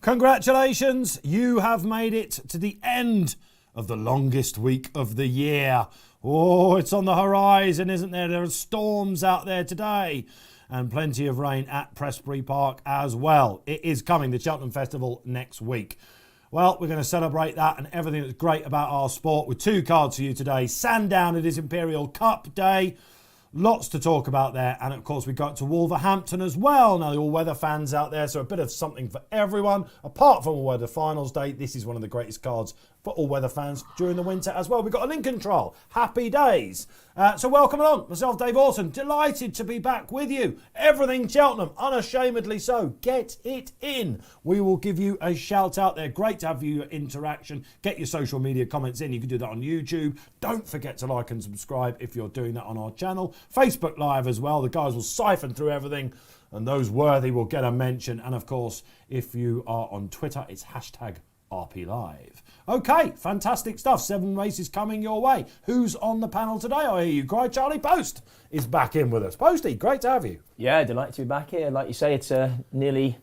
Congratulations, you have made it to the end of the longest week of the year. Oh, it's on the horizon, isn't there? There are storms out there today and plenty of rain at Prestbury Park as well. It is coming, the Cheltenham Festival, next week. Well, we're going to celebrate that and everything that's great about our sport with two cards for you today. Sandown, it is Imperial Cup Day. Lots to talk about there. And of course, we got to Wolverhampton as well. Now, the all-weather fans out there, so a bit of something for everyone. Apart from all-weather finals day, this is one of the greatest cards for all-weather fans during the winter as well. We've got a Lincoln trial. Happy days. So welcome along. Myself, Dave Orton, delighted to be back with you. Everything Cheltenham, unashamedly so. Get it in. We will give you a shout out there. Great to have your interaction. Get your social media comments in. You can do that on YouTube. Don't forget to like and subscribe if you're doing that on our channel. Facebook Live as well. The guys will siphon through everything and those worthy will get a mention. And of course, if you are on Twitter, it's hashtag RP Live. Okay, fantastic stuff. 7 races coming your way. Who's on the panel today? I hear you cry. Charlie Poste is back in with us. Posty, great to have you. Yeah, delighted to be back here. Like you say, it's nearly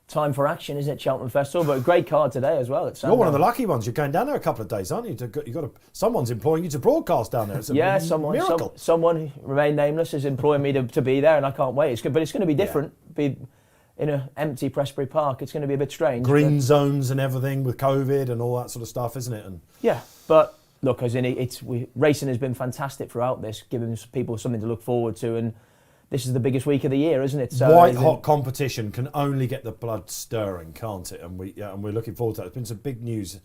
time for action, isn't it, Cheltenham Festival? But a great card today as well. You're one of the lucky ones. You're going down there a couple of days, aren't you? Someone's employing you to broadcast down there. It's a miracle. Someone remain nameless is employing me to be there, and I can't wait. But it's going to be different. Yeah. In an empty Prestbury Park, it's going to be a bit strange. Green zones and everything with COVID and all that sort of stuff, isn't it? And yeah, but look, as in racing has been fantastic throughout this, giving people something to look forward to, and this is the biggest week of the year, isn't it? So white hot competition can only get the blood stirring, can't it? And we're looking forward to that. There's been some big news.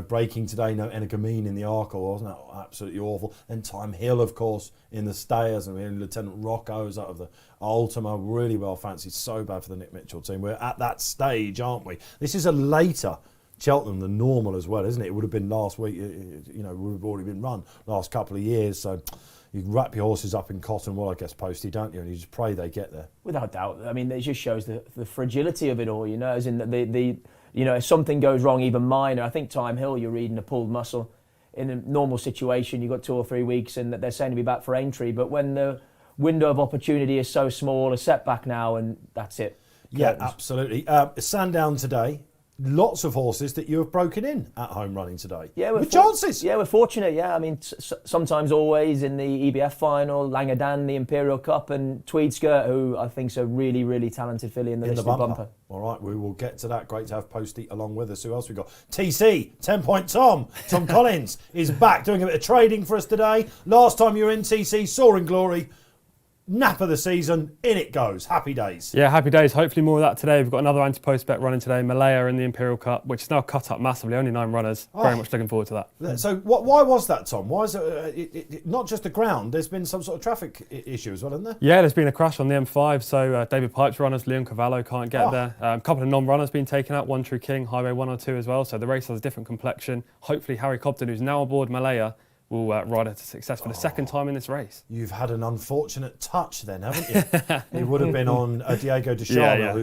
Breaking today, no Energamine in the Arkle, wasn't that absolutely awful? Then Time Hill, of course, in the Stayers, and we had Lieutenant Rocco's out of the Ultima, really well fancied, so bad for the Nick Mitchell team. We're at that stage, aren't we? This is a later Cheltenham than normal as well, isn't it? It would have been last week, would have already been run last couple of years, so you wrap your horses up in cotton wool, I guess, Posty, don't you? And you just pray they get there. Without doubt. I mean, it just shows the fragility of it all, as in the if something goes wrong, even minor. I think Time Hill, you're reading a pulled muscle. In a normal situation, you've got 2 or 3 weeks and they're saying to be back for Aintree. But when the window of opportunity is so small, a setback now, and that's it. Yeah, absolutely. Sandown today. Lots of horses that you have broken in at home running today. Yeah, with chances. Yeah, we're fortunate. Yeah, I mean, sometimes always in the EBF final, Langadan, the Imperial Cup, and Tweedskirt, who I think is a really, really talented filly in the listed bumper. All right, we will get to that. Great to have Posty along with us. Who else we got? TC, 10-point Tom. Tom Collins is back doing a bit of trading for us today. Last time you were in TC, soaring glory. Nap of the season, in it goes. Happy days. Yeah, happy days. Hopefully more of that today. We've got another anti-post bet running today, Malaya in the Imperial Cup, which is now cut up massively, only 9 runners. Very much looking forward to that. So why was that, Tom? Why is it not just the ground? There's been some sort of traffic issue as well, isn't there? Yeah, there's been a crash on the M5, so David Pipe's runners, Leon Cavallo can't get there. A couple of non-runners being taken out, One True King, Highway 102 as well, so the race has a different complexion. Hopefully Harry Cobden, who's now aboard Malaya, will ride it to success for the second time in this race. You've had an unfortunate touch then, haven't you? He would have been on Diego de Charnel,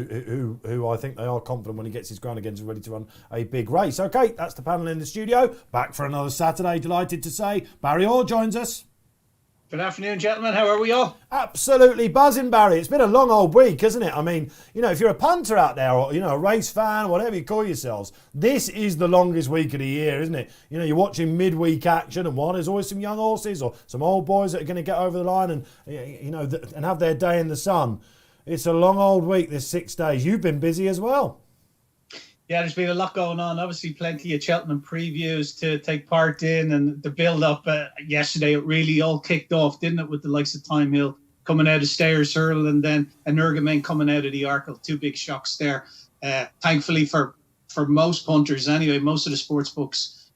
who I think they are confident when he gets his ground again is ready to run a big race. Okay, that's the panel in the studio. Back for another Saturday, delighted to say. Barry Orr joins us. Good afternoon, gentlemen. How are we all? Absolutely buzzing, Barry. It's been a long old week, isn't it? I mean, if you're a punter out there or, a race fan, whatever you call yourselves, this is the longest week of the year, isn't it? You're watching midweek action and there's always some young horses or some old boys that are going to get over the line and, and have their day in the sun. It's a long old week, this 6 days. You've been busy as well. Yeah, there's been a lot going on. Obviously, plenty of Cheltenham previews to take part in, and the build-up yesterday, it really all kicked off, didn't it, with the likes of Time Hill coming out of Stayers Hurdle and then Energamine coming out of the Arkle. 2 big shocks there. Thankfully for most punters anyway, most of the sports books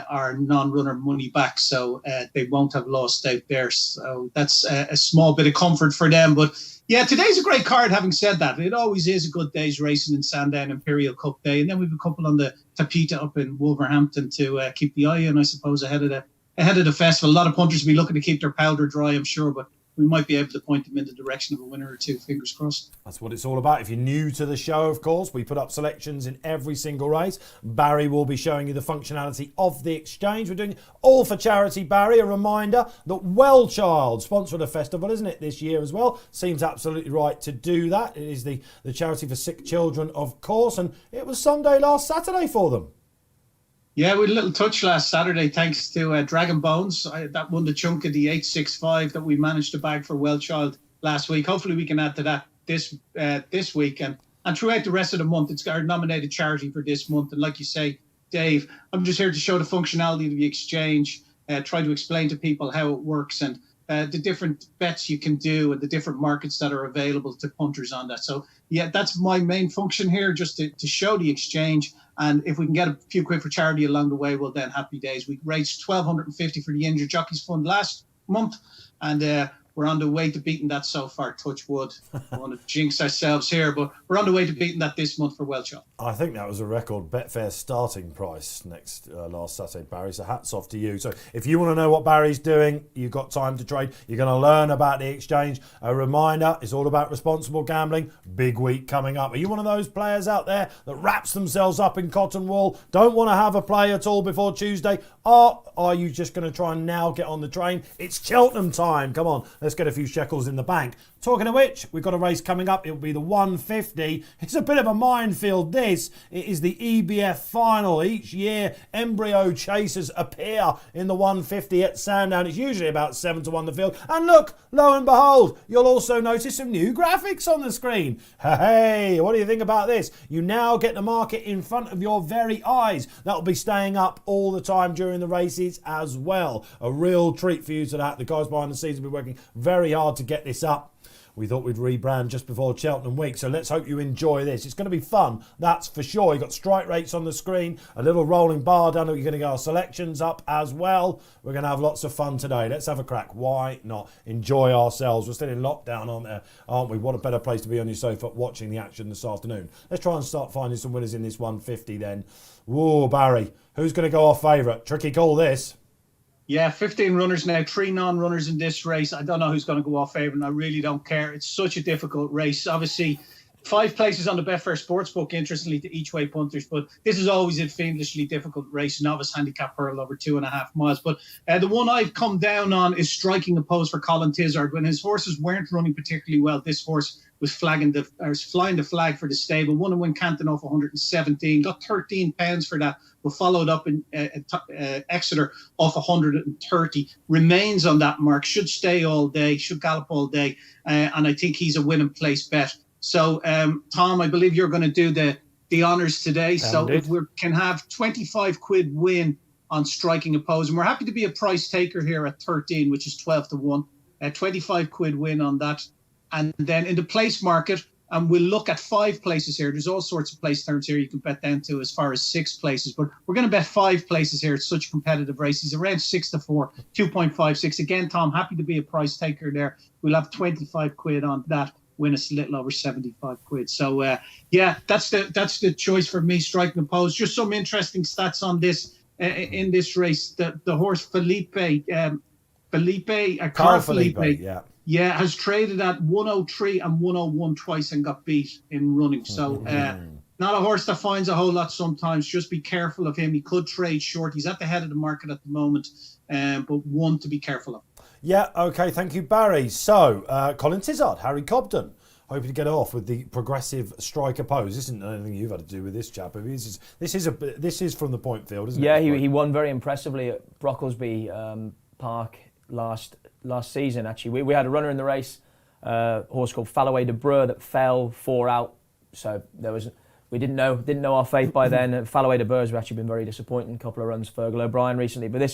are non-runner money back, so they won't have lost out there. So that's a small bit of comfort for them. But yeah, today's a great card, having said that. It always is a good day's racing in Sandown, Imperial Cup Day. And then we've a couple on the Tapita up in Wolverhampton to keep the eye on, I suppose, ahead of the festival. A lot of punters will be looking to keep their powder dry, I'm sure. But we might be able to point them in the direction of a winner or two. Fingers crossed. That's what it's all about. If you're new to the show, of course, we put up selections in every single race. Barry will be showing you the functionality of the exchange. We're doing it all for charity, Barry. A reminder that Wellchild, sponsor of the festival, isn't it, this year as well? Seems absolutely right to do that. It is the charity for sick children, of course, and it was Sunday last Saturday for them. Yeah, we had a little touch last Saturday thanks to Dragon Bones. That won the chunk of the 865 that we managed to bag for Wellchild last week. Hopefully we can add to that this week. And throughout the rest of the month, it's our nominated charity for this month. And like you say, Dave, I'm just here to show the functionality of the exchange, try to explain to people how it works and the different bets you can do and the different markets that are available to punters on that. So, yeah, that's my main function here, just to show the exchange. And if we can get a few quid for charity along the way, well, then happy days. We raised $1,250 for the Injured Jockeys Fund last month, and we're on the way to beating that so far. Touch wood. I want to jinx ourselves here, but we're on the way to beating that this month for Wellchild. I think that was a record Betfair starting price last Saturday, Barry. So hats off to you. So if you want to know what Barry's doing, you've got time to trade. You're going to learn about the exchange. A reminder, it's all about responsible gambling. Big week coming up. Are you one of those players out there that wraps themselves up in cotton wool, don't want to have a play at all before Tuesday? Or are you just going to try and now get on the train? It's Cheltenham time. Come on, let's get a few shekels in the bank. Talking of which, we've got a race coming up. It'll be the 150. It's a bit of a minefield, this. It is the EBF final. Each year, embryo chasers appear in the 150 at Sandown. It's usually about 7-1 the field. And look, lo and behold, you'll also notice some new graphics on the screen. Hey, what do you think about this? You now get the market in front of your very eyes. That'll be staying up all the time during the races as well. A real treat for you to that. The guys behind the scenes have been working very hard to get this up. We thought we'd rebrand just before Cheltenham week, so let's hope you enjoy this. It's going to be fun, that's for sure. You've got strike rates on the screen, a little rolling bar down. You're going to get our selections up as well. We're going to have lots of fun today. Let's have a crack. Why not? Enjoy ourselves. We're still in lockdown, aren't we? What a better place to be on your sofa watching the action this afternoon. Let's try and start finding some winners in this 150 then. Whoa, Barry, who's going to go off favourite? Tricky call this. Yeah, 15 runners now, 3 non-runners in this race. I don't know who's going to go off favourite, and I really don't care. It's such a difficult race. Obviously, 5 places on the Betfair Sportsbook, interestingly, to each way punters, but this is always a fiendishly difficult race. Novice handicap hurdle over 2.5 miles. But the one I've come down on is Striking a Pose for Colin Tizard. When his horses weren't running particularly well, this horse was flying the flag for the stable. Won and win Canton off 117, got £13 for that, but followed up in Exeter off 130. Remains on that mark, should stay all day, should gallop all day, and I think he's a win and place bet. So, Tom, I believe you're going to do the honours today. So if we can have 25 quid win on Striking a Pose, and we're happy to be a price taker here at 13, which is 12-1. 25 quid win on that. And then in the place market, and we'll look at 5 places here. There's all sorts of place terms here you can bet down to as far as 6 places. But we're going to bet 5 places here. It's such a competitive race. He's around 6-4, 2.56. Again, Tom, happy to be a price taker there. We'll have 25 quid on that. Win us a little over 75 quid. So, yeah, that's the choice for me, Striking a Pose. Just some interesting stats on this in this race. The horse Carl Felipe, yeah, has traded at 103 and 101 twice and got beat in running. So not a horse that finds a whole lot sometimes. Just be careful of him. He could trade short. He's at the head of the market at the moment, but one to be careful of. Yeah, OK, thank you, Barry. So, Colin Tizard, Harry Cobden, hoping to get off with the progressive striker pose. This isn't anything you've had to do with this chap. I mean, this is from the point field, isn't it? Yeah, he won very impressively at Brocklesby Park last season. Actually, we had a runner in the race, a horse called Fallaway de Breu that fell 4 out. So we didn't know our fate by then. Fallaway de Breu has actually been very disappointing. A couple of runs, Fergal O'Brien recently, but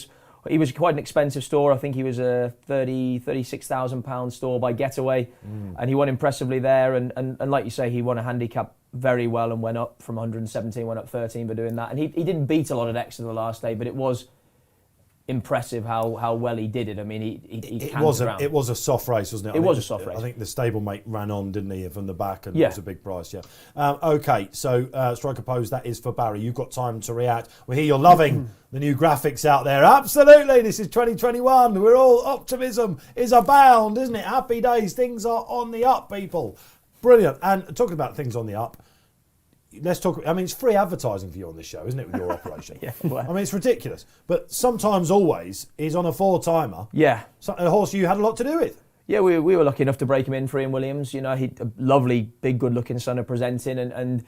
he was quite an expensive store. I think he was a £36,000 store by Getaway, and he won impressively there. And like you say, he won a handicap very well and went up from 117, went up 13 for doing that. And he didn't beat a lot at Exeter the last day, but it was impressive how well he did it. I mean, he It canned was around. it was a soft race, wasn't it? It was a soft race. I think the stablemate ran on, didn't he, from the back, and Yeah. it was a big price. Yeah. Okay, so Striker Pose, that is for Barry. You've got time to react. We hear you're loving the new graphics out there. Absolutely, this is 2021. We're all optimism is abound, isn't it? Happy days. Things are on the up, people. Brilliant. And talking about things on the up. Let's talk. I mean, it's free advertising for you on this show, isn't it, with your operation? Yeah, well. I mean, it's ridiculous. But sometimes, always, he's on a 4-timer. Yeah. So, a horse you had a lot to do with. Yeah, we were lucky enough to break him in for Ian Williams. You know, he a lovely, big, good-looking son of presenting, and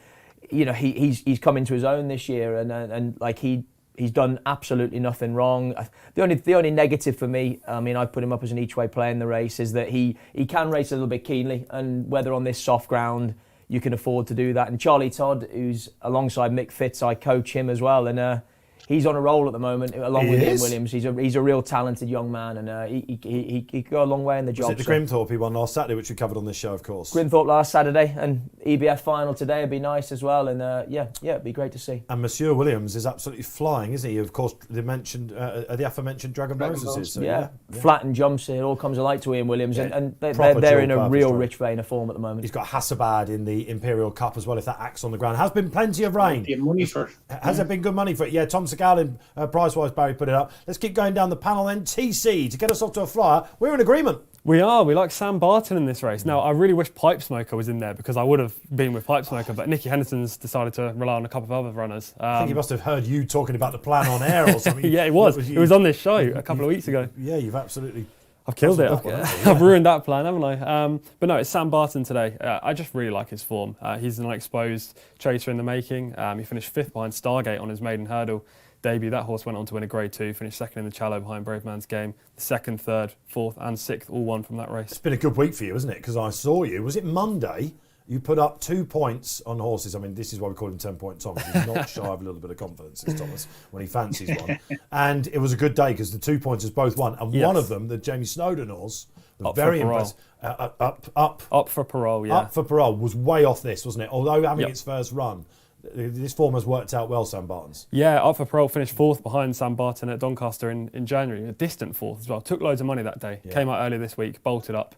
you know he's come into his own this year, and like he's done absolutely nothing wrong. The only negative for me, I mean, I put him up as an each-way player in the race, is that he can race a little bit keenly, and whether on this soft ground you can afford to do that. And Charlie Todd, who's alongside Mick Fitz, I coach him as well, and he's on a roll at the moment, along with Ian Williams. He's a real talented young man, and he could go a long way in the job. Was it the Grimthorpe he won last Saturday, which we covered on this show, of course? Grimthorpe last Saturday, and EBF final today would be nice as well, and yeah, it'd be great to see. And Monsieur Williams is absolutely flying, isn't he? Of course, the aforementioned Dragon Moses. So, yeah, flat and jumps, it all comes alight to Ian Williams, Yeah. and they're Proper in a dual real purpose rich vein of form at the moment. He's got Hasselbad in the Imperial Cup as well, if that acts on the ground. Has been plenty of rain. Get money for it. Has there been good money for it? Yeah, Tom Segalin, price-wise, Barry put it up. Let's keep going down the panel then. TC, to get us off to a flyer. We're in agreement. We are. We like Sam Barton in this race. Now, I really wish Pipe Smoker was in there because I would have been with Pipe Smoker, but Nicky Henderson's decided to rely on a couple of other runners. I think he must have heard you talking about the plan on air or something. Yeah, it was. It was on this show a couple of weeks ago. Yeah, you've absolutely... I've killed it. That's a I've ruined that plan, haven't I? But no, it's Sam Barton today. I just really like his form. He's an unexposed chaser in the making. He finished 5th behind Stargate on his maiden hurdle debut. That horse went on to win a Grade 2, finished 2nd in the Challow behind Brave Man's Game. 2nd, 3rd, 4th and 6th all won from that race. It's been a good week for you, isn't it? Because I saw you. Was it Monday? You put up 2 points on horses. I mean, this is why we call him 10-point Thomas. He's not shy of a little bit of confidence, is Thomas, when he fancies one. And it was a good day because the 2 pointers both won. And one of them, the Jamie Snowden horse, was very impressive. Up for parole, yeah. Up for parole was way off this, wasn't it? Although having its first run, this form has worked out well, Sam Barton's. Yeah, Up for parole finished 4th behind Sam Barton at Doncaster in January. A distant 4th as well. Took loads of money that day. Yeah. Came out earlier this week, bolted up.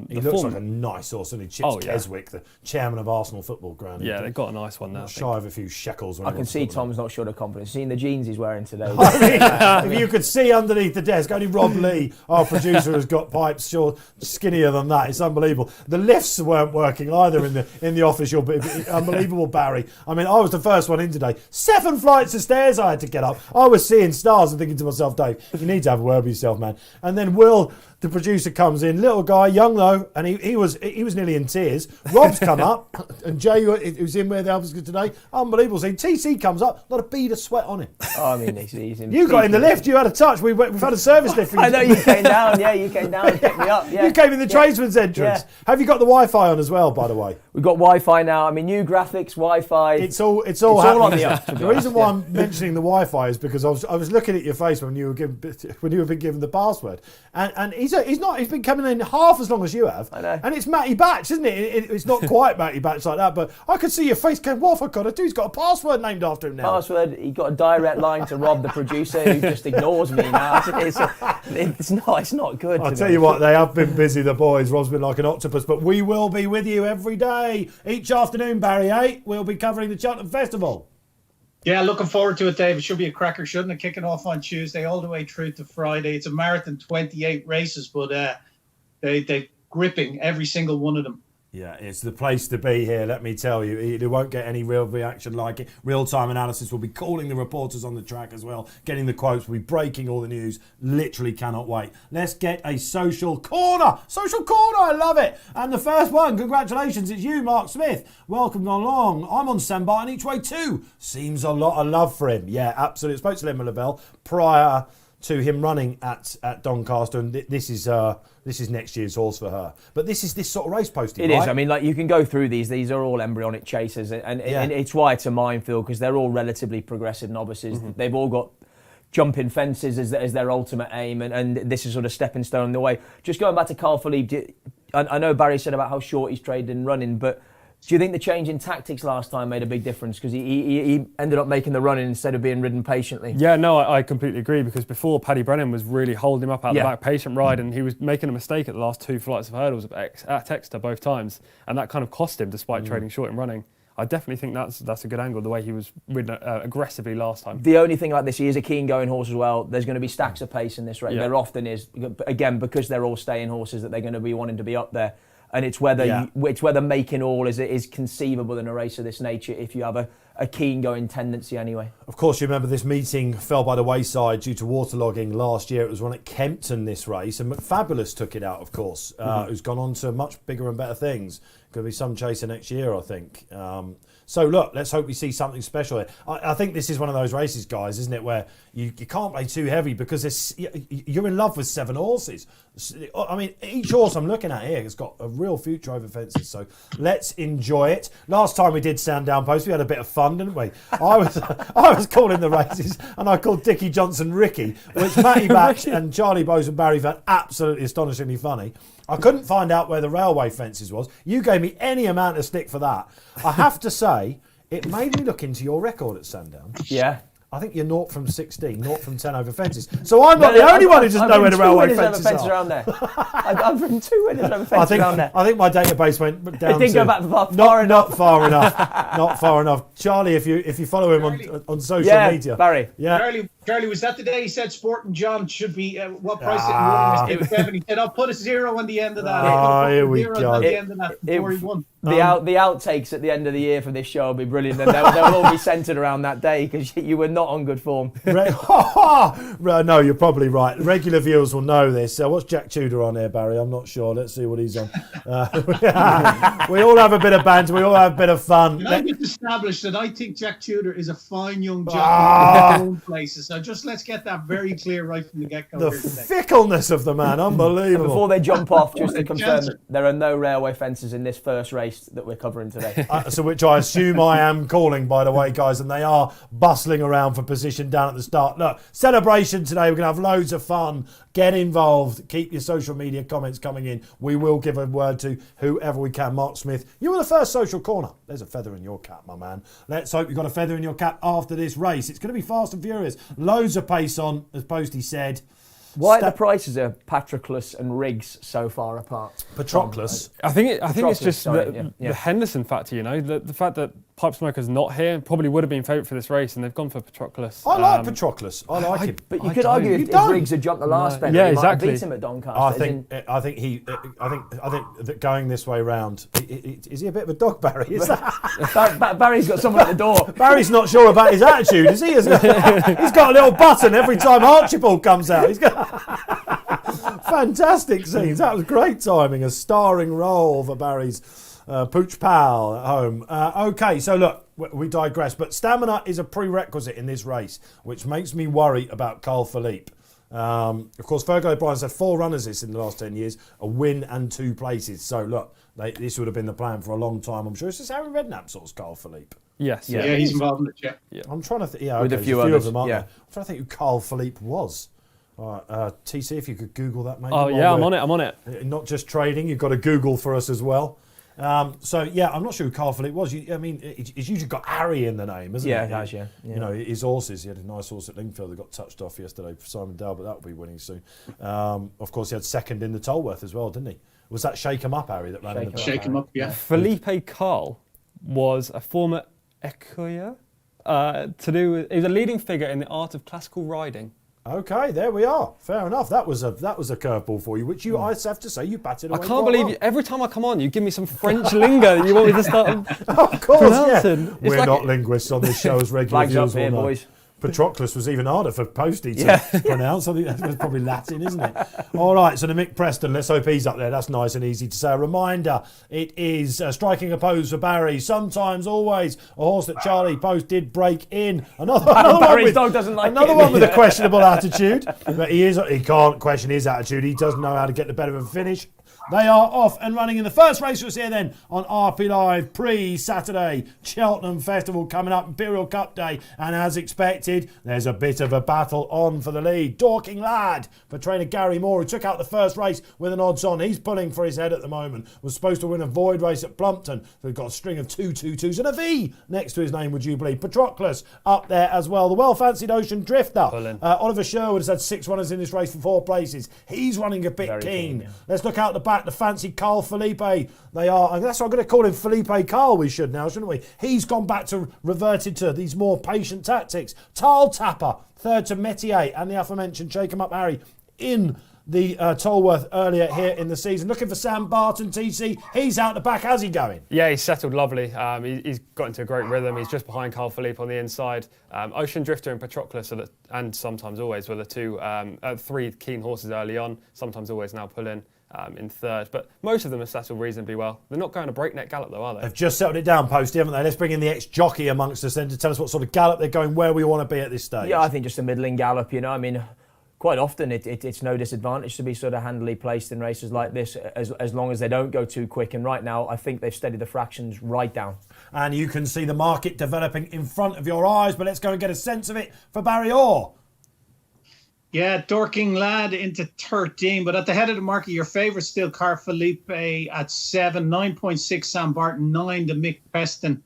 He looks like a nice horse, doesn't he? Chips Keswick, the chairman of Arsenal Football Ground. Yeah, they've got a nice one now. Shy of a few shekels. I can see Tom's not short of confidence. Seeing the jeans he's wearing today. If you could see underneath the desk, only Rob Lee, our producer, has got pipes skinnier than that. It's unbelievable. The lifts weren't working either in the office. You're unbelievable, Barry. I mean, I was the first one in today. 7 flights of stairs I had to get up. I was seeing stars and thinking to myself, Dave, you need to have a word with yourself, man. And then Will, the producer, comes in, little guy, young though, and he was nearly in tears. Rob's come up, and Jay, who's in with us today, unbelievable. See, TC comes up, not a bead of sweat on him. Oh, I mean, he's in. You got in the lift. You had a touch. We've had a service lift for you. I know you came down. Yeah, you came down and picked me up. Yeah, you came in the tradesman's entrance. Yeah. Have you got the Wi-Fi on as well, by the way? We've got Wi-Fi now. I mean, new graphics, Wi-Fi. It's all on the up. The reason why I'm mentioning the Wi-Fi is because I was looking at your face when you were been given the password, and he's been coming in half as long as you have. I know. And it's Matty Batch, isn't it? It's not quite Matty Batch like that, but I could see your face going, what have I got to do? He's got a password named after him now. Password. He got a direct line to Rob, the producer, who just ignores me now. It's not good. I'll tell you what, they have been busy, the boys. Rob's been like an octopus, but we will be with you every day, each afternoon, Barry, We'll be covering the Cheltenham Festival. Yeah, looking forward to it, Dave. It should be a cracker, shouldn't it? Kicking off on Tuesday all the way through to Friday. It's a marathon, 28 races, but they're gripping, every single one of them. Yeah, it's the place to be here, let me tell you. You won't get any real reaction like it. Real-time analysis. We'll be calling the reporters on the track as well, getting the quotes. We'll be breaking all the news. Literally cannot wait. Let's get a social corner. Social corner, I love it. And the first one, congratulations, it's you, Mark Smith. Welcome along. I'm on Sam Barton each way too. Seems a lot of love for him. Yeah, absolutely. Spoke to Lemma Lavelle prior to him running at Doncaster, and this is next year's horse for her. But this is this sort of race posting, right? It is. I mean, like, you can go through these. These are all embryonic chasers, and it's why it's a minefield, because they're all relatively progressive novices. Mm-hmm. They've all got jumping fences as their ultimate aim, and this is sort of stepping stone in the way. Just going back to Carl Philippe, I know Barry said about how short he's traded in running, but Do you think the change in tactics last time made a big difference? Because he ended up making the run-in instead of being ridden patiently. Yeah, no, I completely agree, because before Paddy Brennan was really holding him up out the back, patient ride, and he was making a mistake at the last 2 flights of hurdles at Exeter both times, and that kind of cost him despite trading short in running. I definitely think that's a good angle, the way he was ridden aggressively last time. The only thing like this, he is a keen going horse as well. There's going to be stacks of pace in this race. There often is, again, because they're all staying horses, that they're going to be wanting to be up there. And it's whether making all is conceivable in a race of this nature if you have a keen going tendency anyway. Of course, you remember this meeting fell by the wayside due to waterlogging last year. It was run at Kempton, this race, and McFabulous took it out, of course, who's gone on to much bigger and better things. Could be some chaser next year, I think. So look, let's hope we see something special here. I think this is one of those races, guys, isn't it, where you can't play too heavy because you're in love with 7 horses. I mean, each horse I'm looking at here has got a real future over fences. So let's enjoy it. Last time we did Sandown Post, we had a bit of fun, didn't we? I was calling the races, and I called Dickie Johnson Ricky, which Matty Batch and Charlie Bowes and Barry found absolutely astonishingly funny. I couldn't find out where the railway fences was. You gave me any amount of stick for that. I have to say, it made me look into your record at Sandown. Yeah. I think you're 0 from 16, 0 from 10 over fences. So I'm not the only one who doesn't know where the railway fences are. Around there. I've ridden 2 winners over fences around there. I think my database went down. It didn't go back far enough. Not far enough. Not far enough. Charlie, if you follow him on social media. Barry. Yeah. Charlie, was that the day he said Sporting John should be what price it was? 7. He said, I'll put a 0 on the end of that. Here we go. On the end of that before he won. The outtakes at the end of the year for this show will be brilliant, and they'll all be centred around that day because you were not on good form. No, you're probably right. Regular viewers will know this. What's Jack Tudor on here, Barry? I'm not sure. Let's see what he's on. We all have a bit of banter. We all have a bit of fun. Can I just establish that I think Jack Tudor is a fine young jockey in his own places. So just let's get that very clear right from the get-go. The fickleness of the man, unbelievable. Before they jump off, just to confirm, there are no railway fences in this first race that we're covering today. So which I assume I am calling, by the way, guys, and they are bustling around for position down at the start. Look, celebration today. We're going to have loads of fun. Get involved. Keep your social media comments coming in. We will give a word to whoever we can. Mark Smith, you were the first social corner. There's a feather in your cap, my man. Let's hope you've got a feather in your cap after this race. It's going to be fast and furious. Loads of pace on, as Poste said. Why are the prices of Patroclus and Riggs so far apart? Patroclus. I think it's just the Henderson factor, you know, the fact that Pipe Smoker's not here probably would have been favourite for this race, and they've gone for Patroclus. I like Patroclus. I like him. But you could argue if Riggs had jumped the last bend, he might have beat him at Doncaster. I think that going this way round, is he a bit of a dog, Barry? Is that? Barry's got someone at the door. Barry's not sure about his attitude, is he? He's got a little button every time Archibald comes out. He's got fantastic scenes. That was great timing. A starring role for Barry's Pooch Pal at home. Okay, so look, we digress, but stamina is a prerequisite in this race, which makes me worry about Carl Philippe. Of course, Fergal O'Brien's had 4 runners this in the last 10 years, a win and 2 places. So look, this would have been the plan for a long time, I'm sure. Is this Harry Redknapp sorts Carl Philippe? Yes. Yeah, he's involved in it, yeah. I'm trying to think. With a few others, of them, I'm trying to think who Carl Philippe was. All right, TC, if you could Google that, mate. Oh, yeah, I'm on it. Not just trading, you've got to Google for us as well. So, yeah, I'm not sure who Carl Philippe was. I mean, he's usually got Harry in the name, hasn't he? Yeah, he has, yeah. You know, his horses. He had a nice horse at Lingfield that got touched off yesterday for Simon Dale, but that will be winning soon. Of course, he had second in the Tolworth as well, didn't he? Was that Shake 'em Up, Harry, that ran in the Shake 'em Up, yeah. Felipe Carl was a former écuyer. He was a leading figure in the art of classical riding. Okay, there we are. Fair enough. That was a curveball for you, which I have to say you batted away. I can't believe you. Every time I come on, you give me some French lingo that you want me to start. Of course, pronouncing. Yeah. We're not linguists on this show as regular viewers. Flags up here, boys. Patroclus was even harder for Poste to pronounce. I think that's probably Latin, isn't it? All right, so the Mick Preston, let's hope he's up there. That's nice and easy to say. A reminder, it is striking a pose for Barry. Sometimes, always, a horse that Charlie Poste did break in. Another Barry's dog doesn't like another one with a questionable attitude. But he can't question his attitude. He does know how to get the better of a finish. They are off and running in the first race was here then on RP Live pre-Saturday. Cheltenham Festival coming up, Imperial Cup Day, and as expected, there's a bit of a battle on for the lead. Dorking Lad for trainer Gary Moore, who took out the first race with an odds on. He's pulling for his head at the moment. Was supposed to win a void race at Plumpton, so he's got a string of 2-2-2s and a V next to his name, would you believe? Patroclus up there as well. The well-fancied Ocean Drifter. Oliver Sherwood has had 6 runners in this race for 4 places. He's running a bit Very keen, yeah. Let's look out the back. The fancy Carl Felipe. They are, that's what I'm going to call him, Felipe Carl. We should now, shouldn't we? He's gone back to reverted to these more patient tactics. Tile Tapper, third to Metier, and the aforementioned Shake 'em Up Harry in the Tolworth earlier here in the season. Looking for Sam Barton, TC. He's out the back. How's he going? Yeah, he's settled lovely. He's got into a great rhythm. He's just behind Carl Philippe on the inside. Ocean Drifter and Patroclus and Sometimes Always were the 3 keen horses early on. Sometimes Always now pull in third. But most of them have settled reasonably well. They're not going a breakneck gallop though, are they? They've just settled it down, Posty, haven't they? Let's bring in the ex-jockey amongst us then to tell us what sort of gallop they're going, where we want to be at this stage. Yeah, I think just a middling gallop, I mean, quite often it's no disadvantage to be sort of handily placed in races like this as long as they don't go too quick. And right now, I think they've steadied the fractions right down. And you can see the market developing in front of your eyes, but let's go and get a sense of it for Barry Orr. Yeah, Dorking Lad into 13, but at the head of the market, your favourite still Car Felipe at 7, 9.6 Sam Barton, 9 to Mick Preston,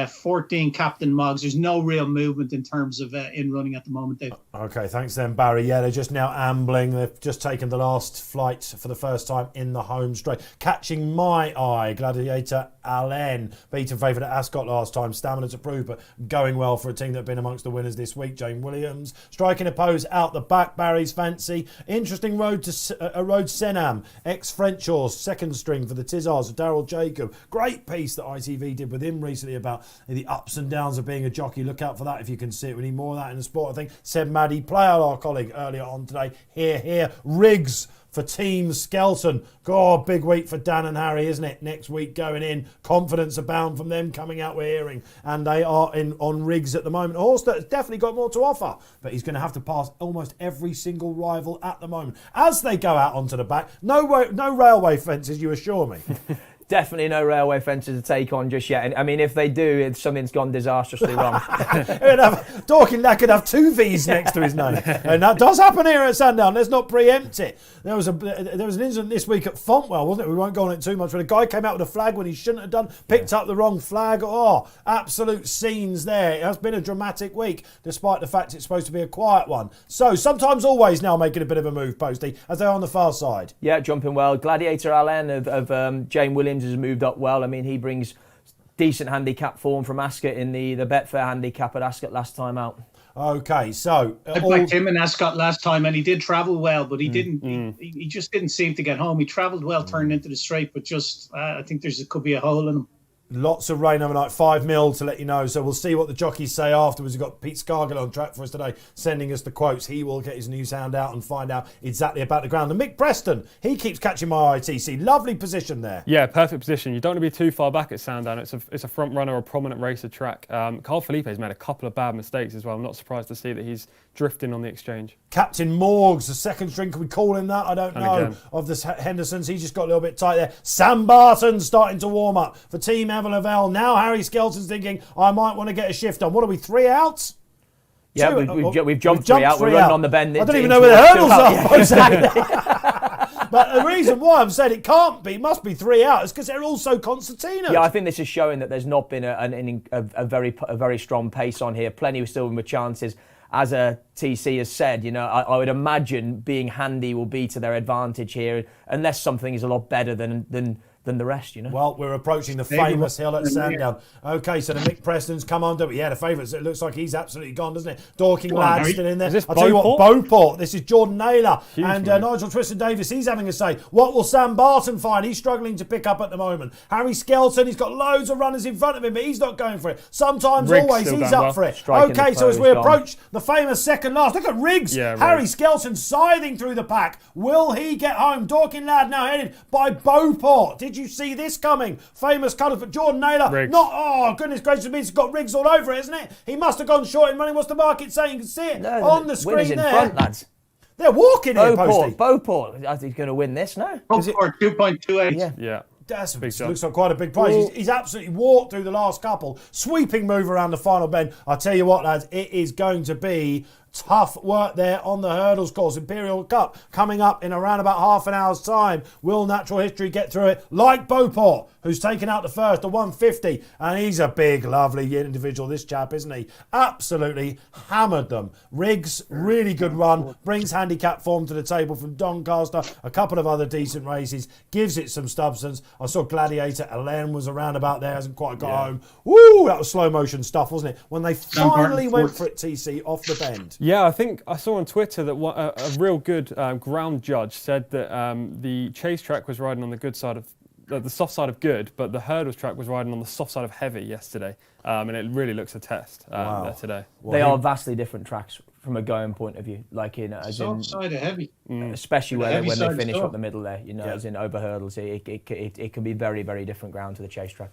14 Captain Moggs. There's no real movement in terms of in running at the moment, Dave. Okay, thanks then, Barry. Yeah, they're just now ambling. They've just taken the last flight for the first time in the home straight. Catching my eye, Gladiator Allen, beaten favourite at Ascot last time. Stamina to prove, but going well for a team that have been amongst the winners this week. Jane Williams striking a pose out the back. Barry's fancy. Interesting road to Road Senam. Ex-French horse, second string for the Tizzards of Daryl Jacob. Great piece that ITV did with him recently about the ups and downs of being a jockey. Look out for that if you can see it. We need more of that in the sport, I think. Said Maddie Playall, our colleague, earlier on today. Here. Riggs for Team Skelton. God, big week for Dan and Harry, isn't it? Next week going in. Confidence abound from them coming out, we're hearing. And they are on Riggs at the moment. A horse that has definitely got more to offer. But he's going to have to pass almost every single rival at the moment. As they go out onto the back, no railway fences, you assure me. Definitely no railway fences to take on just yet. And I mean, if they do, something's gone disastrously wrong. Dorking Lad could have 2 V's next to his name. And that does happen here at Sandown. Let's not preempt it. There was an incident this week at Fontwell, wasn't it? We won't go on it too much. When a guy came out with a flag when he shouldn't have done, picked up the wrong flag. Oh, absolute scenes there. It has been a dramatic week, despite the fact it's supposed to be a quiet one. So, Sometimes Always now making a bit of a move, Posty, as they're on the far side. Yeah, jumping well. Gladiator Allen of Jane Williams has moved up well. I mean, he brings decent handicap form from Ascot in the Betfair handicap at Ascot last time out. Okay, so I backed him in Ascot last time, and he did travel well, but he didn't. He just didn't seem to get home. He travelled well, turned into the straight, but just I think could be a hole in him. Lots of rain overnight, 5 mil to let you know. So we'll see what the jockeys say afterwards. We've got Pete Scargill on track for us today, sending us the quotes. He will get his new sound out and find out exactly about the ground. And Mick Preston, he keeps catching my eye, TC. Lovely position there. Yeah, perfect position. You don't want to be too far back at Sandown. It's a front runner, a prominent racer track. Carl Felipe's made a couple of bad mistakes as well. I'm not surprised to see that he's drifting on the exchange. Captain Morgs, the second string, can we call him that? I don't know. Again. Of the Hendersons, he's just got a little bit tight there. Sam Barton starting to warm up for Team Lavelle. Now Harry Skelton's thinking, I might want to get a shift on. What are we, 3 outs? Yeah, we've jumped 3 out. We're running on the bend. I don't even know where the hurdles are. Exactly. But the reason why I'm saying it can't be, must be 3 out, is because they're all so concertina. Yeah, I think this is showing that there's not been a very strong pace on here. Plenty still with chances. As a TC has said, I would imagine being handy will be to their advantage here, unless something is a lot better than the rest, Well, we're approaching the famous hill at Sandown. Okay, so the Mick Preston's come on. Yeah, the favourites. It looks like he's absolutely gone, doesn't it? Dorking Lad still in there. Is this I'll tell you what, Beauport. This is Jordan Naylor. Huge and move. Nigel Twiston-Davis, he's having a say. What will Sam Barton find? He's struggling to pick up at the moment. Harry Skelton, he's got loads of runners in front of him, but he's not going for it. Sometimes Riggs Always, still he's going up well. for it. Striking Okay, the so as we pose, approach the famous second last, look at Riggs. Yeah, Harry Riggs. Skelton scything through the pack. Will he get home? Dorking Lad now headed by Beauport. Did you see this coming? Famous colours, but Jordan Naylor, Riggs. Goodness gracious me, it's got Riggs all over it, isn't it? He must have gone short in running. What's the market saying? You can see it on the screen winners in there. front, lads. They're walking here, Posty. Beauport. I think he's going to win this now. Or 2.28. Yeah. Yeah. That's Big job. looks like quite a big prize. He's absolutely walked through the last couple. Sweeping move around the final bend. I tell you what, lads, it is going to be tough work there on the hurdles course. Imperial Cup coming up in around about half an hour's time. Will Natural History get through it like Beauport, who's taken out the first, the 150, and he's a big, lovely individual, this chap, isn't he? Absolutely hammered them. Riggs, really good run, brings handicap form to the table from Doncaster, a couple of other decent races, gives it some substance. I saw Gladiator, Elaine was around about there, hasn't quite got home. Woo, that was slow motion stuff, wasn't it? When they finally went for it, TC, off the bend. Yeah, I think I saw on Twitter that a real good ground judge said that the chase track was riding on the good side of the soft side of good, but the hurdles track was riding on the soft side of heavy yesterday, and it really looks a test there today. Well, they are vastly different tracks from a going point of view, like soft side of heavy, especially when they finish soft. up the middle there. As in over hurdles, it can be very, very different ground to the chase track.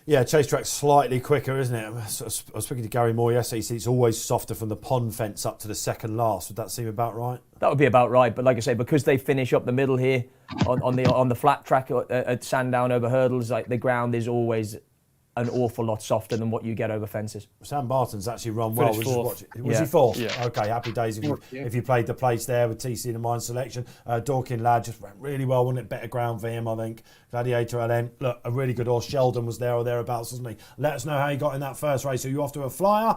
Yeah, chase track's slightly quicker, isn't it? I was speaking to Gary Moore yesterday. He said it's always softer from the pond fence up to the second last. Would that seem about right? That would be about right. But like I say, because they finish up the middle here on the flat track at Sandown over hurdles, like the ground is always an awful lot softer than what you get over fences. Sam Barton's actually run well. Was he fourth? Yeah. Okay, happy days if you played the place there with TC in the mine selection. Dorking Lad just ran really well, wasn't it? Better ground for him, I think. Gladiator LN, look, a really good horse. Sheldon was there or thereabouts, wasn't he? Let us know how he got in that first race. Are you off to a flyer?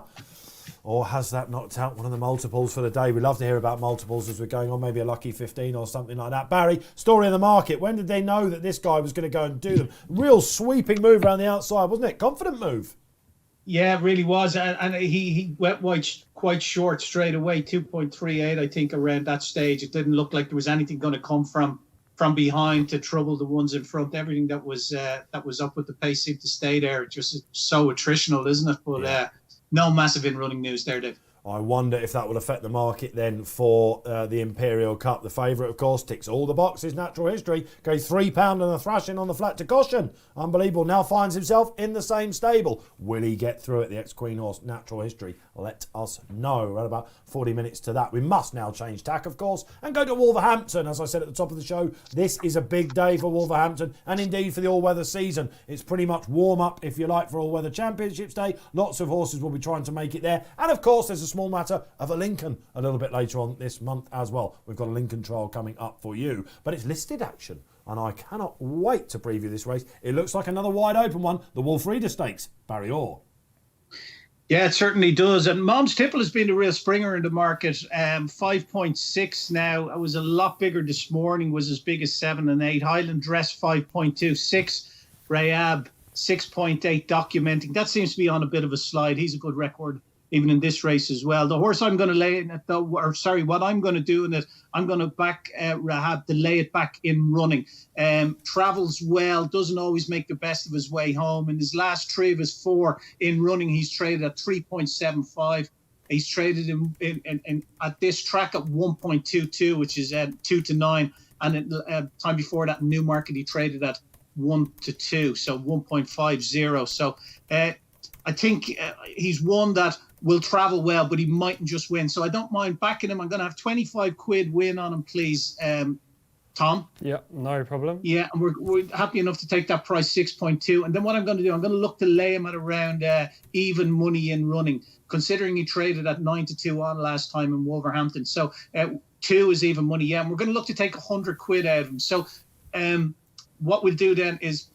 Or has that knocked out one of the multiples for the day? We'd love to hear about multiples as we're going on, maybe a lucky 15 or something like that. Barry, story of the market. When did they know that this guy was going to go and do them? Real sweeping move around the outside, wasn't it? Confident move. Yeah, it really was. And he went quite short straight away, 2.38, I think, around that stage. It didn't look like there was anything going to come from behind to trouble the ones in front. Everything that was up with the pace seemed to stay there. Just so attritional, isn't it? But no massive in-running news there, Dave. I wonder if that will affect the market then for the Imperial Cup. The favourite, of course, ticks all the boxes. Natural History goes £3 and a thrashing on the flat to caution. Unbelievable. Now finds himself in the same stable. Will he get through it? The ex-Queen horse, Natural History. Let us know. Right about 40 minutes to that. We must now change tack, of course, and go to Wolverhampton. As I said at the top of the show, this is a big day for Wolverhampton and indeed for the all-weather season. It's pretty much warm-up, if you like, for all-weather championships day. Lots of horses will be trying to make it there. And, of course, there's a small matter of a Lincoln a little bit later on this month as well. We've got a Lincoln trial coming up for you, but it's listed action, and I cannot wait to preview this race. It looks like another wide open one, the Wolfrida Stakes. Barry Orr. Yeah, it certainly does. And Mom's Tipple has been a real springer in the market. 5.6 now. It was a lot bigger this morning, was as big as 7 and 8. Highland Dress 5.26. Rayab 6.8 documenting. That seems to be on a bit of a slide. He's a good record even in this race as well. The horse I'm going to lay in it, what I'm going to do in it, I'm going to back Rahab to lay it back in running. Travels well, doesn't always make the best of his way home. In his last 3 of his 4 in running, he's traded at 3.75. He's traded in at this track at 1.22, which is 2 to 9. And time before that in Newmarket, he traded at 1 to 2, so 1.50. So I think he's one that will travel well, but he mightn't just win. So I don't mind backing him. I'm going to have 25 quid win on him, please, Tom. Yeah, no problem. Yeah, and we're happy enough to take that price, 6.2. And then what I'm going to do, I'm going to look to lay him at around even money in running, considering he traded at 9 to 2 on last time in Wolverhampton. So 2 is even money. Yeah, and we're going to look to take 100 quid out of him. So what we'll do then is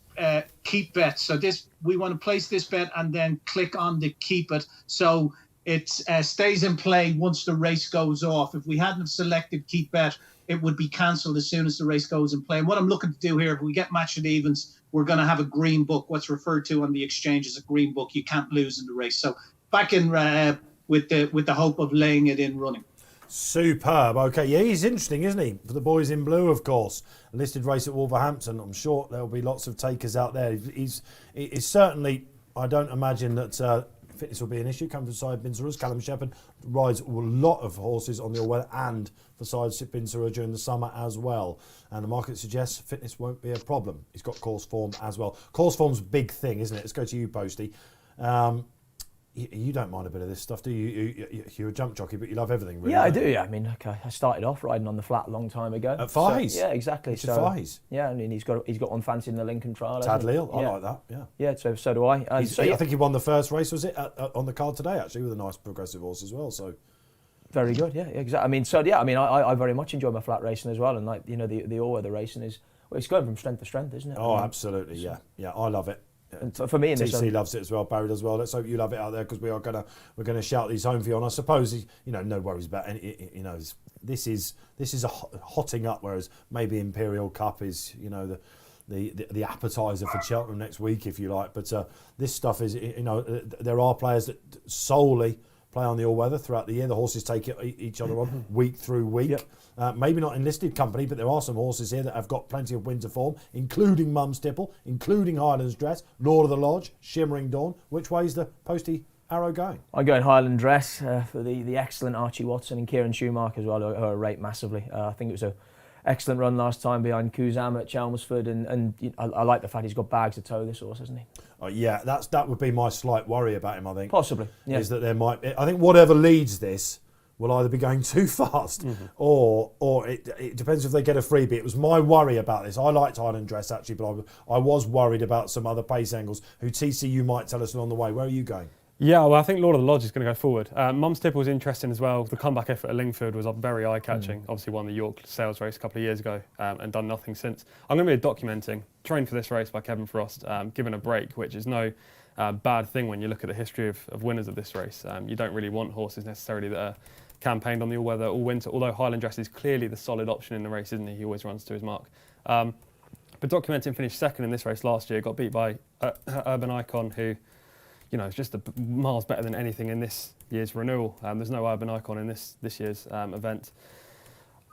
keep bet. So we want to place this bet and then click on the keep it. So it stays in play once the race goes off. If we hadn't selected keep bet, it would be cancelled as soon as the race goes in play. And what I'm looking to do here, if we get match at evens, we're going to have a green book, what's referred to on the exchange as a green book. You can't lose in the race. So back in with the hope of laying it in running. Superb. Okay, yeah, he's interesting, isn't he? For the boys in blue, of course. A listed race at Wolverhampton. I'm sure there'll be lots of takers out there. He's certainly, I don't imagine that fitness will be an issue. Come from side Binsuruz. Callum Shepherd rides a lot of horses on the all-weather and for side Binsuruz during the summer as well. And the market suggests fitness won't be a problem. He's got course form as well. Course form's a big thing, isn't it? Let's go to you, Posty. You don't mind a bit of this stuff, do you? You're a jump jockey, but you love everything, really. Yeah, I do. Yeah, I mean, I started off riding on the flat a long time ago. At Fies? So, yeah, exactly. Richard Fies? Yeah, I mean, he's got one fancy in the Lincoln Trial. Tad Leal, I yeah. like that. Yeah. Yeah, so do I. I think he won the first race, was it, on the card today, actually, with a nice progressive horse as well. So. Very good. Yeah, exactly. I very much enjoy my flat racing as well, and the all-weather racing is it's going from strength to strength, isn't it? Oh, absolutely. Yeah, I love it. And for me, TC loves it as well. Barry does well. Let's hope you love it out there, because we're gonna shout these home for you. And I suppose no worries about any. This is a hotting up, whereas maybe Imperial Cup is the appetizer for Cheltenham next week, if you like. But this stuff is there are players that solely play on the all-weather throughout the year. The horses take each other on week through week. Yep. Maybe not in listed company, but there are some horses here that have got plenty of winter form, including Mum's Tipple, including Highlands Dress, Lord of the Lodge, Shimmering Dawn. Which way is the Poste arrow going? I'm going Highland Dress for the excellent Archie Watson and Kieran Schumacher as well, who I rate massively. I think it was a excellent run last time behind Kuzam at Chelmsford, and I like the fact he's got bags to tow this horse, hasn't he? Yeah, that would be my slight worry about him, I think. Possibly, yeah. Is that I think whatever leads this will either be going too fast or it depends if they get a freebie. It was my worry about this. I liked Highland Dress, actually, but I was worried about some other pace angles who TCU might tell us along the way. Where are you going? Yeah, well, I think Lord of the Lodge is going to go forward. Mum's Tipple was interesting as well. The comeback effort at Lingfield was very eye-catching. Obviously won the York sales race a couple of years ago and done nothing since. I'm going to be documenting, trained for this race by Kevin Frost, given a break, which is no bad thing when you look at the history of winners of this race. You don't really want horses necessarily that are campaigned on the all-weather all winter, although Highland Dress is clearly the solid option in the race, isn't he? He always runs to his mark. But documenting finished second in this race last year, got beat by Urban Icon, who... it's just miles better than anything in this year's renewal. There's no Urban Icon in this year's event.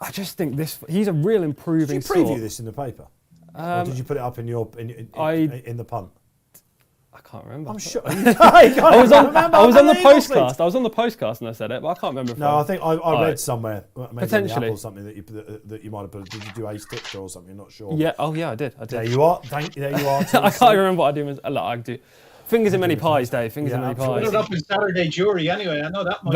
I just think he's a real improving Did you preview this in the paper? Or did you put it up in the punt? I can't remember. I'm sure. I was on the postcast. I was on the postcast and I said it, but I can't remember. I think I read somewhere, maybe potentially, or something that you might have put. Did you do Ace Tipster or something? Not sure. Yeah. Oh yeah, I did. There you are. There you are. I can't remember what I do. I do. Fingers in many pies, Dave. Fingers in many pies. Put it up in Saturday Jury anyway. I know that much.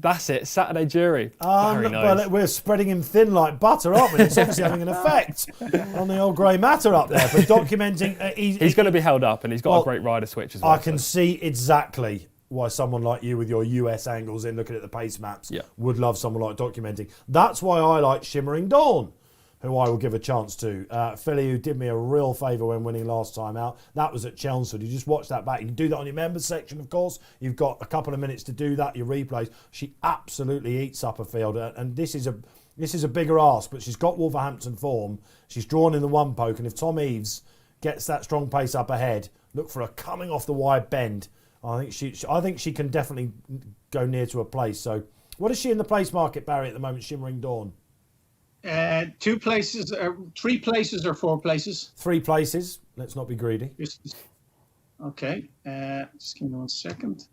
That's it. Saturday Jury. Very nice. Well, we're spreading him thin like butter, aren't we? It's obviously having an effect on the old grey matter up there. But documenting... he's going to be held up, and he's got a great rider switch as well. I can see exactly why someone like you with your US angles in looking at the pace maps would love someone like documenting. That's why I like Shimmering Dawn, who I will give a chance to. Philly, who did me a real favour when winning last time out. That was at Chelmsford. You just watch that back. You can do that on your members section, of course. You've got a couple of minutes to do that, your replays. She absolutely eats up a field. And this is a bigger ask, but she's got Wolverhampton form. She's drawn in the one poke. And if Tom Eves gets that strong pace up ahead, look for her coming off the wide bend. I think she can definitely go near to a place. So what is she in the place market, Barry, at the moment, Shimmering Dawn? 2 places, 3 places or 4 places? 3 places. Let's not be greedy. Okay. Just give me 1 second.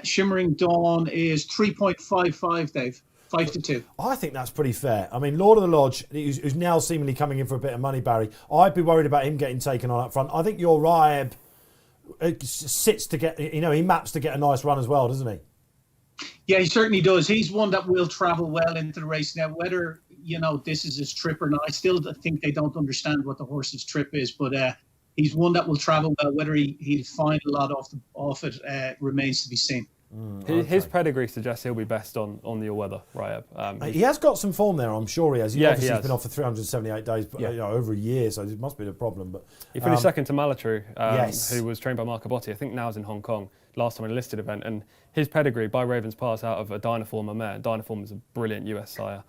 Shimmering Dawn is 3.55, Dave. 5-2. I think that's pretty fair. I mean, Lord of the Lodge, who's now seemingly coming in for a bit of money, Barry, I'd be worried about him getting taken on up front. I think your Raeb sits to get, he maps to get a nice run as well, doesn't he? Yeah, he certainly does. He's one that will travel well into the race. Now, whether this is his trip or not, I still think they don't understand what the horse's trip is, but he's one that will travel well. Whether he'll find a lot off it remains to be seen. His pedigree suggests he'll be best on the all-weather, Raeb. He has got some form there, I'm sure he has. He's been off for 378 days, but over a year, so it must be a problem. But he finished second to Malatru, who was trained by Marco Botti. I think now is in Hong Kong, last time in a listed event. And his pedigree by Ravens Pass out of a Dynaform, a mare. Dynaform is a brilliant US sire.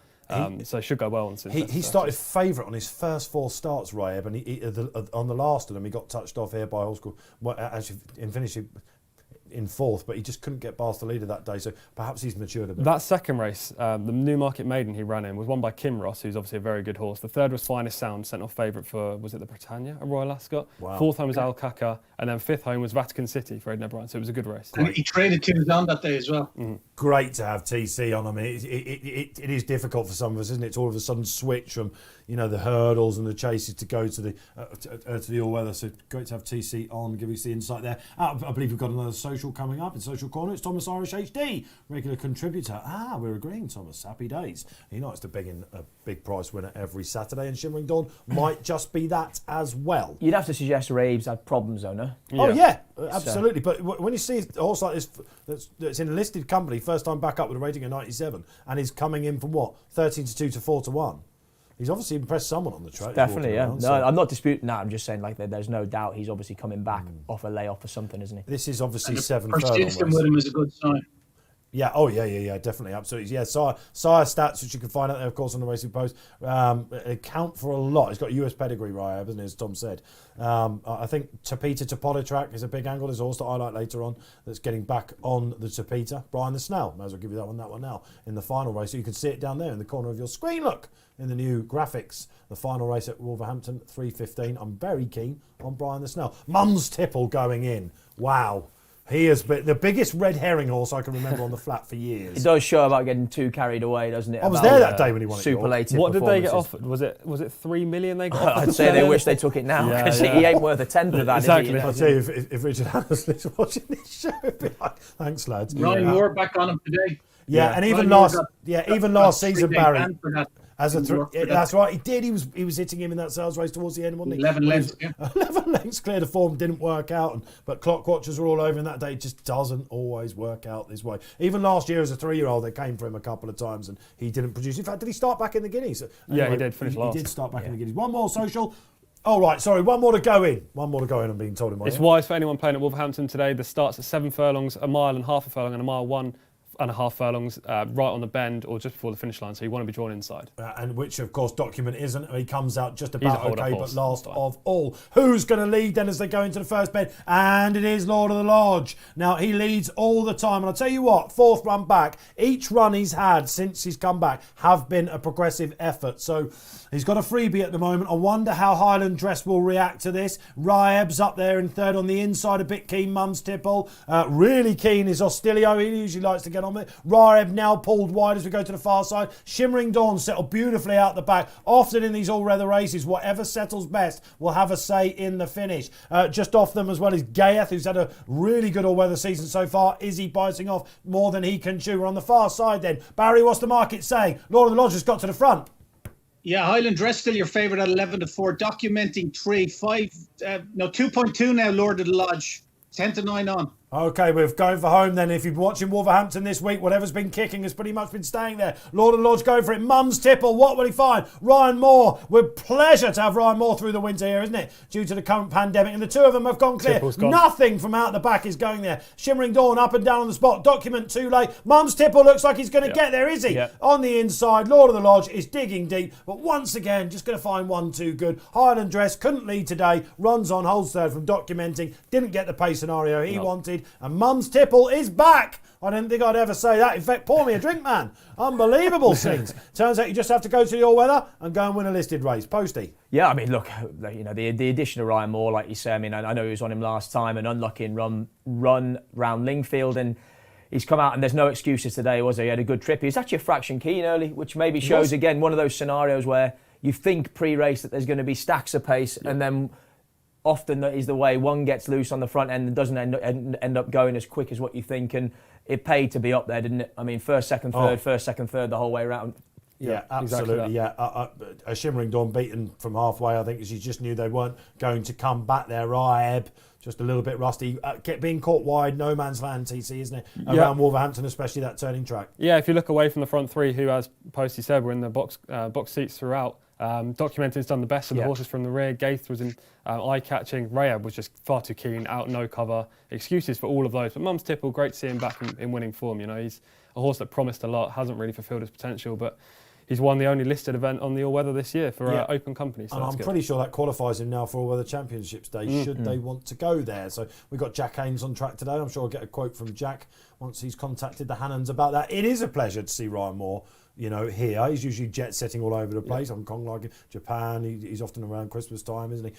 So it should go well. He started favourite on his first 4 starts, Raeb, and on the last of them, he got touched off here by a horse called, and finished in 4th, but he just couldn't get past the leader that day, so perhaps he's matured a bit. That second race, the Newmarket Maiden he ran in, was won by Kim Ross, who's obviously a very good horse. The third was Finest Sound, sent off favourite for, was it the Britannia, a Royal Ascot? Wow. 4th home was Alcaca, and then 5th home was Vatican City for Edna Bryant, so it was a good race. And he traded Tunes that day as well. Great to have TC on. I mean, it is difficult for some of us, isn't it, to all of a sudden switch from the hurdles and the chases to go to the all-weather, so great to have TC on, give us the insight there. I believe we've got another social social coming up. In Social Corner, it's Thomas Irish HD, regular contributor. We're agreeing, Thomas. Happy days. He likes to big in a big prize winner every Saturday, and Shimmering Dawn might just be that as well. You'd have to suggest Raves had problems, though, no? Oh, yeah, absolutely. But when you see a horse like this that's in a listed company, first time back up with a rating of 97, and he's coming in from 13-2 to 4-1. He's obviously impressed someone on the track. Definitely, yeah. Around, no, I'm not disputing that. I'm just saying, like, there's no doubt he's obviously coming back off a layoff or something, isn't he? This is obviously 7 persistent with him is a good sign. Yeah, definitely, absolutely. Yeah, Sire stats, which you can find out there, of course, on the Racing Post, account for a lot. He's got a US pedigree, right, hasn't he, as Tom said. I think Tapeta to Polytrack is a big angle. There's a horse that I like later on that's getting back on the Tapeta. Brian the Snell, may as well give you that one now, in the final race. So you can see it down there in the corner of your screen, look, in the new graphics. The final race at Wolverhampton, 3:15. I'm very keen on Brian the Snell. Mum's Tipple going in. Wow. He has been the biggest red herring horse I can remember on the flat for years. It does show about getting too carried away, doesn't it? I was there that day when he won it. Superlative. What did they get offered? Was it $3 million they got offered? I'd say they wish they took it now, because he ain't worth a tenth of that. Exactly. Is he? I'll tell you, if Richard Hammersley's watching this show, he'd be like, thanks, lads. Ryan Moore back on him today. Yeah, and even last season, Barry. That's right, he did. He was hitting him in that sales race towards the end, wasn't he? 11 lengths. 11 lengths clear to form, didn't work out. But clock watchers were all over him that day. It just doesn't always work out this way. Even last year as a 3-year-old, they came for him a couple of times and he didn't produce. In fact, did he start back in the Guineas? Yeah, he did finish last. He did start back in the Guineas. One more social. Oh, right, sorry, one more to go in. I'm being told in my It's ear. wise for anyone playing at Wolverhampton today. The starts at 7 furlongs, a mile and half a furlong, and a mile 1.5 furlongs right on the bend or just before the finish line, so you want to be drawn inside. And which, of course, Document isn't. He comes out just about okay, but last fine. of all. Who's going to lead then as they go into the first bend? And it is Lord of the Lodge. Now, he leads all the time. And I'll tell you what, fourth run back, each run he's had since he's come back have been a progressive effort. So he's got a freebie at the moment. I wonder how Highland Dress will react to this. Raeb's up there in third on the inside, a bit keen. Mum's Tipple. Really keen is Ostilio. He usually likes to get on with it. Raeb now pulled wide as we go to the far side. Shimmering Dawn settled beautifully out the back. Often in these all-weather races, whatever settles best will have a say in the finish. Just off them as well is Gayeth, who's had a really good all-weather season so far. Is he biting off more than he can chew? We're on the far side then. Barry, what's the market saying? Lord of the Lodge has got to the front. Yeah, Highland Dress still your favourite at 11-4. Documenting 2.2 now. Lord of the Lodge, 10-9 on. Okay, we're going for home then. If you've been watching Wolverhampton this week, whatever's been kicking has pretty much been staying there. Lord of the Lodge going for it. Mum's Tipple, what will he find? Ryan Moore. With pleasure to have Ryan Moore through the winter here, isn't it? Due to the current pandemic. And the two of them have gone clear. Nothing from out the back is going there. Shimmering Dawn up and down on the spot. Document too late. Mum's Tipple looks like he's going to get there, is he? On the inside, Lord of the Lodge is digging deep. But once again, just going to find one too good. Highland Dress couldn't lead today. Runs on, holds third from Documenting. Didn't get the pace scenario he wanted. And Mum's Tipple is back. I didn't think I'd ever say that. In fact, pour me a drink, man. Unbelievable scenes. Turns out you just have to go to the all-weather and go and win a listed race. Posty. Yeah, I mean, look, you know, the addition of Ryan Moore, like you say, I mean, I know he was on him last time, an unlucky run round Lingfield, and he's come out and there's no excuses today, was he? He had a good trip. He was actually a fraction keen early, which maybe shows, again, one of those scenarios where you think pre-race that there's going to be stacks of pace, and then often that is the way. One gets loose on the front end and doesn't end up going as quick as what you think, and it paid to be up there, didn't it? I mean, first, second, third the whole way around. Yeah, absolutely. Exactly, a Shimmering Dawn beaten from halfway, I think, because you just knew they weren't going to come back there. Raeb, just a little bit rusty. Kept being caught wide, no man's land, TC, isn't it? Around Wolverhampton, especially that turning track. Yeah, if you look away from the front three, who, as Posty said, were in the box seats throughout. Documenting's done the best of the horses from the rear. Gaith was in eye-catching. Raeb was just far too keen, out, no cover. Excuses for all of those. But Mum's Tipple, great to see him back in winning form. You know, he's a horse that promised a lot, hasn't really fulfilled his potential, but he's won the only listed event on the all-weather this year for open company. So and I'm pretty sure that qualifies him now for all-weather championships day, should they want to go there. So we've got Jack Haynes on track today. I'm sure I'll get a quote from Jack once he's contacted the Hannons about that. It is a pleasure to see Ryan Moore, you know, here. He's usually jet-setting all over the place. Hong Kong, like Japan. He's often around Christmas time, isn't he?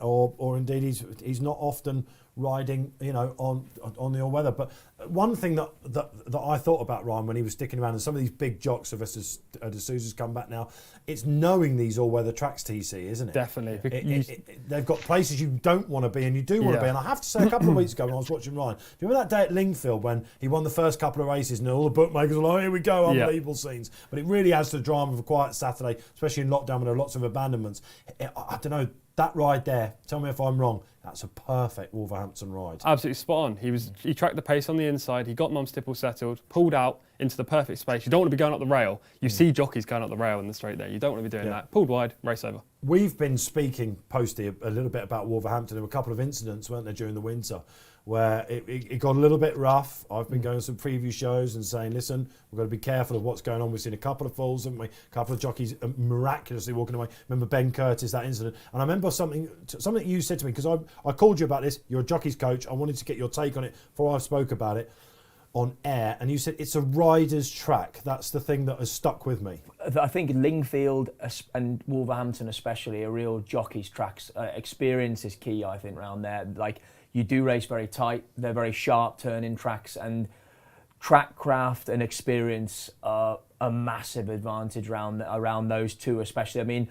Or indeed, he's not often riding, on the all-weather. But one thing that I thought about Ryan when he was sticking around, and some of these big jocks of us as D'Souza's come back now, it's knowing these all-weather tracks, TC, isn't it? Definitely. They've got places you don't want to be and you do want to be. And I have to say, a couple of weeks ago when I was watching Ryan, do you remember that day at Lingfield when he won the first couple of races and all the bookmakers were like, here we go, unbelievable scenes. But it really adds to the drama of a quiet Saturday, especially in lockdown when there are lots of abandonments. I don't know, that ride there, tell me if I'm wrong, that's a perfect Wolverhampton ride. Absolutely spot on. He tracked the pace on the inside, he got Mum Stipple settled, pulled out into the perfect space. You don't want to be going up the rail. You see jockeys going up the rail in the straight there. You don't want to be doing that. Pulled wide, race over. We've been speaking, Poste, a little bit about Wolverhampton. There were a couple of incidents, weren't there, during the winter, where it got a little bit rough. I've been going to some preview shows and saying, listen, we've got to be careful of what's going on. We've seen a couple of falls, haven't we? A couple of jockeys miraculously walking away. Remember Ben Curtis, that incident. And I remember something you said to me, because I called you about this. You're a jockey's coach. I wanted to get your take on it before I spoke about it on air. And you said it's a rider's track. That's the thing that has stuck with me. I think Lingfield and Wolverhampton especially are real jockeys' tracks. Experience is key, I think, around there. Like, you do race very tight. They're very sharp turning tracks, and track craft and experience are a massive advantage around those two, especially. I mean,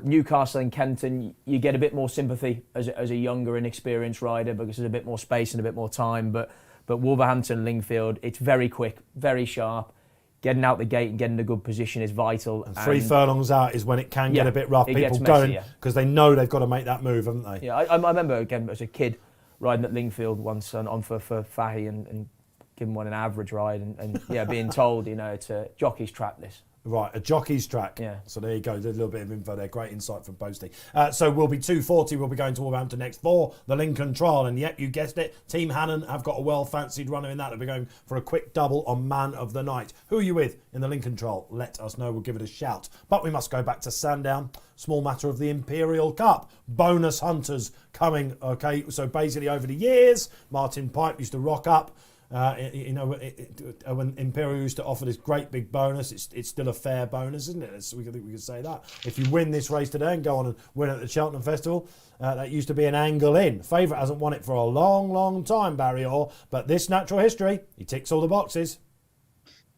Newcastle and Kenton, you get a bit more sympathy as a younger, inexperienced rider because there's a bit more space and a bit more time. But Wolverhampton, Lingfield, it's very quick, very sharp. Getting out the gate and getting a good position is vital. And 3 furlongs out is when it can get a bit rough. People going because they know they've got to make that move, haven't they? Yeah, I remember, again, as a kid, riding at Lingfield once on for Fahy and giving one an average ride and being told, it's a jockey's track, this. Right, a jockey's track. Yeah. So there you go, there's a little bit of info there. Great insight from Poste. So we'll be 2:40, we'll be going to Wolverhampton next for the Lincoln Trial. And yep, you guessed it, Team Hannon have got a well-fancied runner in that. They'll be going for a quick double on Man of the Night. Who are you with in the Lincoln Trial? Let us know, we'll give it a shout. But we must go back to Sandown. Small matter of the Imperial Cup. Bonus hunters coming, okay? So basically over the years, Martin Pipe used to rock up. When Imperial used to offer this great big bonus, it's still a fair bonus, isn't it? We can say that. If you win this race today and go on and win at the Cheltenham Festival, that used to be an angle in. Favourite hasn't won it for a long, long time, Barry Orr, but this natural history, he ticks all the boxes.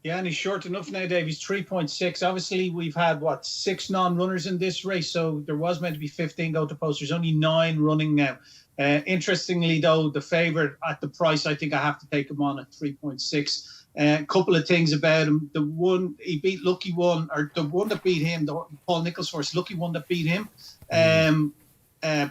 Yeah, and he's short enough now, Dave. He's 3.6. Obviously, we've had, 6 non-runners in this race, so there was meant to be 15 go to post. There's only 9 running now. Interestingly, though, the favourite at the price, I think I have to take him on at 3.6. A couple of things about him. The one he beat, Lucky One, or the one that beat him, the Paul Nicholls horse, Lucky One that beat him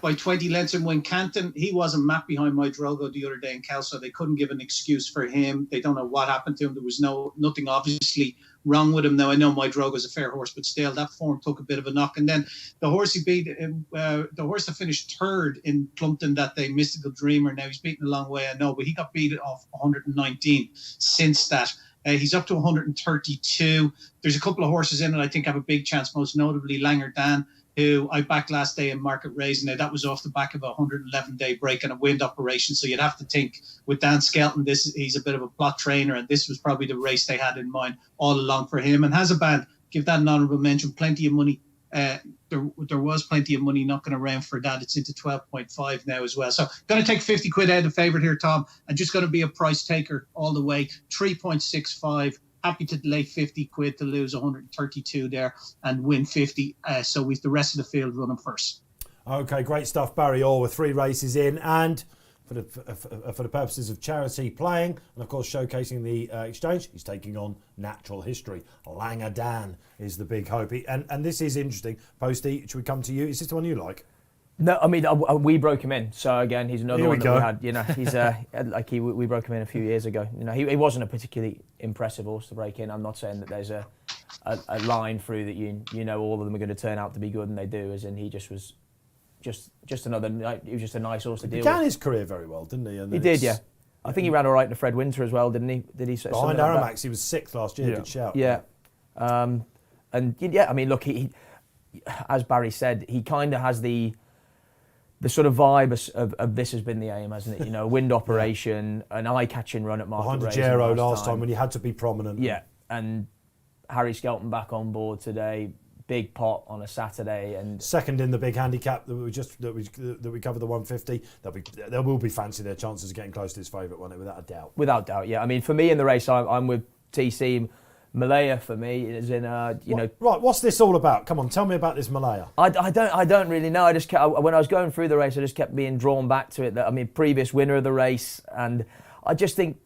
by 20 lengths and win Canton. He wasn't mapped behind my Drogo the other day in Kelso. They couldn't give an excuse for him. They don't know what happened to him. There was nothing obviously wrong with him. Now, I know my Drogo's a fair horse, but still, that form took a bit of a knock. And then the horse he beat, the horse that finished third in Plumpton that day, Mystical Dreamer. Now, he's beaten a long way, I know, but he got beat off 119 since that. He's up to 132. There's a couple of horses in it I think have a big chance, most notably Langer Dan, who I backed last day in Market Raising. Now, that was off the back of a 111-day break and a wind operation. So you'd have to think with Dan Skelton, he's a bit of a plot trainer, and this was probably the race they had in mind all along for him. And has a band, give that an honourable mention, plenty of money. There was plenty of money knocking around for that. It's into 12.5 now as well. So going to take 50 quid out of favourite here, Tom, and just going to be a price taker all the way. 3.65. Happy to delay 50 quid to lose 132 there and win 50. So with the rest of the field running first. Okay, great stuff, Barry Orr, with 3 races in, and for the purposes of charity playing and of course showcasing the exchange, he's taking on Natural History. Langer Dan is the big hope. And this is interesting. Posty, should we come to you? Is this the one you like? No, I mean, we broke him in. So again, he's another one that we had. You know, he's we broke him in a few years ago. You know, he wasn't a particularly impressive horse to break in. I'm not saying that there's a line through that you know all of them are going to turn out to be good, and they do. As in, he just was just another. He was just a nice horse to deal with. He began his career very well, didn't he? And he did, yeah. I think he ran all right in the Fred Winter as well, didn't he? Did he? Behind Aramax, he was 6th last year. Yeah. Good shout. Yeah, and yeah, I mean, look, he as Barry said, he kind of has the sort of vibe of this has been the aim, hasn't it? You know, wind operation, an eye-catching run at Market Raising behind the Gero last time when he had to be prominent. Yeah, and Harry Skelton back on board today, big pot on a Saturday, and second in the big handicap that we covered, the 150. There will be fancy their chances of getting close to his favourite, won't it? Without a doubt. Without doubt, yeah. I mean, for me in the race, I'm with TC. Malaya for me is in know. Right, what's this all about? Come on, tell me about this Malaya. I don't really know. I just kept, when I was going through the race, I just kept being drawn back to it. That, I mean, previous winner of the race, and I just think,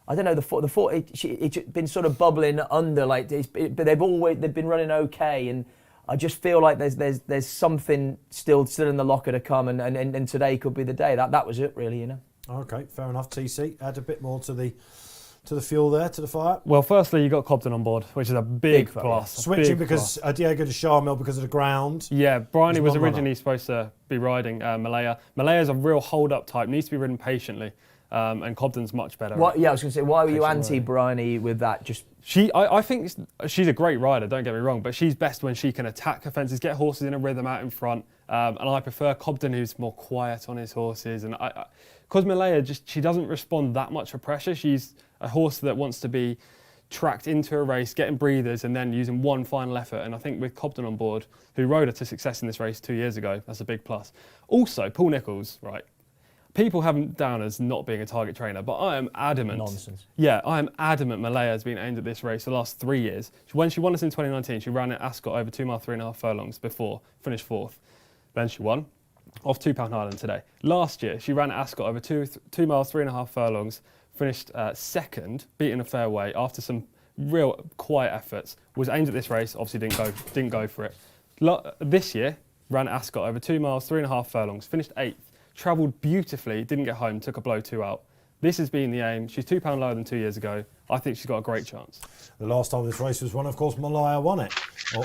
I don't know, it's been sort of bubbling under, like, but they've been running okay, and I just feel like there's something still in the locker to come, and today could be the day. That was it, really, you know. Okay, fair enough. TC, add a bit more to the fuel there, to the fire. Well, firstly, you got Cobden on board, which is a big plus. Switching because Diego de Charmel because of the ground. Yeah, Bryony was originally supposed to be riding Malaya. Malaya's a real hold-up type, needs to be ridden patiently, and Cobden's much better. I was going to say, why were you anti-Bryony with that? I think she's a great rider, don't get me wrong, but she's best when she can attack her fences, get horses in a rhythm out in front, and I prefer Cobden, who's more quiet on his horses, and because Malaya she doesn't respond that much for pressure. She's a horse that wants to be tracked into a race, getting breathers, and then using one final effort. And I think with Cobden on board, who rode her to success in this race 2 years ago, that's a big plus. Also, Paul Nicholls, right? People have him down as not being a target trainer, but I am adamant. Nonsense. Yeah, I am adamant Malaya has been aimed at this race the last 3 years. When she won this in 2019, she ran at Ascot over 2 miles, 3.5 furlongs before, finished fourth. Then she won off £2 Island today. Last year, she ran at Ascot over 2 miles, 3.5 furlongs, finished second, beating a fairway after some real quiet efforts. Was aimed at this race, obviously didn't go for it. This year, ran at Ascot over 2 miles, 3.5 furlongs, finished 8th, travelled beautifully, didn't get home, took a blow 2 out. This has been the aim. She's £2 lower than 2 years ago. I think she's got a great chance. The last time this race was won, of course, Malaya won it.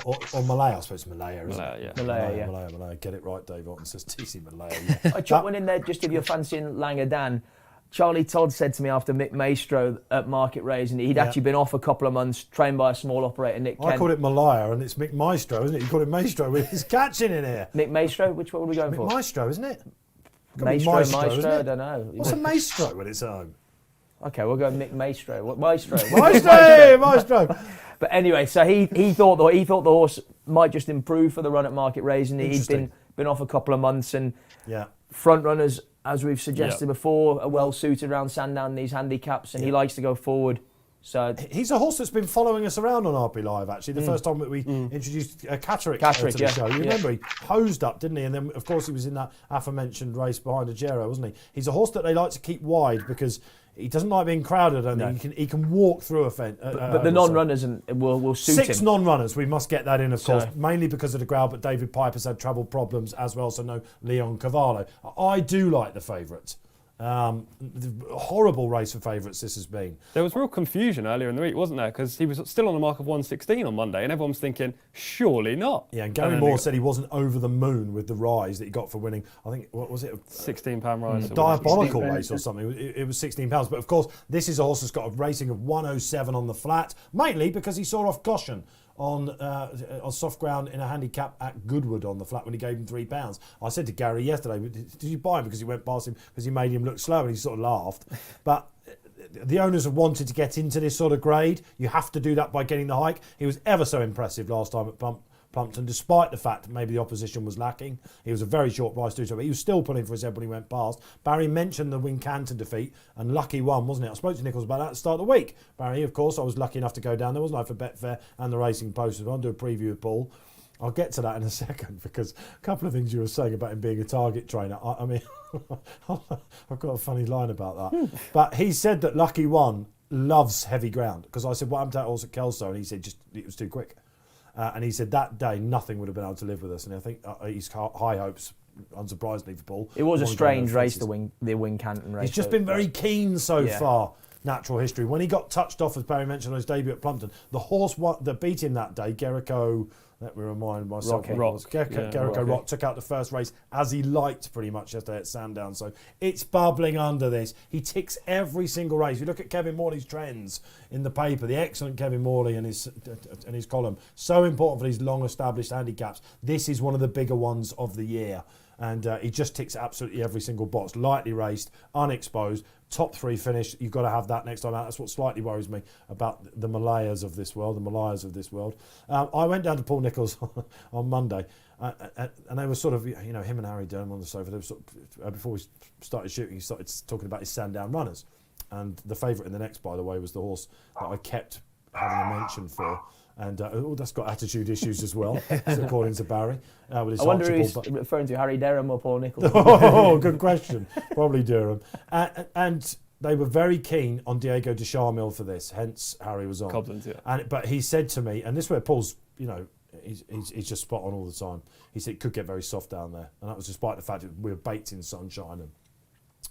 Or Malaya, I suppose Malaya, isn't it? Malaya. Get it right, Dave Orton says TC Malaya. Yeah. I chuck one in there just if you're fancying Langadan. Charlie Todd said to me after Mick Maestro at Market Race, and he'd actually been off a couple of months, trained by a small operator, Nick Kent. I called it Malaya, and it's Mick Maestro, isn't it? You called it Maestro with his catching in here. Mick Maestro? Which one are we going Mick for? Maestro, isn't it? Maestro, I don't know. What's a Maestro when it's at home? Okay, we'll go Mick Maestro. What Maestro? Maestro. But anyway, so he thought the horse might just improve for the run at Market Race, and he'd been off a couple of months, and front runners, as we've suggested before, are well suited around Sandown in these handicaps, and he likes to go forward. So he's a horse that's been following us around on RP Live, actually. The first time that we introduced Catterick to the show. You remember, he posed up, didn't he? And then, of course, he was in that aforementioned race behind Ajero, wasn't he? He's a horse that they like to keep wide because he doesn't like being crowded, and he can walk through a fence. But the non-runners will suit him. 6 non-runners, we must get that in, of course, mainly because of the crowd, but David Piper's had travel problems as well, so no Leon Cavallo. I do like the favourites. Horrible race for favourites this has been. There was real confusion earlier in the week, wasn't there? Because he was still on the mark of 116 on Monday, and everyone was thinking, surely not. Yeah, and Gary Moore said he wasn't over the moon with the rise that he got for winning. I think, what was it? £16 rise. A diabolical race or something. It was £16. But of course, this is a horse that's got a rating of 107 on the flat, mainly because he saw off Goshen on soft ground in a handicap at Goodwood on the flat when he gave him £3. I said to Gary yesterday, did you buy him because he went past him because he made him look slow? And he sort of laughed. But the owners have wanted to get into this sort of grade. You have to do that by getting the hike. He was ever so impressive last time at Plumpton, despite the fact that maybe the opposition was lacking. He was a very short price to do so, but he was still pulling for his head when he went past. Barry mentioned the Wincanton defeat, and lucky one, wasn't it? I spoke to Nichols about that at the start of the week. Barry, of course, I was lucky enough to go down there, wasn't I, for Betfair and the Racing Post as well. I'll do a preview of Paul. I'll get to that in a second, because a couple of things you were saying about him being a target trainer, I mean, I've got a funny line about that. But he said that Lucky One loves heavy ground, because I said, what happened to that horse at Kelso? And he said, just it was too quick. And he said that day nothing would have been able to live with us, and I think he's high hopes, unsurprisingly for Paul. It was a strange race, the Wincanton race. He's just been very keen so far. Natural history. When he got touched off, as Barry mentioned on his debut at Plumpton, the horse that beat him that day, Gerrico, let me remind myself, Gerrico Rock took out the first race as he liked pretty much yesterday at Sandown. So it's bubbling under this. He ticks every single race. You look at Kevin Morley's trends in the paper, the excellent Kevin Morley and his column. So important for these long-established handicaps. This is one of the bigger ones of the year. And he just ticks absolutely every single box. Lightly raced, unexposed, top 3 finish. You've got to have that next time out. That's what slightly worries me about the Malayas of this world. I went down to Paul Nicholls on Monday, and they were sort of, him and Harry Durham on the sofa. They were sort of, before we started shooting, he started talking about his Sandown runners. And the favourite in the next, by the way, was the horse that I kept having a mention for. And that's got attitude issues as well, according to Barry. I wonder if he's referring to Harry Durham or Paul Nicholls. Oh, good question. Probably Durham. And they were very keen on Diego de Charmil for this, hence Harry was on. Cobden's, yeah. But he said to me, and this is where Paul's, he's just spot on all the time. He said it could get very soft down there. And that was despite the fact that we were baked in sunshine, and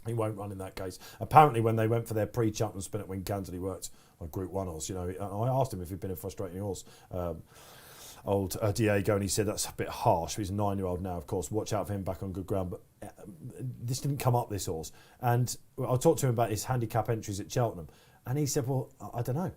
he won't run in that case. Apparently, when they went for their pre-Cheltenham spin at Wincanton, he worked on Group 1 horse. I asked him if he'd been a frustrating horse, old Diego, and he said that's a bit harsh. He's a 9-year-old now, of course. Watch out for him back on good ground. But this didn't come up, this horse. And I talked to him about his handicap entries at Cheltenham, and he said, well, I don't know.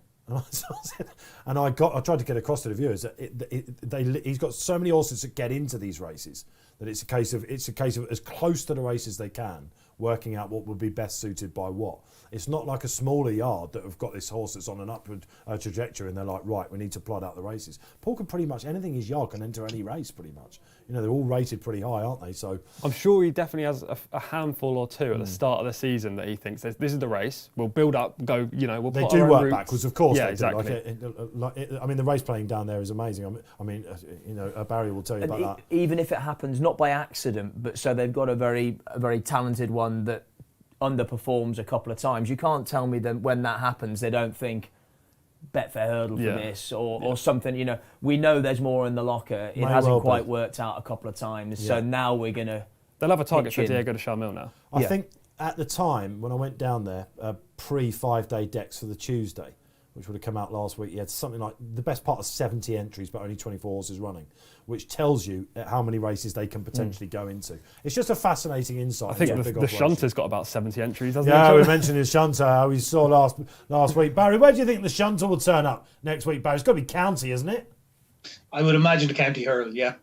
And I tried to get across to the viewers that he's got so many horses that get into these races that it's a case of as close to the race as they can, working out what would be best suited by what. It's not like a smaller yard that have got this horse that's on an upward trajectory and they're like, right, we need to plot out the races. Paul can pretty much, anything his yard can enter any race pretty much. They're all rated pretty high, aren't they? So I'm sure he definitely has a handful or two at the start of the season that he thinks this is the race. We'll build up, go. We'll. They put do our own work routes. backwards, of course. Yeah, they exactly. Do. The race planning down there is amazing. Barry will tell you about that. Even if it happens not by accident, but so they've got a very talented one that underperforms a couple of times. You can't tell me that when that happens, they don't think Betfair Hurdle for this or something. We know there's more in the locker. It hasn't quite worked out a couple of times. So now we're going to... They'll have a target for Diego de Charmil now. I think at the time when I went down there, pre-5-day decks for the Tuesday, which would have come out last week, he had something like the best part of 70 entries, but only 24 horses running, which tells you how many races they can potentially go into. It's just a fascinating insight. I think the Shunter's got about 70 entries, hasn't he? Yeah, we mentioned his Shunter, how we saw last week. Barry, where do you think the Shunter will turn up next week, Barry? It's got to be County, isn't it? I would imagine the County Hurdle, yeah.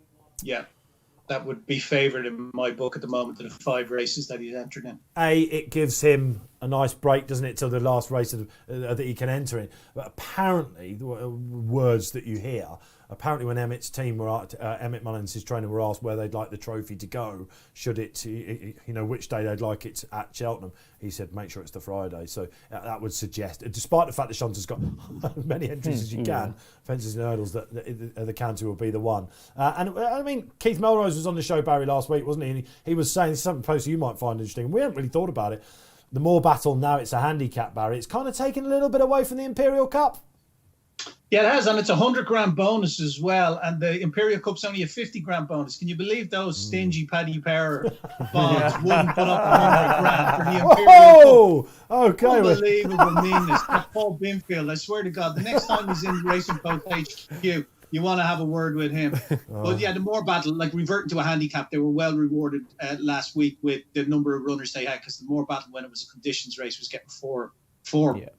That would be favoured in my book at the moment of the 5 races that he's entered in. It gives him a nice break, doesn't it, till the last race that he can enter in. But apparently, the words that you hear, apparently when Emmett's team Emmett Mullins, his trainer, were asked where they'd like the trophy to go, should it, which day they'd like it at Cheltenham, he said, make sure it's the Friday. So that would suggest, despite the fact that Shunter's got as many entries as you can, fences and hurdles, that the County will be the one. Keith Melrose was on the show, Barry, last week, wasn't he? And he was saying something post you might find interesting. We hadn't really thought about it. The Moor Battle, now it's a handicap, Barry. It's kind of taken a little bit away from the Imperial Cup. Yeah, it has, and it's a 100-grand bonus as well. And the Imperial Cup's only a 50-grand bonus. Can you believe those stingy Paddy Power bonds wouldn't put up 100 grand for the Imperial Cup? Okay. Unbelievable meanness. That's Paul Binfield, I swear to God. The next time he's in Racing Post HQ, you want to have a word with him. But yeah, the Moor Battle, like reverting to a handicap, they were well rewarded last week with the number of runners they had, because the Moor Battle, when it was a conditions race, was getting four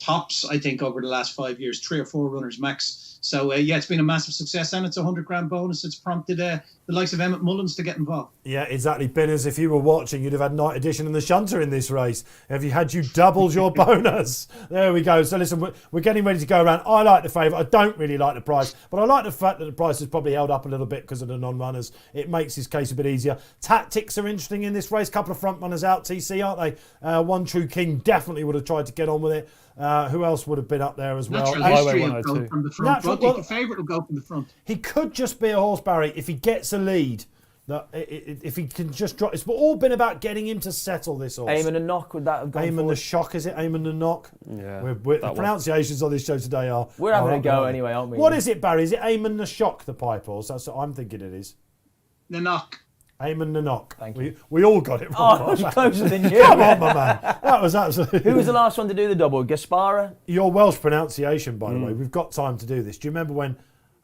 tops, I think, over the last 5 years, 3 or 4 runners max. So, it's been a massive success, and it's a 100-grand bonus. It's prompted the likes of Emmett Mullins to get involved. Yeah, exactly. Binners, if you were watching, you'd have had Night Edition and the Shunter in this race. You doubled your bonus. There we go. So, listen, we're getting ready to go around. I like the favourite. I don't really like the price, but I like the fact that the price has probably held up a little bit because of the non-runners. It makes his case a bit easier. Tactics are interesting in this race. Couple of front runners out, TC, aren't they? One True King definitely would have tried to get on with it. Who else would have been up there as well? Natural History will go from the front. The favourite will go from the front. He could just be a horse, Barry, if he gets a lead. If he can just drop. It's all been about getting him to settle this horse. Aim and a knock, would that have gone Aim and the Shock, is it? Aim and the Knock? Yeah. The pronunciations on this show today are... We're having a go anyway, aren't we? What is it, Barry? Is it Aim and the Shock, the pipe horse? That's what I'm thinking it is. The Knock. Aim and the Knock. Thank you. We all got it wrong. Oh, I was closer than you. Come on, my man. That was absolutely... Who was the last one to do the double? Gaspara? Your Welsh pronunciation, by the way. We've got time to do this. Do you remember when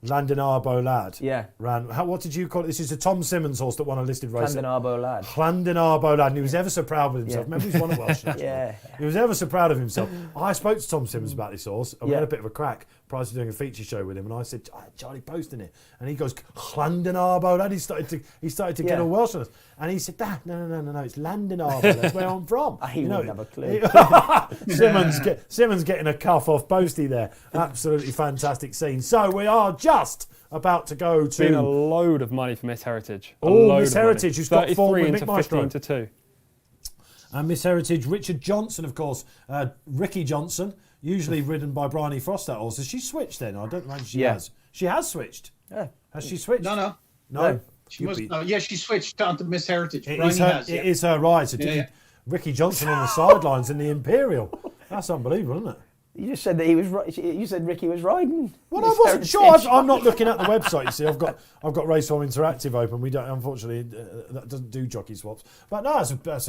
Llandinarbo Lad. Yeah. What did you call it? This is a Tom Simmons horse that won a listed race. Llandinarbo Lad. Llandinarbo Lad. And he was ever so proud of himself. Remember, he's won a Welsh National. Yeah. He was ever so proud of himself. I spoke to Tom Simmons about this horse, and we had a bit of a crack prior to doing a feature show with him. And I said, Charlie Poste in it. And he goes, Llandinarbo Lad. He started to get all Welsh on us. And he said, no, it's Llandinarbo. That's where I'm from. He wouldn't have a clue. Simmons getting a cuff off Posty there. Absolutely fantastic scene. So we are just about to go to... Been a load of money for Miss Heritage. Miss Heritage, who's got form with Mick Maestro. 15-2. And Miss Heritage, Richard Johnson, of course. Ricky Johnson, usually ridden by Bryony Frost, that horse. Has she switched then? I don't imagine she has. She has switched. Yeah. Has she switched? No. She must. She switched on to Miss Heritage. It is her ride. So Ricky Johnson on the sidelines in the Imperial. That's unbelievable, isn't it? You just said that he was. You said Ricky was riding. Well, I wasn't sure. I'm not looking at the website. You see, I've got Raceform Interactive open. We don't, unfortunately, that doesn't do jockey swaps. But no, that's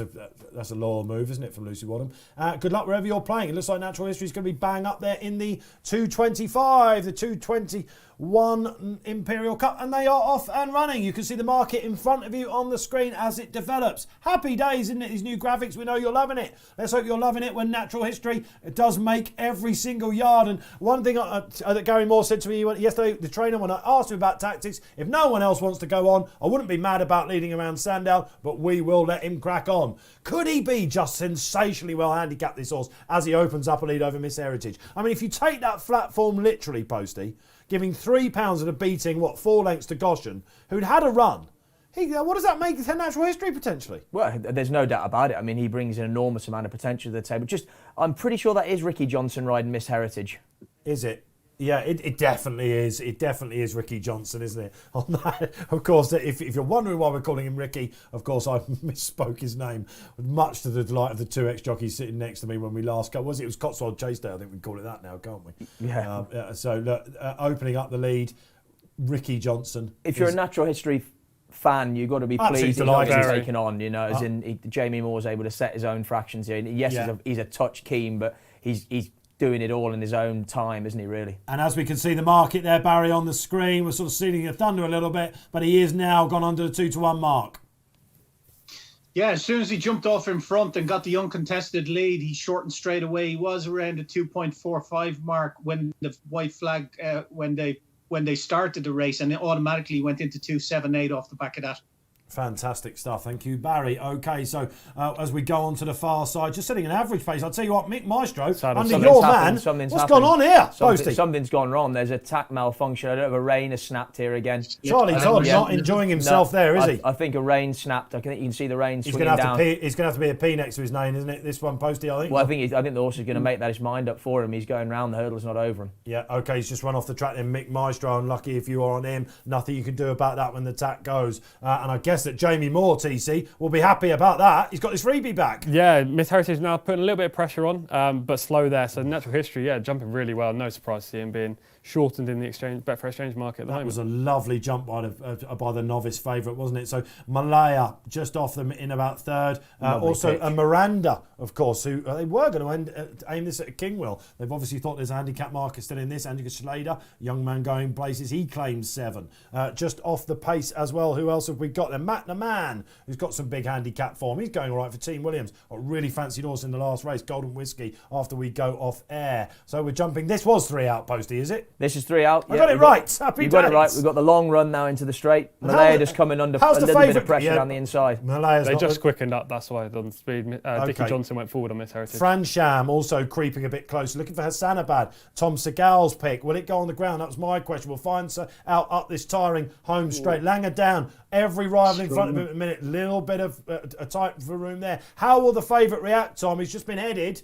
a loyal move, isn't it, from Lucy Wadham? Good luck wherever you're playing. It looks like Natural History is going to be bang up there in the 225, the 221 Imperial Cup, and they are off and running. You can see the market in front of you on the screen as it develops. Happy days, isn't it? These new graphics, we know you're loving it. Let's hope you're loving it when Natural History does make every single yard. And one thing that Gary Moore said to me yesterday, the trainer, when I asked him about tactics, if no one else wants to go on, I wouldn't be mad about leading around Sandown, but we will let him crack on. Could he be just sensationally well handicapped, this horse, as he opens up a lead over Miss Heritage? I mean, if you take that flat form literally, Posty, giving £3 and a beating, 4 lengths to Goshen, who'd had a run, what does that make for Natural History potentially? Well, there's no doubt about it. I mean, he brings an enormous amount of potential to the table. I'm pretty sure that is Ricky Johnson riding Miss Heritage. Is it? Yeah, it definitely is. It definitely is Ricky Johnson, isn't it? On that, of course, if you're wondering why we're calling him Ricky, of course, I misspoke his name, much to the delight of the two ex-jockeys sitting next to me when we last got. It was Cotswold Chase Day, I think we call it that now, can't we? Yeah. So look, opening up the lead, Ricky Johnson. If you're a Natural History fan, you've got to be pleased he's not taken on, as in Jamie Moore's able to set his own fractions here. Yes, he's a touch keen, but he's doing it all in his own time, isn't he, really? And as we can see the market there, Barry, on the screen, we're sort of seeing the thunder a little bit, but he is now gone under the 2-1 mark. Yeah, as soon as he jumped off in front and got the uncontested lead, he shortened straight away. He was around the 2.45 mark when the white flag, when they started the race, and it automatically went into 2.78 off the back of that. Fantastic stuff. Thank you, Barry. OK, so as we go on to the far side, just setting an average pace, I'll tell you what, Mick Maestro, under your man, what's gone on here? Something's gone wrong. There's a tack malfunction. I don't know if a rein has snapped here again. Charlie Todd's not enjoying himself there, is he? I think a rein snapped. I think you can see the rein swinging down. He's going to have to be a P next to his name, isn't it? This one, Posty, I think. Well, I think the horse is going to make that his mind up for him. He's going round. The hurdle's not over him. Yeah, OK, he's just run off the track then. Mick Maestro, unlucky if you are on him. Nothing you can do about that when the tack goes. And I guess that Jamie Moore, TC, will be happy about that. He's got his freebie back. Yeah, Miss Heritage now putting a little bit of pressure on, but slow there. So Natural History, jumping really well. No surprise to see him being shortened in the Betfair Exchange market at the moment. That was a lovely jump by the novice favourite, wasn't it? So Malaya just off them in about third. Also a Miranda, of course, who they were going to aim this at Kingwell. They've obviously thought there's a handicap market still in this. Andy Slater, young man going places. He claims 7. Just off the pace as well. Who else have we got there? Matt the Man, who's got some big handicap form. He's going all right for Team Williams. Got really fancied horse in the last race, Golden Whiskey, after we go off air. So we're jumping. This was 3 out, Posty, is it? This is 3 out. I got it right. Happy days. You got it right. We've got the long run now into the straight. Malaya just coming under a little bit of pressure down the inside. They just quickened up, that's why on speed. Dickie Johnson went forward on Miss Heritage. Fran Sham also creeping a bit closer, looking for Hassanabad. Tom Segal's pick. Will it go on the ground? That was my question. We'll find out up this tiring home straight. Langer down. Every rival in front of him at the minute. Little bit of a tight for room there. How will the favourite react, Tom? He's just been headed.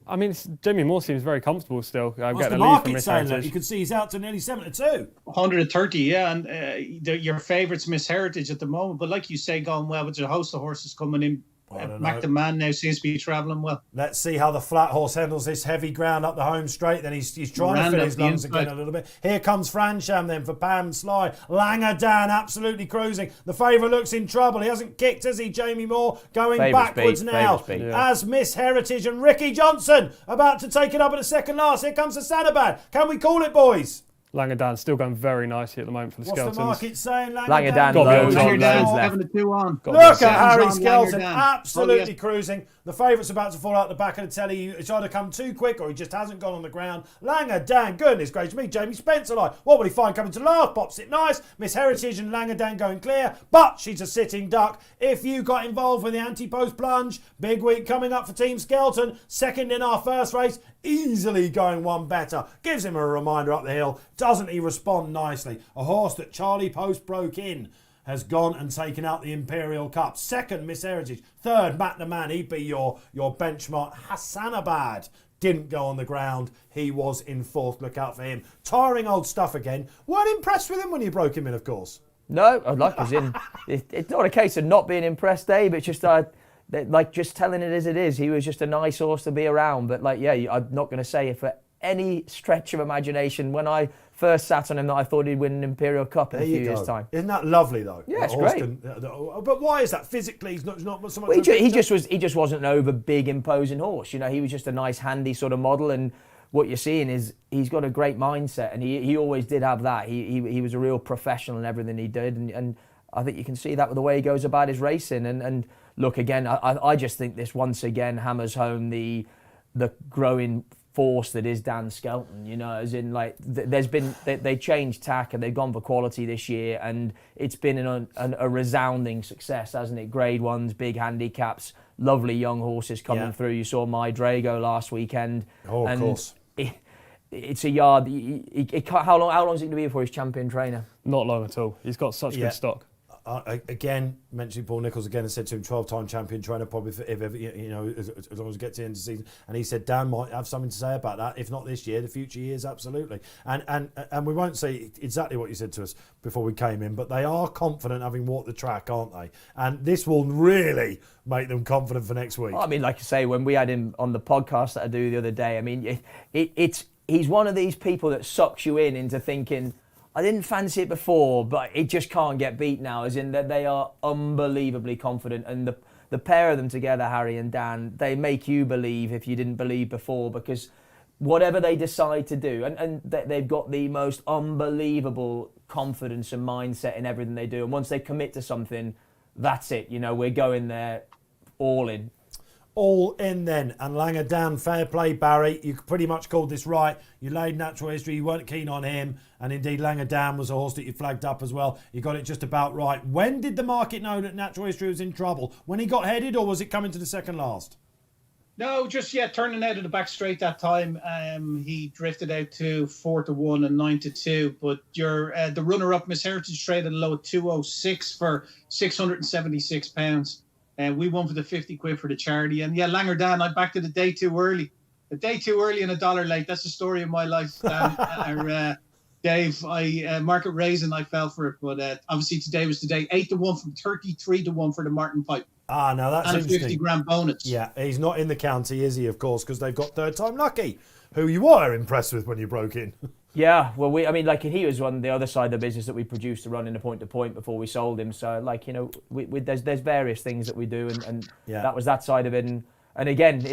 I mean, Jamie Moore seems very comfortable still. What's the market saying? Look, you can see he's out to nearly 7-2. 130, yeah, and your favourite's Miss Heritage at the moment. But like you say, going well, but there's a host of horses coming in. Mac the Man now seems to be travelling well. Let's see how the flat horse handles this heavy ground up the home straight. Then he's trying to fill his lungs again a little bit. Here comes Fransham then for Pam Sly. Langer down, absolutely cruising. The favourite looks in trouble. He hasn't kicked, has he, Jamie Moore? Going backwards now as Miss Heritage and Ricky Johnson about to take it up at the second last. Here comes the Sanabad. Can we call it, boys? Langadan still going very nicely at the moment for the What's Skeletons. the market saying? Langadan Got loads me on on Langadan. loads left. 7 to 2 on. Look at Harry on Skelton, Langadan. absolutely Oh, yes. cruising. The favourite's about to fall out the back of the telly. It's either come too quick or he just hasn't gone on the ground. Langadan, goodness gracious me, Jamie Spencer like. What will he find coming to last? Pops it nice. Miss Heritage and Langadan going clear, but she's a sitting duck. If you got involved with the anti-post plunge, big week coming up for Team Skelton. Second in our first race, easily going one better. Gives him a reminder up the hill. Doesn't he respond nicely? A horse that Charlie Post broke in has gone and taken out the Imperial Cup. Second, Miss Heritage. Third, Matt the Man. He'd be your benchmark. Hassanabad didn't go on the ground. He was in fourth. Look out for him. Tiring old stuff again. Weren't impressed with him when you broke him in, of course. No, like as in, it's not a case of not being impressed, Dave. It's just like just telling it as it is. He was just a nice horse to be around. But like, yeah, I'm not going to say it for any stretch of imagination when I first sat on him that I thought he'd win an Imperial Cup in a few years' time. Isn't that lovely though? Yeah, it's great. But why is that? Physically, he's not so much. Well, he just wasn't an over big imposing horse. You know, he was just a nice handy sort of model. And what you're seeing is he's got a great mindset, and he always did have that. He was a real professional in everything he did, and I think you can see that with the way he goes about his racing. And look, again, I just think this once again hammers home the growing force that is Dan Skelton, you know, as in like they changed tack and they've gone for quality this year, and it's been a resounding success, hasn't it? Grade ones, big handicaps, lovely young horses coming through. You saw My Drago last weekend. Oh, of course. It's a yard. How long is it going to be before he's champion trainer? Not long at all. He's got such good stock. Again, mentioning Paul Nicholls again, and said to him, 12-time champion trainer, probably if ever, you know, as long as we get to the end of the season. And he said Dan might have something to say about that, if not this year, the future years, absolutely. And we won't say exactly what you said to us before we came in, but they are confident having walked the track, aren't they? And this will really make them confident for next week. I mean, like I say, when we had him on the podcast that I do the other day, I mean, he's one of these people that sucks you into thinking, I didn't fancy it before, but it just can't get beat now, as in that they are unbelievably confident. And the pair of them together, Harry and Dan, they make you believe if you didn't believe before, because whatever they decide to do, and they've got the most unbelievable confidence and mindset in everything they do. And once they commit to something, that's it. You know, we're going there all in. All in then. And Langadan, fair play, Barry. You pretty much called this right. You laid Natural History. You weren't keen on him. And indeed, Langadan was a horse that you flagged up as well. You got it just about right. When did the market know that Natural History was in trouble? When he got headed, or was it coming to the second last? No, just turning out of the back straight that time. He drifted out to 4-1 and 9-2. But the runner-up, Miss Heritage, traded a low of 206 for £676. And we won for the 50 quid for the charity. And yeah, Langadan, I backed it a day too early. A day too early and $1 late. That's the story of my life. Dave, market raising, I fell for it. But obviously today was the day. 8-1 from 33-1 for the Martin Pipe. Ah, now that's and interesting. 50 grand bonus. Yeah, he's not in the county, is he, of course, because they've got Third Time Lucky, who you were impressed with when you broke in. Yeah, well, he was on the other side of the business that we produced to run in the point-to-point before we sold him. So, like, you know, there's various things that we do, and that was that side of it. And again,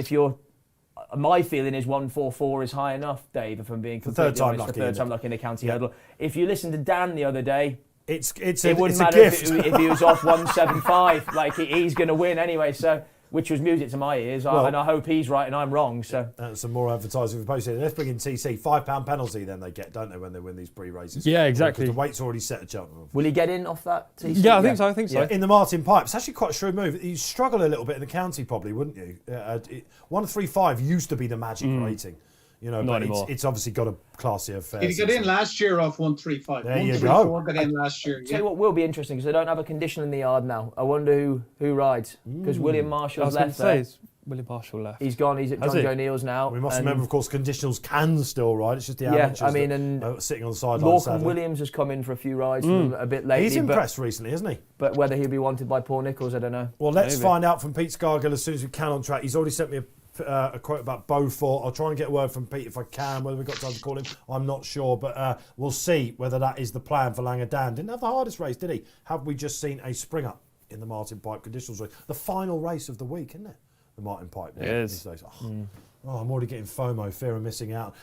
my feeling is 144 is high enough, Dave, if I'm being completely honest. The third time lucky in the county hurdle. If you listen to Dan the other day, it wouldn't matter if he was off 175. Like, he's going to win anyway. So. Which was music to my ears, and I hope he's right and I'm wrong. So some more advertising for Poste. Let's bring in TC. £5 penalty then they get, don't they, when they win these pre-races? Yeah, exactly. Because the weight's already set at Cheltenham. Will he get in off that TC? Yeah, I think so. In the Martin Pipe, it's actually quite a shrewd move. You struggle a little bit in the county, probably, wouldn't you? 135 used to be the magic rating. You know, Not but anymore. it's obviously got a classier affair. Did he get in last year off 135? There you go. Got in last year. Tell you what will be interesting, because they don't have a condition in the yard now. I wonder who rides, because William Marshall's left there. William Marshall left. He's gone. He's at John Joe Neal's now. We must remember, of course, conditionals can still ride. It's just the amateurs that sitting on the sidelines. Lorcan Williams has come in for a few rides a bit lately. He's impressed recently, hasn't he? But whether he'll be wanted by Paul Nicholls, I don't know. Well, let's find out from Pete Scargill as soon as we can on track. He's already sent me a quote about Beaufort. I'll try and get a word from Pete if I can. Whether we've got time to call him, I'm not sure. But we'll see whether that is the plan for Langadan. Didn't have the hardest race, did he? Have we just seen a spring up in the Martin Pipe conditionals race? The final race of the week, isn't it? The Martin Pipe. It is. Oh, I'm already getting FOMO, fear of missing out.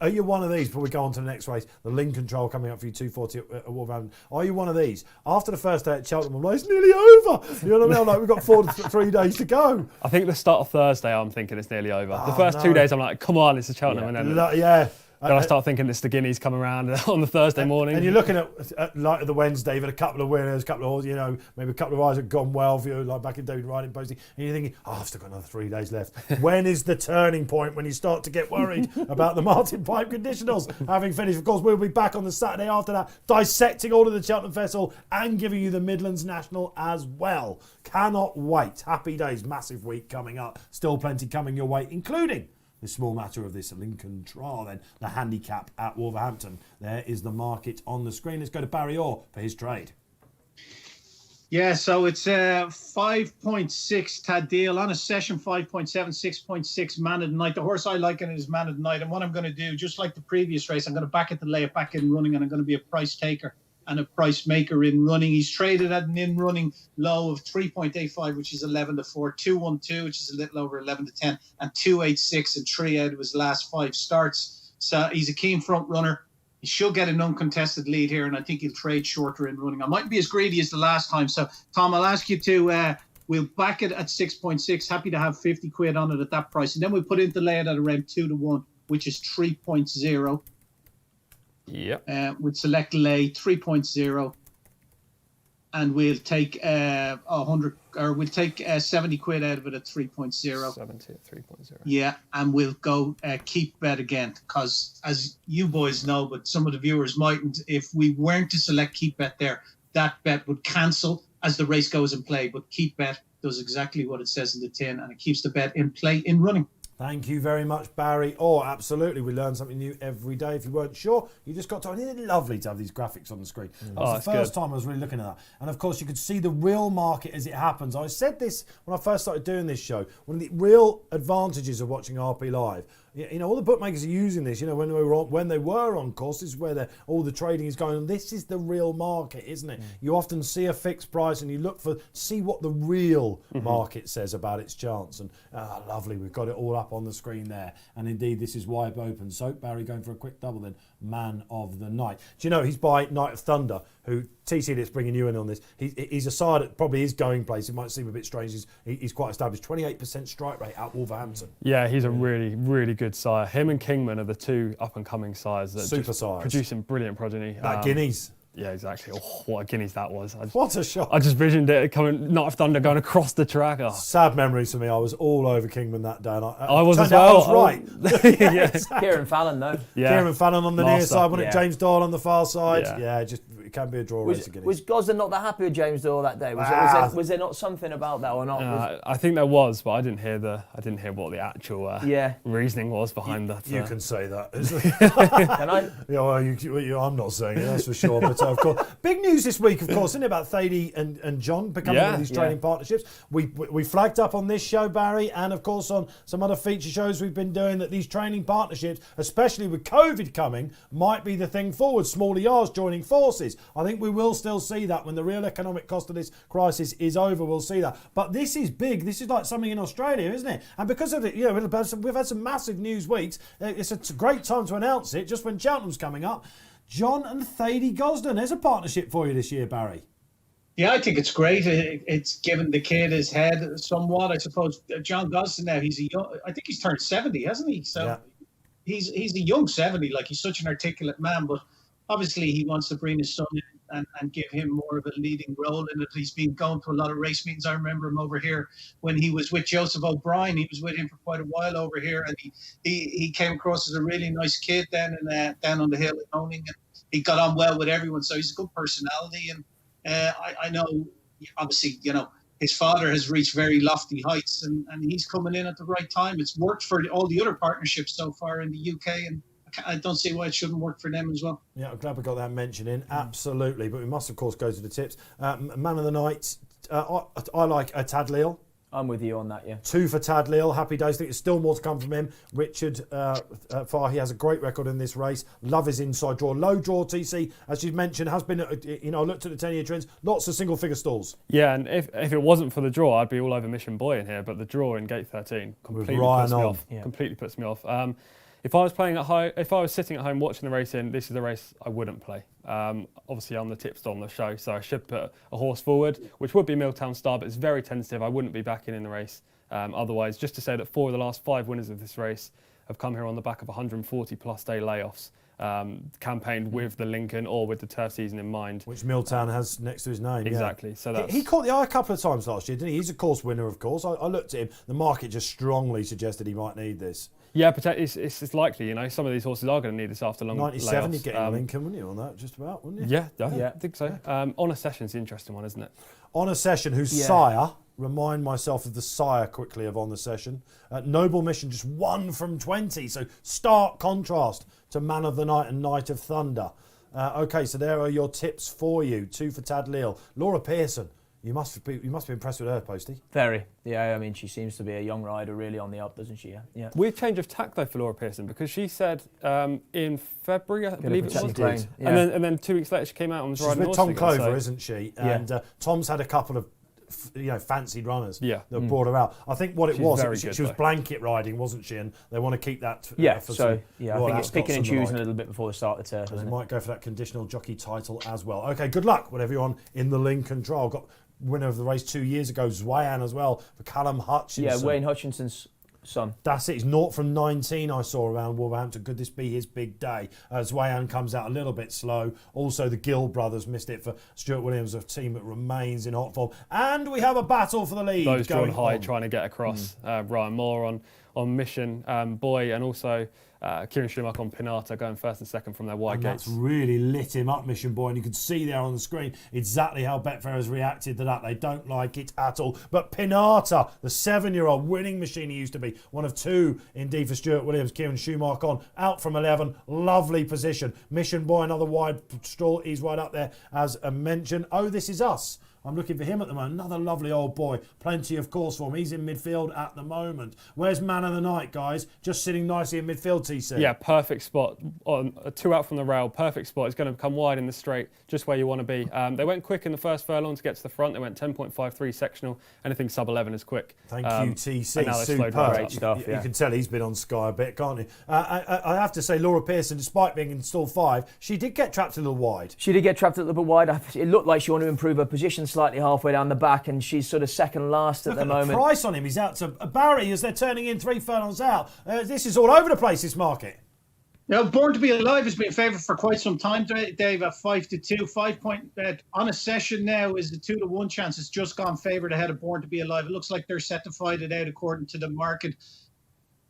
Are you one of these, before we go on to the next race, the Lincoln Trial coming up for you, 240 at Wolverhampton, are you one of these? After the first day at Cheltenham, I'm like, it's nearly over. You know what I mean? I'm like, we've got 3 days to go. I think the start of Thursday, I'm thinking it's nearly over. The first 2 days, I'm like, come on, it's a Cheltenham. And then, then I start thinking it's the Guineas coming around on the Thursday morning. And you're looking at like the Wednesday, with a couple of winners, a couple of, maybe a couple of eyes have gone well for you, like back in David Riding Posting, and you're thinking, I've still got another 3 days left. When is the turning point when you start to get worried about the Martin Pipe conditionals having finished? Of course, we'll be back on the Saturday after that, dissecting all of the Cheltenham Festival and giving you the Midlands National as well. Cannot wait. Happy days, massive week coming up. Still plenty coming your way, including the small matter of this Lincoln Trial, then the handicap at Wolverhampton. There is the market on the screen. Let's go to Barry Orr for his trade. Yeah, so it's 5.6 Tadil on a session, 5.7, 6.6 man of the night. The horse I like in it is man of the night. And what I'm going to do, just like the previous race, I'm going to back it to lay it back in running, and I'm going to be a price taker and a price maker in running. He's traded at an in-running low of 3.85, which is 11 to 4, 212, which is a little over 11 to 10, and 286 in 3 out of his last 5 starts. So he's a keen front runner. He should get an uncontested lead here, and I think he'll trade shorter in running. I mightn't be as greedy as the last time. So, Tom, I'll ask you to, we'll back it at 6.6. Happy to have 50 quid on it at that price. And then we'll put in the lay it at around 2 to 1, which is 3.0. Yep. We'd select lay 3.0, and we'll take 100, or we'll take 70 quid out of it at 3.0. 70 at 3.0. Yeah, and we'll go keep bet again, because as you boys know, but some of the viewers mightn't, if we weren't to select keep bet there, that bet would cancel as the race goes in play. But keep bet does exactly what it says in the tin, and it keeps the bet in play in running. Thank you very much, Barry. Oh, absolutely. We learn something new every day. If you weren't sure, you just got to. Isn't it lovely to have these graphics on the screen? That's the first time I was really looking at that. And of course, you could see the real market as it happens. I said this when I first started doing this show. One of the real advantages of watching RP Live, all the bookmakers are using this. When they were on course, this is where all the trading is going on. This is the real market, isn't it? You often see a fixed price and you look see what the real market says about its chance. And lovely, we've got it all up on the screen there. And indeed, this is wide open. So Barry going for a quick double then, man of the night. Do you know he's by Night of Thunder, who TC that's bringing you in on this. He's a side at probably his going place. It might seem a bit strange. He's quite established. 28% strike rate at Wolverhampton. Yeah, he's a really, really good sire. Him and Kingman are the two up-and-coming sires that super sires producing brilliant progeny. That Guineas. Yeah, exactly. Oh, what a Guineas that was. What a shot. I just visioned it coming, Night of Thunder going across the track. Oh. Sad memories for me. I was all over Kingman that day. And I was as well. I was right. Yeah, exactly. Kieran Fallon, though. Yeah. Kieran Fallon on the near side, wasn't it? James Doyle on the far side. Yeah, it can be a draw race again. Was Gosden not that happy with James Doyle that day? Was there not something about that or not? I think there was, but I didn't hear what the actual reasoning was behind that. You can say that. Can I? Yeah, well, I'm not saying it, that's for sure. But of course, big news this week, of course, isn't it, about Thady and John becoming one of these training partnerships. We flagged up on this show, Barry, and of course on some other feature shows we've been doing, that these training partnerships, especially with COVID coming, might be the thing forward. Smaller yards joining forces. I think we will still see that when the real economic cost of this crisis is over. We'll see that. But this is big. This is like something in Australia, isn't it? And because of it, we've had some massive news weeks. It's a great time to announce it, just when Cheltenham's coming up. John and Thady Gosden. There's a partnership for you this year, Barry. Yeah, I think it's great. It's given the kid his head somewhat. I suppose John Gosden now, I think he's turned 70, hasn't he? So he's a young 70. Like, he's such an articulate man, but obviously he wants to bring his son in and give him more of a leading role in it. He's been going to a lot of race meetings. I remember him over here when he was with Joseph O'Brien. He was with him for quite a while over here, and he came across as a really nice kid down on the hill in Owning, and he got on well with everyone. So he's a good personality, and I know, obviously, his father has reached very lofty heights, and he's coming in at the right time. It's worked for all the other partnerships so far in the UK, and I don't see why it shouldn't work for them as well. Yeah, I'm glad we got that mention in. Absolutely. But we must, of course, go to the tips. Man of the night, I like Tadleel. I'm with you on that, yeah. 2 for Tad Leal. Happy days. I think there's still more to come from him. Richard Farr, he has a great record in this race. Love his inside draw. Low draw, TC, as you mentioned, has been, I looked at the 10-year trends, lots of single-figure stalls. Yeah, and if it wasn't for the draw, I'd be all over Mission Boy in here, but the draw in Gate 13 completely puts me off. Yeah. Completely puts me off. If I was playing at home, if I was sitting at home watching the racing, this is a race I wouldn't play. Obviously, I'm the tipster on the show, so I should put a horse forward, which would be Milltown Star, but it's very tentative. I wouldn't be backing in the race. Otherwise, just to say that 4 of the last 5 winners of this race have come here on the back of 140-plus day layoffs, campaigned with the Lincoln or with the turf season in mind. Which Milltown has next to his name. Exactly. Yeah. So that's... He caught the eye a couple of times last year, didn't he? He's a course winner, of course. I looked at him. The market just strongly suggested he might need this. Yeah, but it's likely, some of these horses are going to need this after long 97, layoffs. you'd get in Lincoln, wouldn't you, on that, just about, wouldn't you? Yeah, I think so. On a Session's the interesting one, isn't it? On a Session, whose sire, remind myself of the sire quickly of On the Session. Noble Mission, just 1 from 20, so stark contrast to Man of the Night and Night of Thunder. Okay, so there are your tips for you. 2 for Tad Leal. Laura Pearson. You must be impressed with her, Posty. Very. Yeah, I mean, she seems to be a young rider really on the up, doesn't she? Yeah. Weird change of tack, though, for Laura Pearson, because she said in February, I believe it was, yeah. and then 2 weeks later she came out and was riding with Tom Clover, isn't she? And Tom's had a couple of fancied runners that brought her out. I think what it was, she was blanket riding, wasn't she? And they want to keep that. I think it's picking and choosing a little bit before the start of the turf. They might go for that conditional jockey title as well. Okay, good luck with everyone in the Lincoln trial. Got winner of the race 2 years ago, Zwayan as well, for Callum Hutchinson. Yeah, Wayne Hutchinson's son. That's it. He's 0 from 19 I saw around Wolverhampton. Could this be his big day? Zwayan comes out a little bit slow. Also, the Gill brothers missed it for Stuart Williams, a team that remains in hot form. And we have a battle for the lead. Those drawn high trying to get across. Ryan Moore on Mission Boy, and also Kieran Schumacher on Pinata going first and second from their wide gates. That's really lit him up, Mission Boy, and you can see there on the screen exactly how Betfair has reacted to that. They don't like it at all. But Pinata, the 7-year-old winning machine he used to be, one of 2 indeed for Stuart Williams. Kieran Schumacher on, out from 11, lovely position. Mission Boy, another wide stall, he's right up there as mentioned. Oh, This Is Us. I'm looking for him at the moment. Another lovely old boy. Plenty of course for him. He's in midfield at the moment. Where's Man of the Night, guys? Just sitting nicely in midfield, TC. Yeah, perfect spot. 2 out from the rail. Perfect spot. It's going to come wide in the straight, just where you want to be. They went quick in the first furlong to get to the front. They went 10.53 sectional. Anything sub 11 is quick. Thank you, TC. And now they've slowed great stuff. You can tell he's been on Sky a bit, can't he? I have to say, Laura Pearson, despite being in stall 5, she did get trapped a little wide. She did get trapped a little bit wide. It looked like she wanted to improve her position slightly halfway down the back, and she's sort of second last at the moment. The price on him, he's out to Barry as they're turning in 3 furlongs out. This is all over the place, this market. Now, Born to Be Alive has been favoured for quite some time, Dave, at 5-2. 5 point on a Session now is the 2-1 chance. It's just gone favoured ahead of Born to Be Alive. It looks like they're set to fight it out according to the market.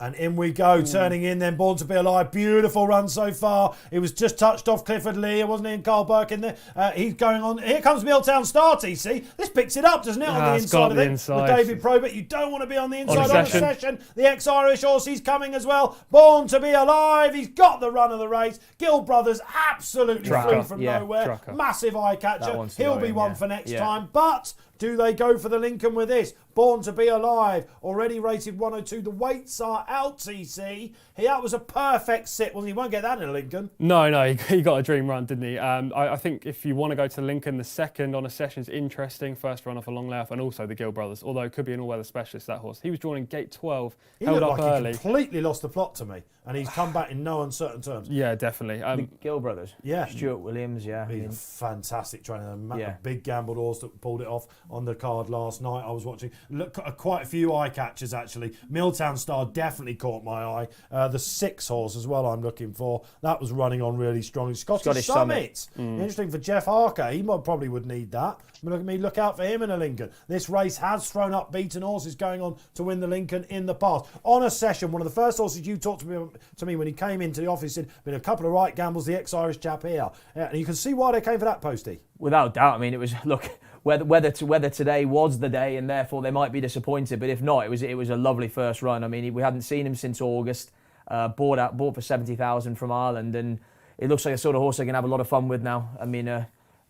And in we go, turning in then, Born to Be Alive. Beautiful run so far. It was just touched off Clifford Lee, wasn't he? And Carl Burke in there. He's going on. Here comes Milltown Star, TC. This picks it up, doesn't it, on the inside of it? With David Probert. You don't want to be on the inside. On a Session. The ex-Irish horse, he's coming as well. Born to Be Alive. He's got the run of the race. Gill Brothers absolutely flew from nowhere. Massive eye catcher. He'll be one for next time. But do they go for the Lincoln with this? Born to Be Alive, already rated 102. The weights are out, TC. That was a perfect sit, wasn't he? Won't get that in a Lincoln. No, he got a dream run, didn't he? I think if you want to go to Lincoln, the second on a Session is interesting. First run off a long layoff, and also the Gill brothers, although it could be an all-weather specialist, that horse. He was drawn in gate 12, held up early. He completely lost the plot to me, and he's come back in no uncertain terms. Yeah, definitely. The Gill brothers. Yeah. Stuart Williams, He's a fantastic trainer. A big gambled horse that pulled it off on the card last night. I was watching. Look, quite a few eye catchers, actually. Milltown Star definitely caught my eye. The 6 horse as well I'm looking for. That was running on really strongly. Scottish Summit. Interesting for Jeff Harker. He probably would need that. Look out for him in a Lincoln. This race has thrown up beaten horses going on to win the Lincoln in the past. On a Session, one of the first horses you talked to me when he came into the office, said, been a couple of right gambles, the ex-Irish chap here. And you can see why they came for that, Posty. Without doubt. I mean, it was, look, whether today was the day, and therefore they might be disappointed, but if not, it was a lovely first run. I mean, we hadn't seen him since August. Bought for 70,000 from Ireland, and it looks like a sort of horse they're going to have a lot of fun with now. I mean,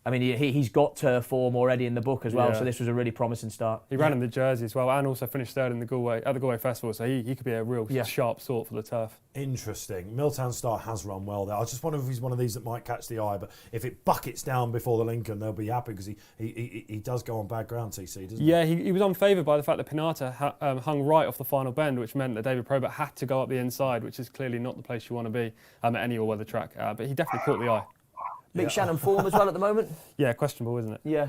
I mean, he's got turf form already in the book as well, so this was a really promising start. He ran in the Jersey as well, and also finished third in the Galway Festival, so he could be a real sharp sort for the turf. Interesting. Milltown Star has run well there. I just wonder if he's one of these that might catch the eye, but if it buckets down before the Lincoln, they'll be happy because he does go on bad ground, TC, doesn't he? Yeah, he was unfavoured by the fact that Pinata hung right off the final bend, which meant that David Probert had to go up the inside, which is clearly not the place you want to be at any all-weather track, but he definitely caught the eye. Big Shannon form as well at the moment. Yeah, questionable, isn't it? Yeah.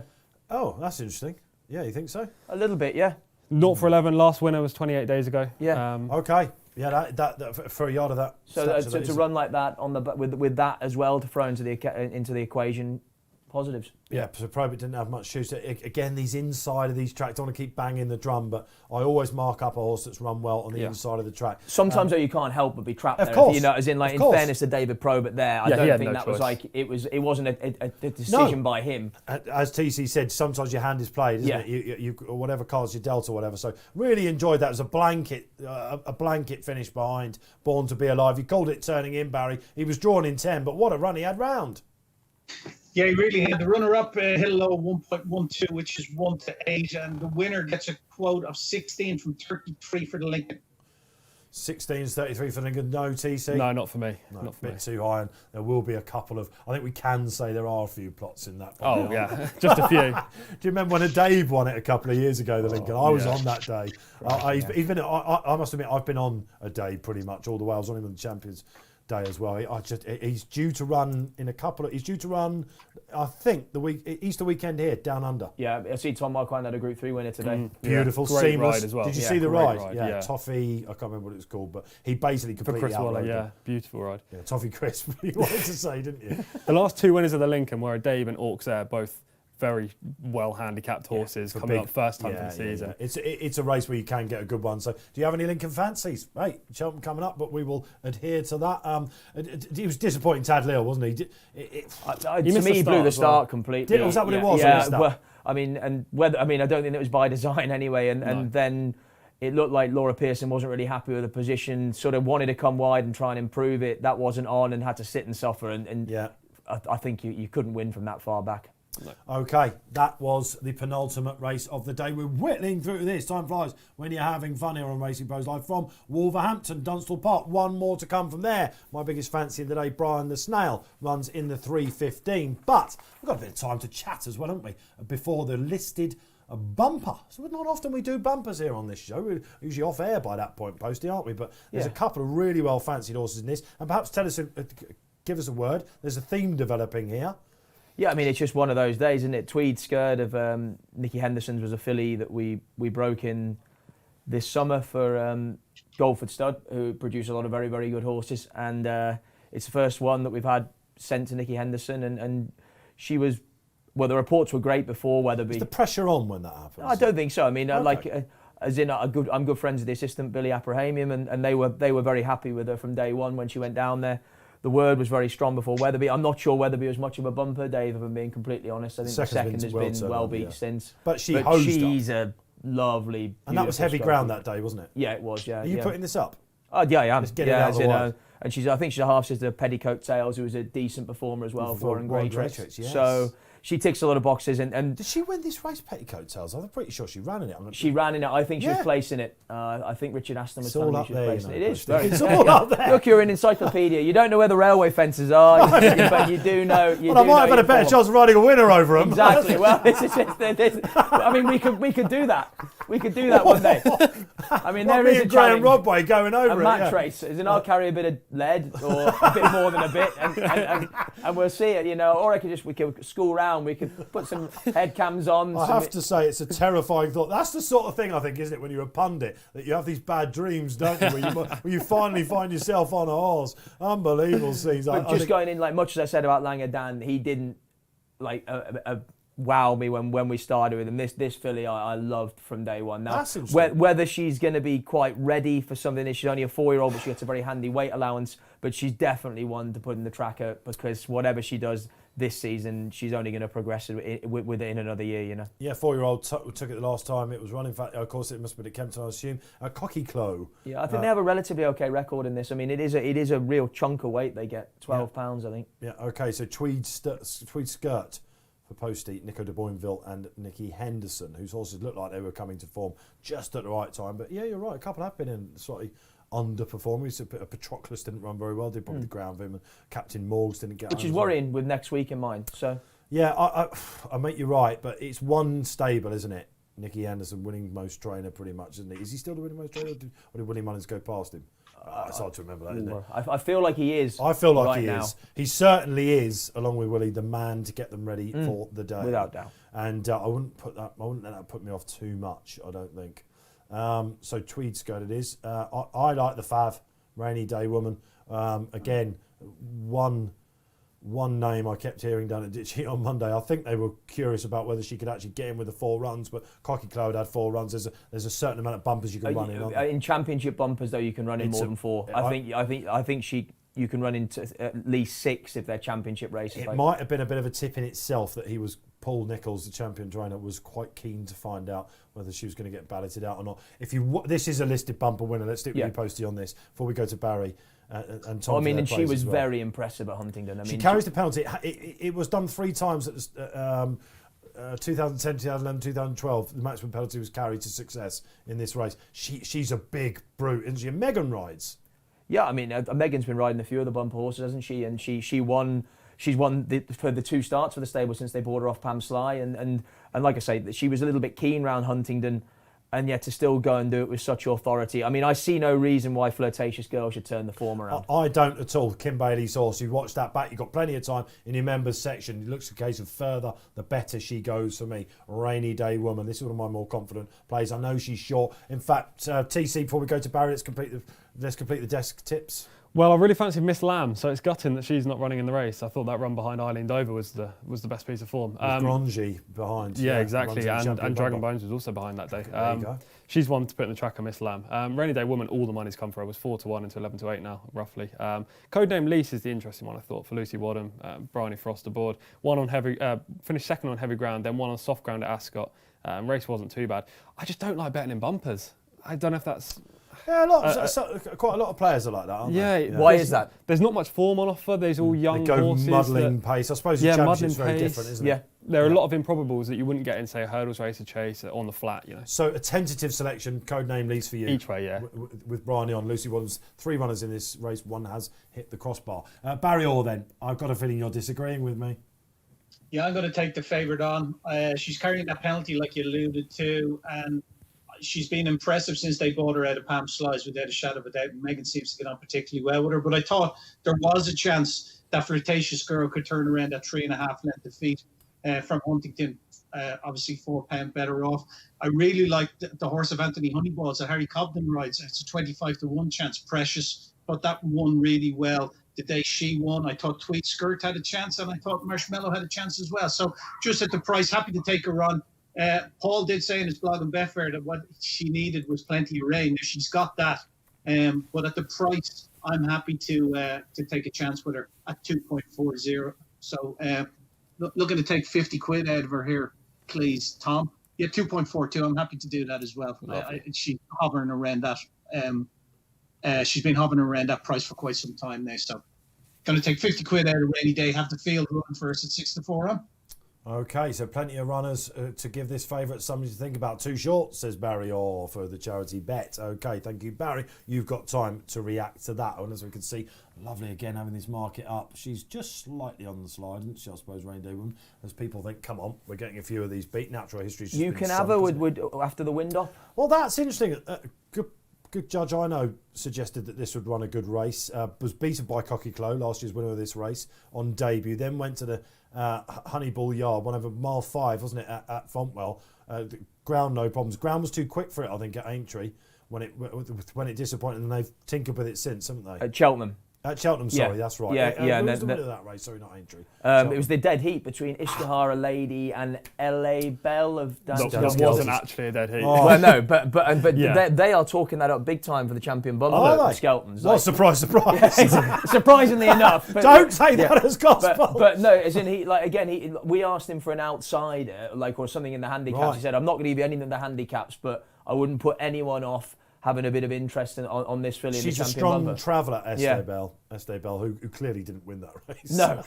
Oh, that's interesting. Yeah, you think so? A little bit, yeah. 0 for 11. Last winner was 28 days ago. Yeah. Okay. Yeah, that for a yard of that. So to run like that on the with that as well to throw into the equation, positives. Yeah, so Probert didn't have much shoes. Again, these inside of these tracks, I don't want to keep banging the drum, but I always mark up a horse that's run well on the inside of the track. Sometimes though you can't help but be trapped there. Course, you know, as in like in fairness to David Probert there, I don't think that was like it wasn't a decision by him. As TC said, sometimes your hand is played, isn't it? You whatever cards you dealt or whatever. So really enjoyed that. It was a blanket finish behind Born to Be Alive. You called it turning in, Barry. He was drawn in 10, but what a run he had round. Yeah, he really had. The runner-up hit a low of 1.12, which is 1-8, and the winner gets a quote of 16 from 33 for the Lincoln. 16 is 33 for Lincoln. No, TC? No, not for me. No, not for a bit me. too high, and there will be a couple of... I think we can say there are a few plots in that. Oh, yeah, just a few. Do you remember when Dave won it a couple of years ago, the Lincoln? I was on that day. I must admit, I've been on a day pretty much all the way. I was on him on the Champions Day as well. He's due to run in a couple of... He's due to run, I think, Easter weekend here, down under. Yeah, I see Tom Marquand had a Group 3 winner today. Beautiful, great seamless. ride as well. Did you see the ride? Yeah, Toffee, I can't remember what it was called, but he basically completely for Chris Waller, outrode beautiful ride. Yeah, Toffee Crisp, you wanted to say, didn't you? The last two winners of the Lincoln were Dave and Auxerre, both very well handicapped horses coming up first time for the season. Yeah. It's a race where you can get a good one. So do you have any Lincoln fancies? Hey, Cheltenham coming up, but we will adhere to that. He was disappointing, Tad Lille, wasn't he? To me, he blew the start completely. Was that what it was? Yeah, well, I don't think it was by design anyway. And then it looked like Laura Pearson wasn't really happy with the position, sort of wanted to come wide and try and improve it. That wasn't on and had to sit and suffer. And I think you couldn't win from that far back. No. Okay, that was the penultimate race of the day. We're whittling through this. Time flies when you're having fun here on Racing Post Live from Wolverhampton, Dunstall Park. One more to come from there. My biggest fancy of the day, Brian the Snail, runs in the 3:15. But we've got a bit of time to chat as well, haven't we? Before the listed bumper. So not often we do bumpers here on this show. We're usually off air by that point, Posty, aren't we? But there's a couple of really well fancied horses in this. And perhaps give us a word. There's a theme developing here. Yeah, I mean, it's just one of those days, isn't it? Tweed Skirt of Nicky Henderson's was a filly that we broke in this summer for Goldford Stud, who produce a lot of very, very good horses. And it's the first one that we've had sent to Nicky Henderson. And she was, well, the reports were great before Weatherby. Is the pressure on when that happens? I don't think so. I mean, I'm good friends with the assistant, Billy Aprahamian, and they were very happy with her from day one when she went down there. The word was very strong before Weatherby. I'm not sure Weatherby was much of a bumper, Dave, if I'm being completely honest. I think the second has been well beat since. But she's a lovely, and that was heavy ground that day, wasn't it? Yeah, it was, yeah. Are you putting this up? Yeah, I am. Let's get it out of the way. And I think she's a half sister of Petticoat Tails, who was a decent performer as well for her in Greatrix. Yes. So she ticks a lot of boxes. And did she win this race, Petticoat Tails? I'm pretty sure she ran in it. She ran in it. I think she was placing it. I think Richard Aston was telling me she was placing it. It is. It's all up there. Look, you're an encyclopedia. You don't know where the railway fences are, but you do know. I might have had a better chance of riding a winner over them. Exactly. Well, I mean, we could do that. We could do that one day. I mean, there is a Graham Rodway going over a match race. As in, I'll carry a bit of lead or a bit more than a bit, and we'll see it. You know, or we could school round. We could put some head cams on. I have to say, it's a terrifying thought. That's the sort of thing, I think, isn't it, when you're a pundit, that you have these bad dreams, don't you, where you finally find yourself on a horse. Unbelievable scenes. But going in, like much as I said about Langer Dan, he didn't wow me when we started with him. This filly I loved from day one. Now, whether she's going to be quite ready for something, she's only a 4-year-old, but she gets a very handy weight allowance. But she's definitely one to put in the tracker, because whatever she does this season, she's only going to progress with it in another year, you know. Yeah, 4-year-old took it the last time it was run. In fact, of course, it must have been at Kempton, I assume. Cocky Clo. Yeah, I think they have a relatively okay record in this. I mean, it is a real chunk of weight they get, £12, I think. Yeah, okay, so Tweed Skirt. for Poste, Nico de Boinville and Nikki Henderson, whose horses looked like they were coming to form just at the right time. But yeah, you're right, a couple have been in slightly underperforming. So Patroclus didn't run very well, did probably the ground for him, and Captain Morgs didn't get Which is worrying with next week in mind. So yeah, I make you right, but it's one stable, isn't it? Nicky Henderson winning most trainer pretty much, isn't he? Is he still the winning most trainer, or did Willie Mullins go past him? It's hard to remember that, isn't it? I feel like he is. I feel like right he now. is. He certainly is, along with Willie, the man to get them ready for the day. Without doubt. And I wouldn't let that put me off too much, I don't think. So Tweed skirt it is. I like the Fav, Rainy Day Woman. Again, one name I kept hearing down at Ditchy on Monday. I think they were curious about whether she could actually get in with the 4 runs, but Cocky Cloud had 4 runs. There's a certain amount of bumpers you can run in. In championship bumpers, though, you can run in more than 4. I think you can run into at least 6 if they're championship races. It might have been a bit of a tip in itself that Paul Nicholls, the champion trainer, was quite keen to find out whether she was going to get balloted out or not. This is a listed bumper winner. Let's stick with you, Posty, on this before we go to Barry. And Tom, and she was very impressive at Huntingdon. She carries the penalty. It was done 3 times at 2010, 2011, 2012. The maximum penalty was carried to success in this race. She's a big brute, isn't she? And Megan rides. Yeah, I mean, Megan's been riding a few of the bumper horses, hasn't she? And she won. She's won for the 2 starts for the stable since they bought her off Pam Sly. And like I say, she was a little bit keen round Huntingdon. And yet to still go and do it with such authority. I mean, I see no reason why Flirtatious Girl should turn the form around. I don't at all. Kim Bailey's horse, you watch that back, you've got plenty of time in your members section. It looks a case of further, the better she goes for me. Rainy Day Woman. This is one of my more confident plays. I know she's short. In fact, TC, before we go to Barry, let's complete the desk tips. Well, I really fancied Miss Lamb, so it's gutting that she's not running in the race. I thought that run behind Eileen Dover was the best piece of form. Grangy behind. Yeah, exactly, and Dragon Bones was also behind that day. There you go. She's one to put in the track of Miss Lamb. Rainy Day Woman, all the money's come for her. It was 4-1 into 11-8 now, roughly. Codename Lease is the interesting one, I thought, for Lucy Wadham, Bryony Frost aboard. Finished second on heavy ground, then one on soft ground at Ascot. Race wasn't too bad. I just don't like betting in bumpers. I don't know if that's... Yeah, quite a lot of players are like that, aren't they? Why is that? There's not much form on offer. There's all young horses. They go muddling pace. I suppose the championship's very different, isn't it? There are a lot of improbables that you wouldn't get in, say, a hurdles race, a chase, on the flat, you know. So a tentative selection, codename Lease for you. Each way, yeah. With Bryony on. Lucy Wadham's 3 runners in this race. 1 has hit the crossbar. Barry Orr, then. I've got a feeling you're disagreeing with me. Yeah, I'm going to take the favourite on. She's carrying that penalty like you alluded to, and she's been impressive since they bought her out of Pam Slides, without a shadow of a doubt. Megan seems to get on particularly well with her, but I thought there was a chance that Flirtatious Girl could turn around at 3.5 length of feet from Huntington. Obviously £4 better off. I really like the horse of Anthony Honeyballs that Harry Cobden rides. It's a 25-1 chance. Precious, but that won really well the day she won. I thought Tweed Skirt had a chance, and I thought Marshmallow had a chance as well. So just at the price, happy to take her on. Paul did say in his blog on Betfair that what she needed was plenty of rain. She's got that, but at the price, I'm happy to take a chance with her at 2.40. So looking to take 50 quid out of her here, please, Tom. Yeah, 2.42. I'm happy to do that as well. She's hovering around that. She's been hovering around that price for quite some time now. So going to take 50 quid out of Rainy Day. Have the field running for us at 6-4 on. Okay, so plenty of runners to give this favourite something to think about. 2 short, says Barry Orr for the charity bet. Okay, thank you, Barry. You've got time to react to that. And as we can see, lovely again having this market up. She's just slightly on the slide, isn't she, I suppose, Rainy Day Woman, as people think, come on, we're getting a few of these beat. Natural history. You can have her with after the wind up. Well, that's interesting. Good judge I know suggested that this would run a good race. Was beaten by Cocky Clow, last year's winner of this race, on debut. Then went to the Honeyball Yard, one over mile 5, wasn't it, at Fontwell. The ground, no problems. Ground was too quick for it, I think, at Aintree when it disappointed, and they've tinkered with it since, haven't they? At Cheltenham. At Cheltenham, sorry, that's right. Who was the winner of that race? Sorry, not Aintree. It was the dead heat between Ishkahara Lady and LA Bell of Dan. That wasn't actually a dead heat. Oh. Well, no, but they are talking that up big time for the champion bumper at Skelton's. Well, surprise. Surprisingly enough. Don't say that as gospel. But no, as in we asked him for an outsider, or something in the handicaps. Right. He said, I'm not going to give you anything in the handicaps, but I wouldn't put anyone off having a bit of interest on this filly in the She's a champion strong bumper. traveller, Estee Bell, who clearly didn't win that race. No,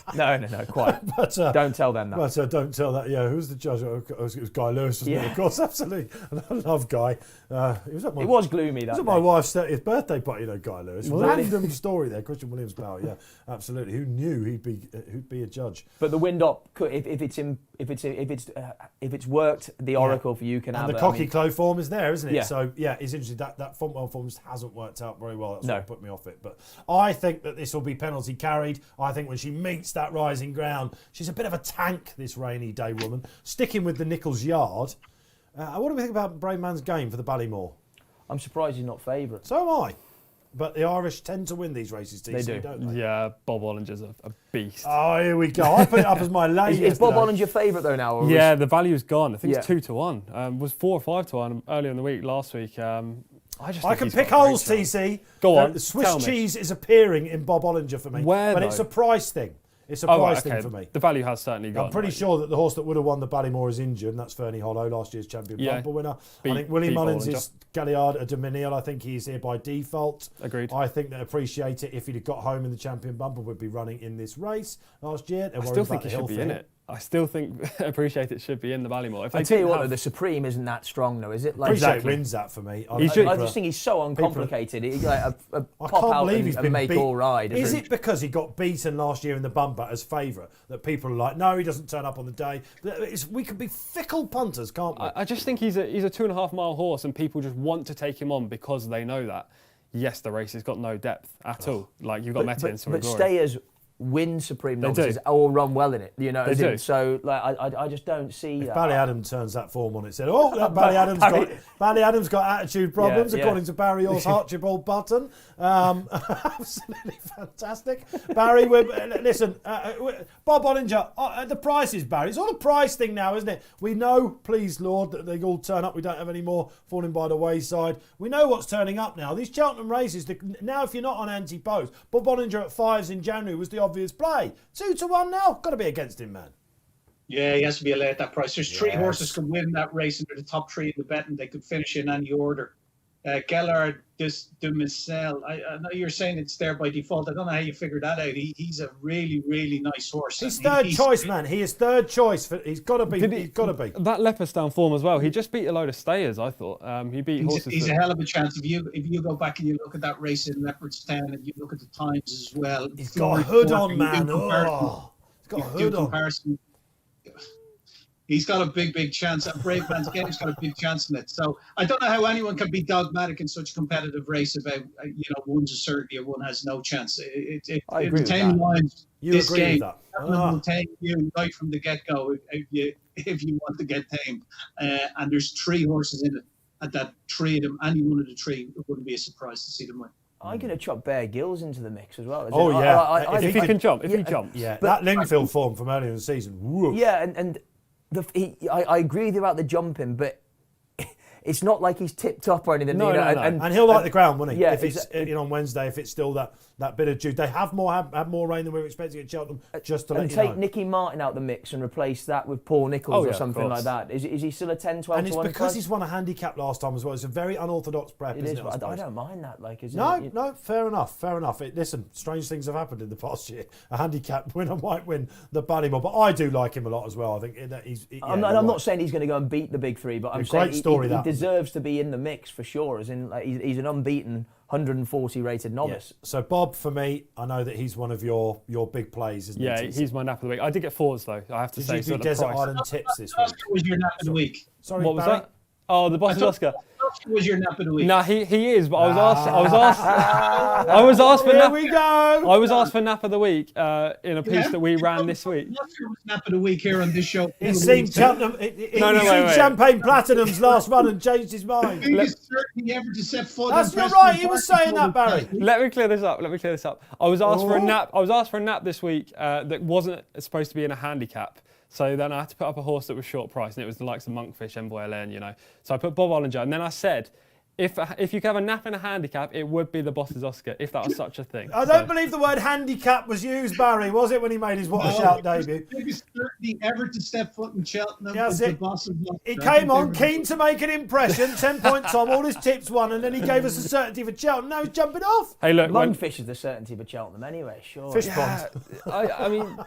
quite. But, don't tell them that. But don't tell that. Yeah, who's the judge? It was Guy Lewis, wasn't it? Of course, absolutely. I love Guy. It was gloomy. That was at day. my wife's 30th birthday party. Guy Lewis. Really? Random story there. Christian Williams Bauer. Yeah, absolutely. Who knew he'd be a judge? But the wind up, if it's worked, the oracle for you can have. And the cocky clo form is there, isn't it? Yeah. So yeah, it's interesting that Fontwell form hasn't worked out very well. That's what put me off it. But I think that this will be penalty carried. I think when she meets that rising ground, she's a bit of a tank, this Rainy Day woman. Sticking with the Nichols Yard, what do we think about Brainman's game for the Ballymore? I'm surprised he's not favourite. So am I. But the Irish tend to win these races, DC, They do. don't they? Yeah, Bob Ollinger's a beast. Oh, here we go. I put it up as my lane. Is Bob Ollinger favourite though now? Yeah, the value's gone. I think it's 2-1. Was 4 or 5-1 earlier in the week last week. I can pick holes, TC. Go on. The Swiss cheese is appearing in Bob Ollinger for me. Where, but though? it's a price thing. It's a price thing for me. The value has certainly gone. I'm pretty sure that the horse that would have won the Ballymore is injured, and that's Fernie Hollow, last year's champion bumper winner. I think Willie Mullins is Galliard a Dominion. I think he's here by default. Agreed. I think they appreciate it if he'd have got home in the champion bumper, would be running in this race last year. I still think he should be in it. I still think Appreciate It should be in the Ballymore. I tell you what, though, the Supreme isn't that strong, though, is it? Like, Appreciate wins that for me. I just think he's so uncomplicated. He's like a pop out and make all ride. Is it because he got beaten last year in the bumper as favourite that people are like, no, he doesn't turn up on the day? We can be fickle punters, can't we? I just think he's a 2.5 mile horse, and people just want to take him on because they know that. Yes, the race has got no depth at all. Like you've got Meta and Story But Glory. stayers win Supreme novices all run well in it, you know. They do. So like I just don't see that. Barry Adams turns that form on it. Said, that Barry Adams got attitude problems, according to Barry Orr's Archibald Button. Absolutely fantastic. Barry, listen, Bob Ollinger, the prices, Barry. It's all a price thing now, isn't it? We know, please Lord, that they all turn up. We don't have any more falling by the wayside. We know what's turning up now. These Cheltenham races, now if you're not on anti-post, Bob Ollinger at 5s in January was the obvious play. 2-1 now. Got to be against him, man. Yeah, he has to be allowed that price. There's three horses could win that race, and they're the top three in the betting. They could finish in any order. Gellard de Missel. I know you're saying it's there by default. I don't know how you figured that out. He's a really, really nice horse. He's third choice, man. He is third choice. He's got to be. He's got to be. That Leopardstown form as well. He just beat a load of stayers, I thought. He beat horses. He's a hell of a chance. If you go back and you look at that race in Leopardstown and you look at the times as well. He's got a hood on, man. He's got a hood on. He's got a big chance. At Brave Man's Game's got a big chance in it. So I don't know how anyone can be dogmatic in such a competitive race about, one's a certainty or one has no chance. I agree with that. You this agree game, with that? will take you right from the get-go if you want to get tame. And there's three horses in it. At that three of them, any one of the three, it wouldn't be a surprise to see them win. I'm going to chop Bear Gills into the mix as well. If he can jump. If he jumps. Yeah, that Lingfield form from earlier in the season. Woof. Yeah, and I agree with you about the jumping, but it's not like he's tipped up or anything. No. And he'll like the ground, won't he? Yeah, if it's on Wednesday, if it's still that bit of juice. They have more rain than we were expecting at Cheltenham, just to let you know. And take Nicky Martin out the mix and replace that with Paul Nichols or something like that. Is he still a 10, 12 to 1? And it's because he's won a handicap last time as well. It's a very unorthodox prep, isn't it? I don't mind that. No, fair enough. Listen, strange things have happened in the past year. A handicap winner might win the Ballymore, but I do like him a lot as well. I think that I'm not saying he's going to go and beat the big three, but I'm saying he deserves to be in the mix for sure. As in, he's an unbeaten 140 rated novice. Yeah. So Bob, for me, I know that he's one of your big plays, isn't he? Yeah, he's my nap of the week. I did get forwards though, I have to say. Did you do Desert Island tips this week? Oscar was your nap of the week. Sorry, what was that? Oh, the Boston Oscar. Oscar was your nap of the week. No, he is, but I was asked for Here nap. we go. I was asked for nap of the week in a piece that we ran this week. Oscar was nap of the week here on this show. He's seen Cheltenham. He's seen Champagne Platinum's last run and changed his mind. Biggest certainty ever to set foot. That's not right. He was saying that, Barry. Let me clear this up. I was asked for a nap. I was asked for a nap this week that wasn't supposed to be in a handicap. So then I had to put up a horse that was short price, and it was the likes of Monkfish, Envoy LN, So I put Bob Ollinger, and then I said, if you could have a nap in a handicap, it would be the Boss's Oscar, if that was such a thing. I don't believe the word handicap was used, Barry, was it, when he made his What a Shout debut? Biggest certainty Anybody ever to step foot in Cheltenham Yes, is the boss of luck. He I came think on they were- keen to make an impression. 10 point Tom, all his tips won, and then he gave us a certainty for Cheltenham. Now he's jumping off. Hey, look, Lungfish is the certainty for Cheltenham anyway, sure. Fish yeah, pond. I mean,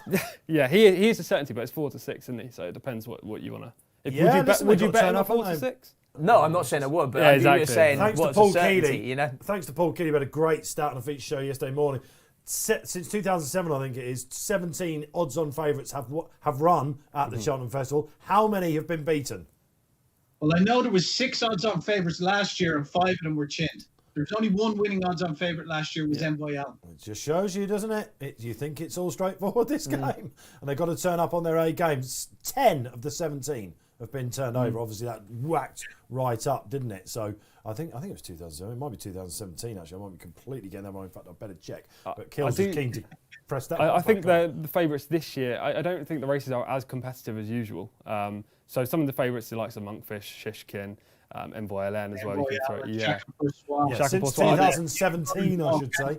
yeah, he is a certainty, but it's 4 to 6, isn't he? So it depends what you want to. Yeah, listen, Would they've you got to bet turn on up, 4 haven't to they? 6? No, I'm not saying I would, but Yeah, I'm exactly. just saying Thanks to what's Paul a certainty, Keeley. you know? Thanks to Paul Keeley, we had a great start on the feature show yesterday morning. Since 2007, I think it is, 17 odds-on favourites have run at the Cheltenham Festival. How many have been beaten? Well, I know there was 6 odds-on favourites last year, and 5 of them were chinned. There's only one winning odds-on favourite last year was Envoyal. It just shows you, doesn't it? You think it's all straightforward, this game. And they've got to turn up on their A games. 10 of the 17 have been turned over. Obviously, that whacked right up, didn't it? So I think it was 2007. It might be 2017, actually. I might be completely getting that wrong. In fact, I'd better check. But Kills is keen to press that. I think the favourites this year, I don't think the races are as competitive as usual. So some of the favourites, the likes of Monkfish, Shishkin, Envoy LN as well. You can throw, Yeah, Shaka since Poste. 2017, I should say.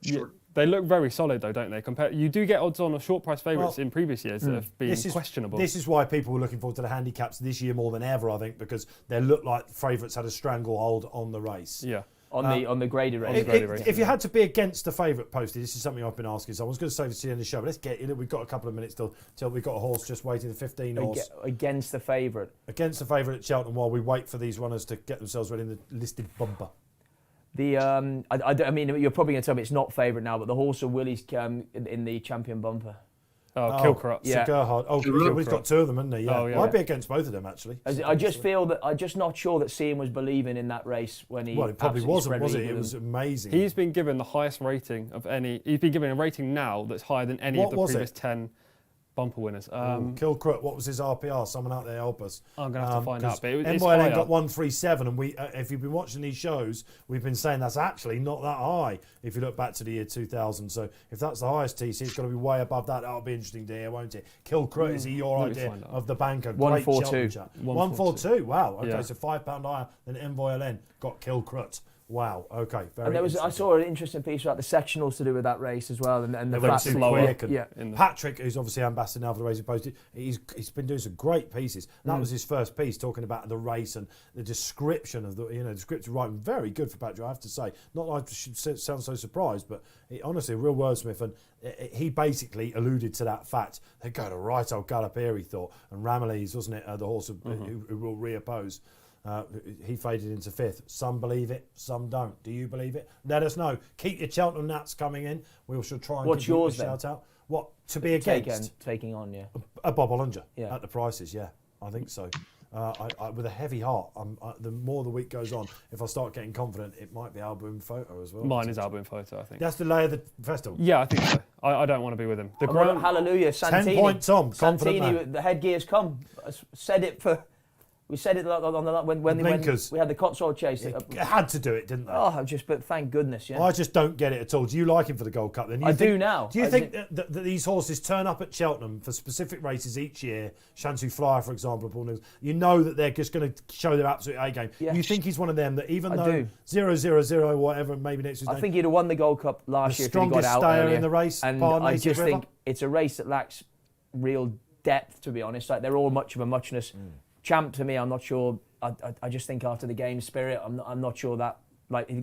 Yeah, they look very solid though, don't they? You do get odds on of short price favourites in previous years that have been questionable. This is why people were looking forward to the handicaps this year more than ever, I think, because they looked like favourites had a stranglehold on the race. Yeah. On the graded race. If you had to be against the favourite, Posty, this is something I've been asking. So I was going to say this to the end of the show, but let's get in. We've got a couple of minutes till we've got a horse just waiting, the 15 horse. Against the favourite. Against the favourite at Cheltenham while we wait for these runners to get themselves ready in the listed bumper. I mean, you're probably going to tell me it's not favourite now, but the horse of Willie's in the champion bumper. Kilcrot. Yeah. Gerhard. He's got 2 of them, hasn't he? Yeah. Oh, yeah. I'd be against both of them, actually. I just feel that I'm just not sure that Sean was believing in that race when he. Well, it probably wasn't, was it? spread It was amazing. He's been given the highest rating of any. He's been given a rating now that's higher than any of the previous 10 bumper winners. Kilcrut, what was his RPR? Someone out there help us. I'm going to have to find out. But it's NYLN higher. got 137, and we, if you've been watching these shows, we've been saying that's actually not that high if you look back to the year 2000. So if that's the highest TC, it's got to be way above that. That'll be interesting to hear, won't it? Kilcrut, is he your idea of the banker? 142. 142. Wow. Okay, Yeah. so £5 higher than NYLN got Kilcrut. Wow. Okay. And I saw an interesting piece about the sectionals to do with that race as well, and the they were fact too that quick. Patrick, who's obviously ambassador now for the Racing Post, he's been doing some great pieces. That was his first piece, talking about the race and the description of the descriptive writing. Very good for Patrick, I have to say. Not that I should sound so surprised, but honestly, a real wordsmith, and he basically alluded to that fact. They're going to right old gallop here, he thought, and Ramillies, wasn't it, the horse who will reoppose. He faded into 5th. Some believe it, some don't. Do you believe it? Let us know. Keep your Cheltenham Nats coming in. We shall try and What's give yours you a then? shout out. What to be against? Taking on, yeah. A Bob Ollinger Yeah. at the prices, yeah. I think so. I with a heavy heart, the more the week goes on, if I start getting confident, it might be Album Photo as well. Mine is Album Photo, I think. That's the lay of the festival. Yeah, I think so. I don't want to be with him. The ground. Hallelujah, Santini. 10 point Tom, confident Santini, man. the headgear's come. I said it for. We said it on the when we had the Cotswold chase. It had to do it, didn't they? But thank goodness, yeah. I just don't get it at all. Do you like him for the Gold Cup then? I do now. Do you think that these horses turn up at Cheltenham for specific races each year? Shantou Flyer, for example, you know that they're just going to show their absolute A game. Yeah. You think he's one of them that even I though do. 0-0-0 whatever, maybe next week. I think he'd have won the Gold Cup last year if he got strongest out stayer earlier. in the race, And bar I Native just River. think it's a race that lacks real depth, to be honest. Like they're all much of a muchness. Champ to me, I'm not sure. I just think after the game spirit, I'm not sure that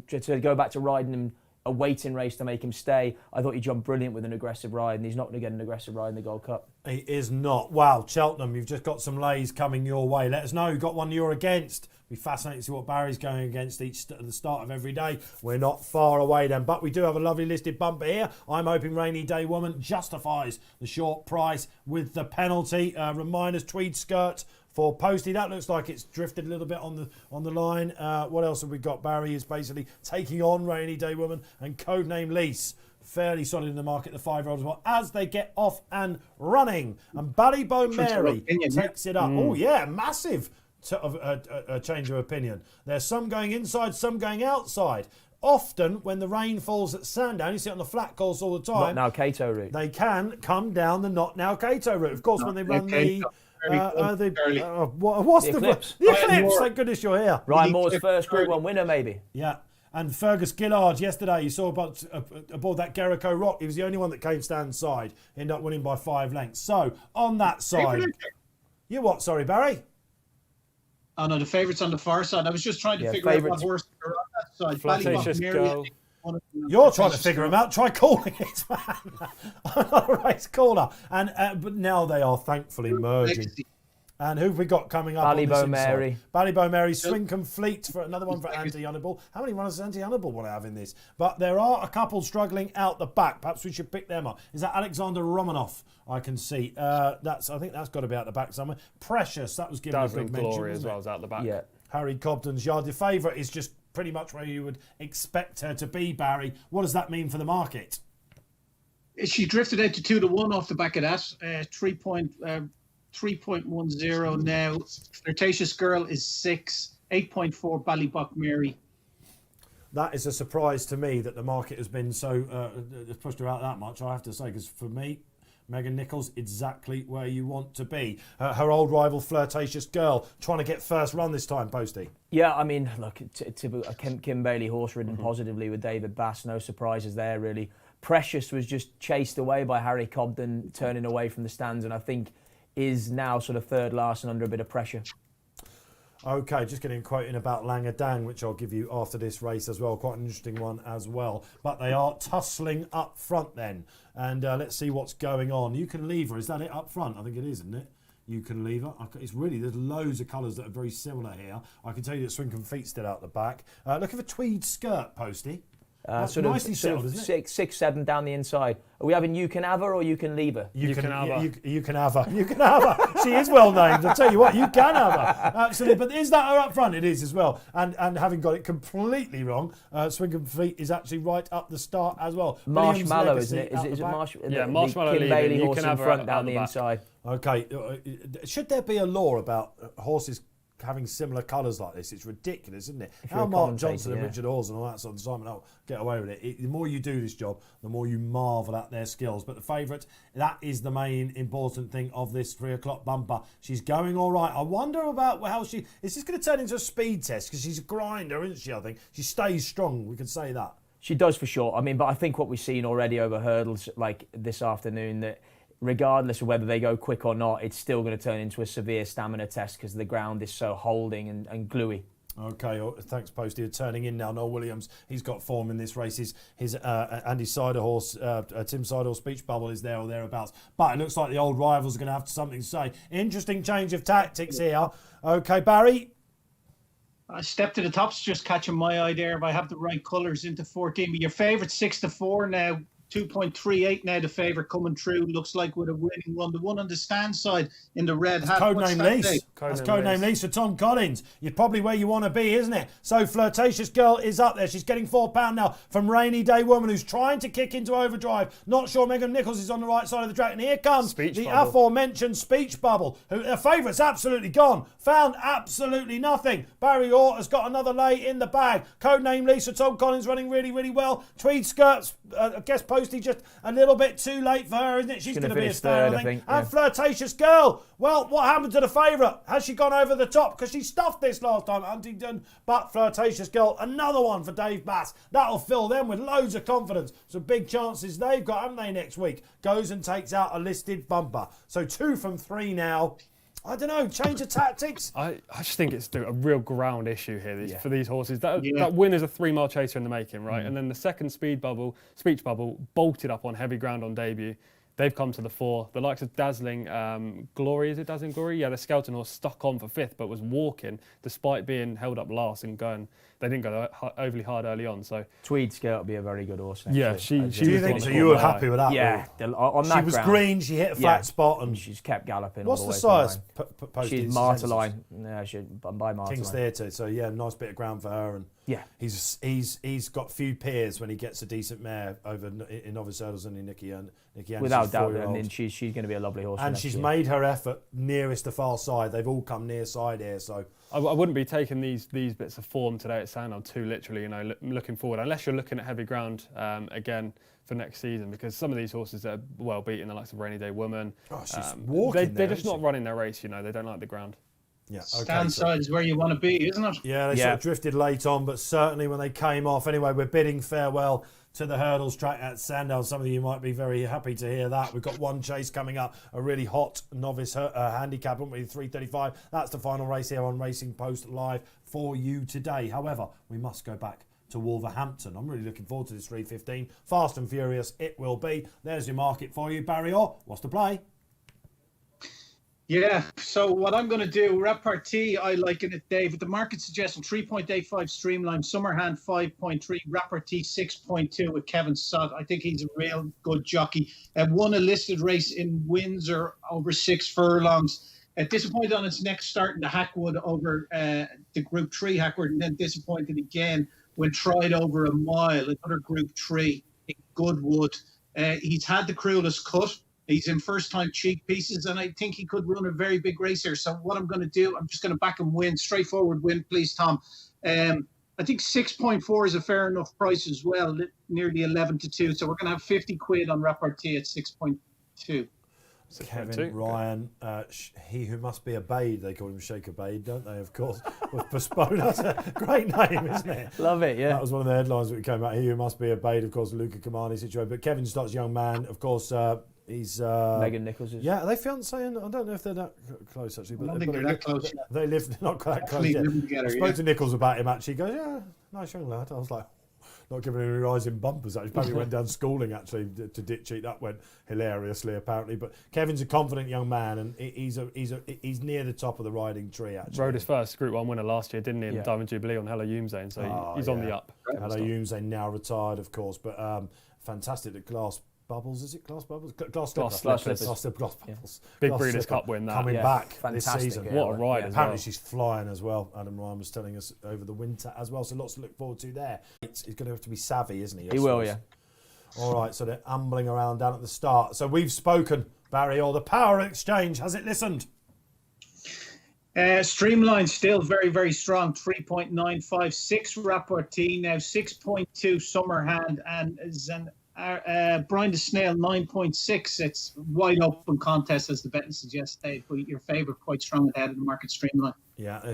to go back to riding him a waiting race to make him stay. I thought he jumped brilliant with an aggressive ride, and he's not going to get an aggressive ride in the Gold Cup. He is not. Wow, Cheltenham, you've just got some lays coming your way. Let us know. You've got one you're against. Be fascinating to see what Barry's going against at the start of every day. We're not far away then, but we do have a lovely listed bumper here. I'm hoping Rainy Day Woman justifies the short price with the penalty. Reminders, tweed skirt for Posty. That looks like it's drifted a little bit on the line. What else have we got? Barry is basically taking on Rainy Day Woman and Codename Lease. Fairly solid in the market, the 5-year-old as well, as they get off and running. And Ballybone Mary takes it up. Oh, yeah, massive a change of opinion. There's some going inside, some going outside. Often, when the rain falls at Sandown, you see it on the flat course all the time. Not now Cato route. They can come down the Not Now Cato route. Of course, when they run what's the eclipse? The eclipse. Thank goodness you're here. Ryan Moore's first Group 1 winner, maybe. Yeah. And Fergus Gillard yesterday, you saw aboard that Jericho Rock. He was the only one that came stand side. Ended up winning by 5 lengths. So, on that side... You what, sorry, Barry? Oh, no, the favourites on the far side. I was just trying to figure out what horses are on that side. Flirtatious Girl. You're trying to figure them out. Try calling it, man. I'm not a race caller. But now they are thankfully merging. And who have we got coming up? Ballybow Mary. Ballybow Mary, Swincoln Fleet for another one for Andy Honourable. How many runners does Andy Honourable want to have in this? But there are a couple struggling out the back. Perhaps we should pick them up. Is that Alexander Romanoff? I can see. I think that's got to be out the back somewhere. Precious, that was given Dazzling a big mention. Glory as well, is out the back. Yeah. Harry Cobden's yard. Your favourite is just pretty much where you would expect her to be, Barry. What does that mean for the market? She drifted out to 2-1 off the back of that. 3.10 now. Flirtatious Girl is 6. 8.4 Ballybock Mary. That is a surprise to me that the market has been so pushed her out that much, I have to say, because for me, Megan Nichols, exactly where you want to be. Her old rival, Flirtatious Girl, trying to get first run this time, Posty. Yeah, I mean, look, a Kim Bailey horse ridden positively with David Bass. No surprises there, really. Precious was just chased away by Harry Cobden, turning away from the stands, and I think is now sort of third last and under a bit of pressure. Okay, just getting a quote in about Langadang, which I'll give you after this race as well. Quite an interesting one as well. But they are tussling up front then. And let's see what's going on. You Can Leave Her, is that it up front? I think it is, isn't it? You Can Leave Her. It's really, there's loads of colours that are very similar here. I can tell you that Swincoln Feet's still out the back. Looking for tweed skirt, Posty. Sort nicely of settled, isn't it? 6, 7 down the inside. Are we having You Can Have Her or You Can Leave Her? You can have her. You can have her. You can have her. She is well named. I'll tell you what, you can have her. Absolutely. But is that her up front? It is as well. And having got it completely wrong, Swincoln Feet is actually right up the start as well. Marshmallow, isn't it? Is it Marshmallow? Yeah, Marshmallow Kim leaving. Bailey You horse Can in Have Her front out down the the back. inside. Okay. Should there be a law about horses having similar colours like this? It's ridiculous, isn't it? If you're How a Mark commentator, Johnson and yeah. Richard Hawes and all that sort of Simon, get away with it. The more you do this job, the more you marvel at their skills. But the favourite, that is the main important thing of this 3 o'clock bumper. She's going all right. I wonder about how is this going to turn into a speed test? Because she's a grinder, isn't she, I think? She stays strong, we could say that. She does for sure. I mean, but I think what we've seen already over hurdles like this afternoon, that regardless of whether they go quick or not, it's still going to turn into a severe stamina test because the ground is so holding and gluey. Okay, thanks, Posty. Turning in now, Noel Williams. He's got form in this race. His Andy Cider horse, Tim Cider Speech Bubble is there or thereabouts. But it looks like the old rivals are going to have something to say. Interesting change of tactics here. Okay, Barry. I Step to the Top's just catching my eye there. If I have the right colours into 14. But your favourite 6-4 now. 2.38 now, the favourite coming through. Looks like with a winning one. The one on the stand side in the red hat. Codename Lease. That's Codename Lease for Tom Collins. You're probably where you want to be, isn't it? So Flirtatious Girl is up there. She's getting £4 now from Rainy Day Woman, who's trying to kick into overdrive. Not sure Megan Nichols is on the right side of the track. And here comes the aforementioned Speech Bubble, who their favourite's absolutely gone. Found absolutely nothing. Barry Orr has got another lay in the bag. Codename Lease for Tom Collins running really, really well. Tweed skirts, I guess Posty just a little bit too late for her, isn't it? She's going to be a third, I think. And Flirtatious Girl. Well, what happened to the favourite? Has she gone over the top? Because she stuffed this last time, Huntington. But Flirtatious Girl, another one for Dave Bass. That'll fill them with loads of confidence. Some big chances they've got, haven't they, next week? Goes and takes out a listed bumper. So 2 from 3 now. I don't know, change of tactics? I just think it's a real ground issue here for these horses. That win is a 3-mile chaser in the making, right? And then the second speech bubble bolted up on heavy ground on debut. They've come to the fore. The likes of Dazzling Glory, is it Dazzling Glory? Yeah, the Skeleton horse stuck on for 5th, but was walking despite being held up last and going. They didn't go overly hard early on. So Tweed Skirt will be a very good horse. Yeah, she do you think so? You were happy with that? Yeah, on that she was ground, green. She hit a flat spot, and she's kept galloping. What's all the the way size? She's Marteline. Yeah, by Marteline. King's Theatre. So yeah, nice bit of ground for her, and yeah, he's got few peers when he gets a decent mare over in Novice Hurdles and in Nikki without doubt. I mean, she's going to be a lovely horse. And she's made her effort nearest the far side. They've all come near side here, so. I wouldn't be taking these bits of form today at Sandown too literally, looking forward, unless you're looking at heavy ground again for next season, because some of these horses that are well beaten, the likes of Rainy Day Woman, she's walking they're just not running their race, they don't like the ground. Yeah, Stand side is where you want to be, isn't it? Yeah, they sort of drifted late on, but certainly when they came off. Anyway, we're bidding farewell to the hurdles track at Sandown. Some of you might be very happy to hear that. We've got one chase coming up, a really hot novice handicap, haven't we? 335. That's the final race here on Racing Post Live for you today. However, we must go back to Wolverhampton. I'm really looking forward to this 315. Fast and furious it will be. There's your market for you. Barry Orr, what's the play? Yeah, so what I'm going to do, Repartee, I liken it, Dave, with the market suggestion 3.85 Streamline, Summerhand 5.3, Repartee 6.2 with Kevin Stott. I think he's a real good jockey. Won a listed race in Windsor over 6 furlongs. Disappointed on its next start in the Hackwood over the Group 3 Hackwood, and then disappointed again when tried over a mile, another Group 3 in Goodwood. He's had the cruelest cut. He's in first-time cheek pieces, and I think he could run a very big race here. So what I'm going to do, I'm just going to back him win, straightforward win, please, Tom. I think 6.4 is a fair enough price as well, nearly 11-2. So we're going to have 50 quid on Repartee at 6.2. Kevin Ryan, he who must be obeyed, they call him Sheikh Obeyed, don't they, of course, with Postpone. That's a great name, isn't it? Love it, yeah. That was one of the headlines that came out. He who must be obeyed, of course, Luca Kamani situation. But Kevin Stott's young man, of course, he's... Megan Nichols is... Yeah, are they fiancé? I don't know if they're that close, actually. But I don't think they're that close. They live not that close yet. Together, I spoke to Nichols about him, actually. He goes, yeah, nice young lad. I was like... Not giving any rising bumpers, actually. Probably went down schooling, actually, to ditch it. That went hilariously, apparently. But Kevin's a confident young man, and he's near the top of the riding tree, actually. Rode his first Group 1 winner last year, didn't he, in the Diamond Jubilee on Hello Youmzain, so he's on the up. Hello Youmzain, now retired, of course, but fantastic at Glass Bubbles, is it Glass Bubbles? Glass Bubbles. Big Breeders' Cup win that. Coming back this season. What a ride as Apparently she's flying as well. Adam Ryan was telling us over the winter as well, so lots to look forward to there. He's going to have to be savvy, isn't he? He will, yeah. All right, so they're ambling around down at the start. So we've spoken, Barry, or the Power Exchange. Has it listened? Streamline still very, very strong. 3.95, 6 Repartee now, 6.2 Summerhand, and Brian the Snail 9.6. It's wide open contest, as the betting suggests, Dave. But your favourite quite strong at the head of the market, Streamline. Yeah,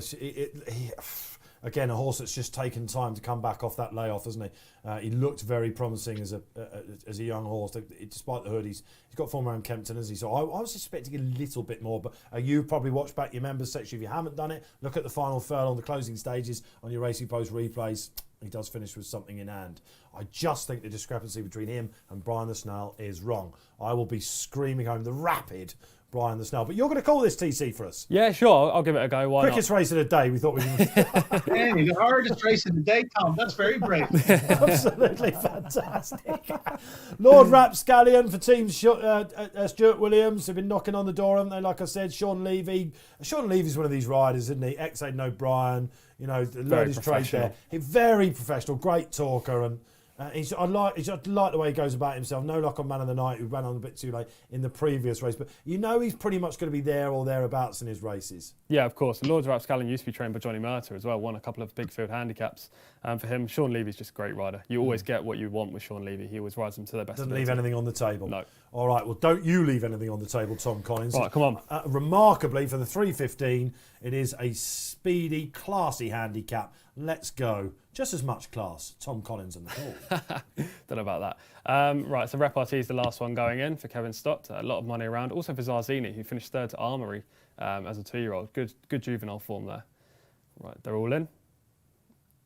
again, a horse that's just taken time to come back off that layoff, hasn't he? He looked very promising as a young horse. Despite the hood, he's got form around Kempton, hasn't he? So I was expecting a little bit more. But you probably watch back your members section. If you haven't done it, look at the final furlong, the closing stages on your Racing Post replays. He does finish with something in hand. I just think the discrepancy between him and Brian the Snail is wrong. I will be screaming home the rapid Brian the Snail. But you're going to call this TC for us? Yeah, sure. I'll give it a go. Why Quickest race of the day, we thought we would. The hardest race of the day, Tom. That's very brave. Absolutely fantastic. Lord Rapscallion for Team Stuart Williams. They've been knocking on the door, haven't they? Like I said, Sean Levy. Sean Levy's one of these riders, isn't he? Ex-Aiden O'Brien. You know, learned his trade there. He's very professional, great talker, and I like the way he goes about himself. No luck on Man of the Night, who ran on a bit too late in the previous race, but you know he's pretty much going to be there or thereabouts in his races. Yeah, of course. Lords of Rapscallion used to be trained by Johnny Murter as well, won a couple of big field handicaps. For him, Sean Levy's just a great rider. You always get what you want with Sean Levy. He always rides them to their best. Doesn't leave anything on the table. No. All right, well, don't you leave anything on the table, Tom Collins. Right, come on. Remarkably, for the 315, it is a speedy, classy handicap. Let's go. Just as much class. Tom Collins on the call. Don't know about that. Right, so Repartee is the last one going in for Kevin Stott. A lot of money around. Also for Zarzini, who finished third to Armoury as a 2-year-old. Good juvenile form there. Right, they're all in.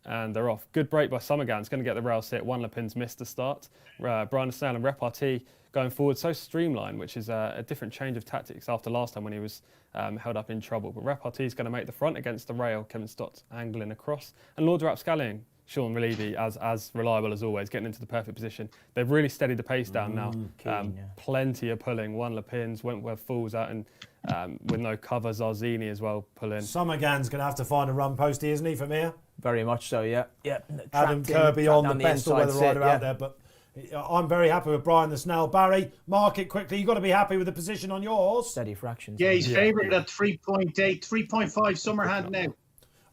And they're off. Good break by Summergan. It's going to get the rail sit. One Lapin's missed the start. Brian Snail and Repartee going forward so streamlined, which is a different change of tactics after last time when he was held up in trouble. But Repartee is going to make the front against the rail. Kevin Stott angling across. And Lord Rapscallion, Sean Levy, as reliable as always, getting into the perfect position. They've really steadied the pace down now. Plenty of pulling. One Lapin's, Wentworth Falls out and with no cover. Zarzini as well pulling. Summergan's going to have to find a run postie, isn't he, from here? Very much so, yeah. Adam Kirby on the best all-weather rider out there, but I'm very happy with Brian the Snail. Barry, mark it quickly. You've got to be happy with the position on yours. Steady fractions. Yeah, he's favourite at 3.8, 3.5 Summerhand now.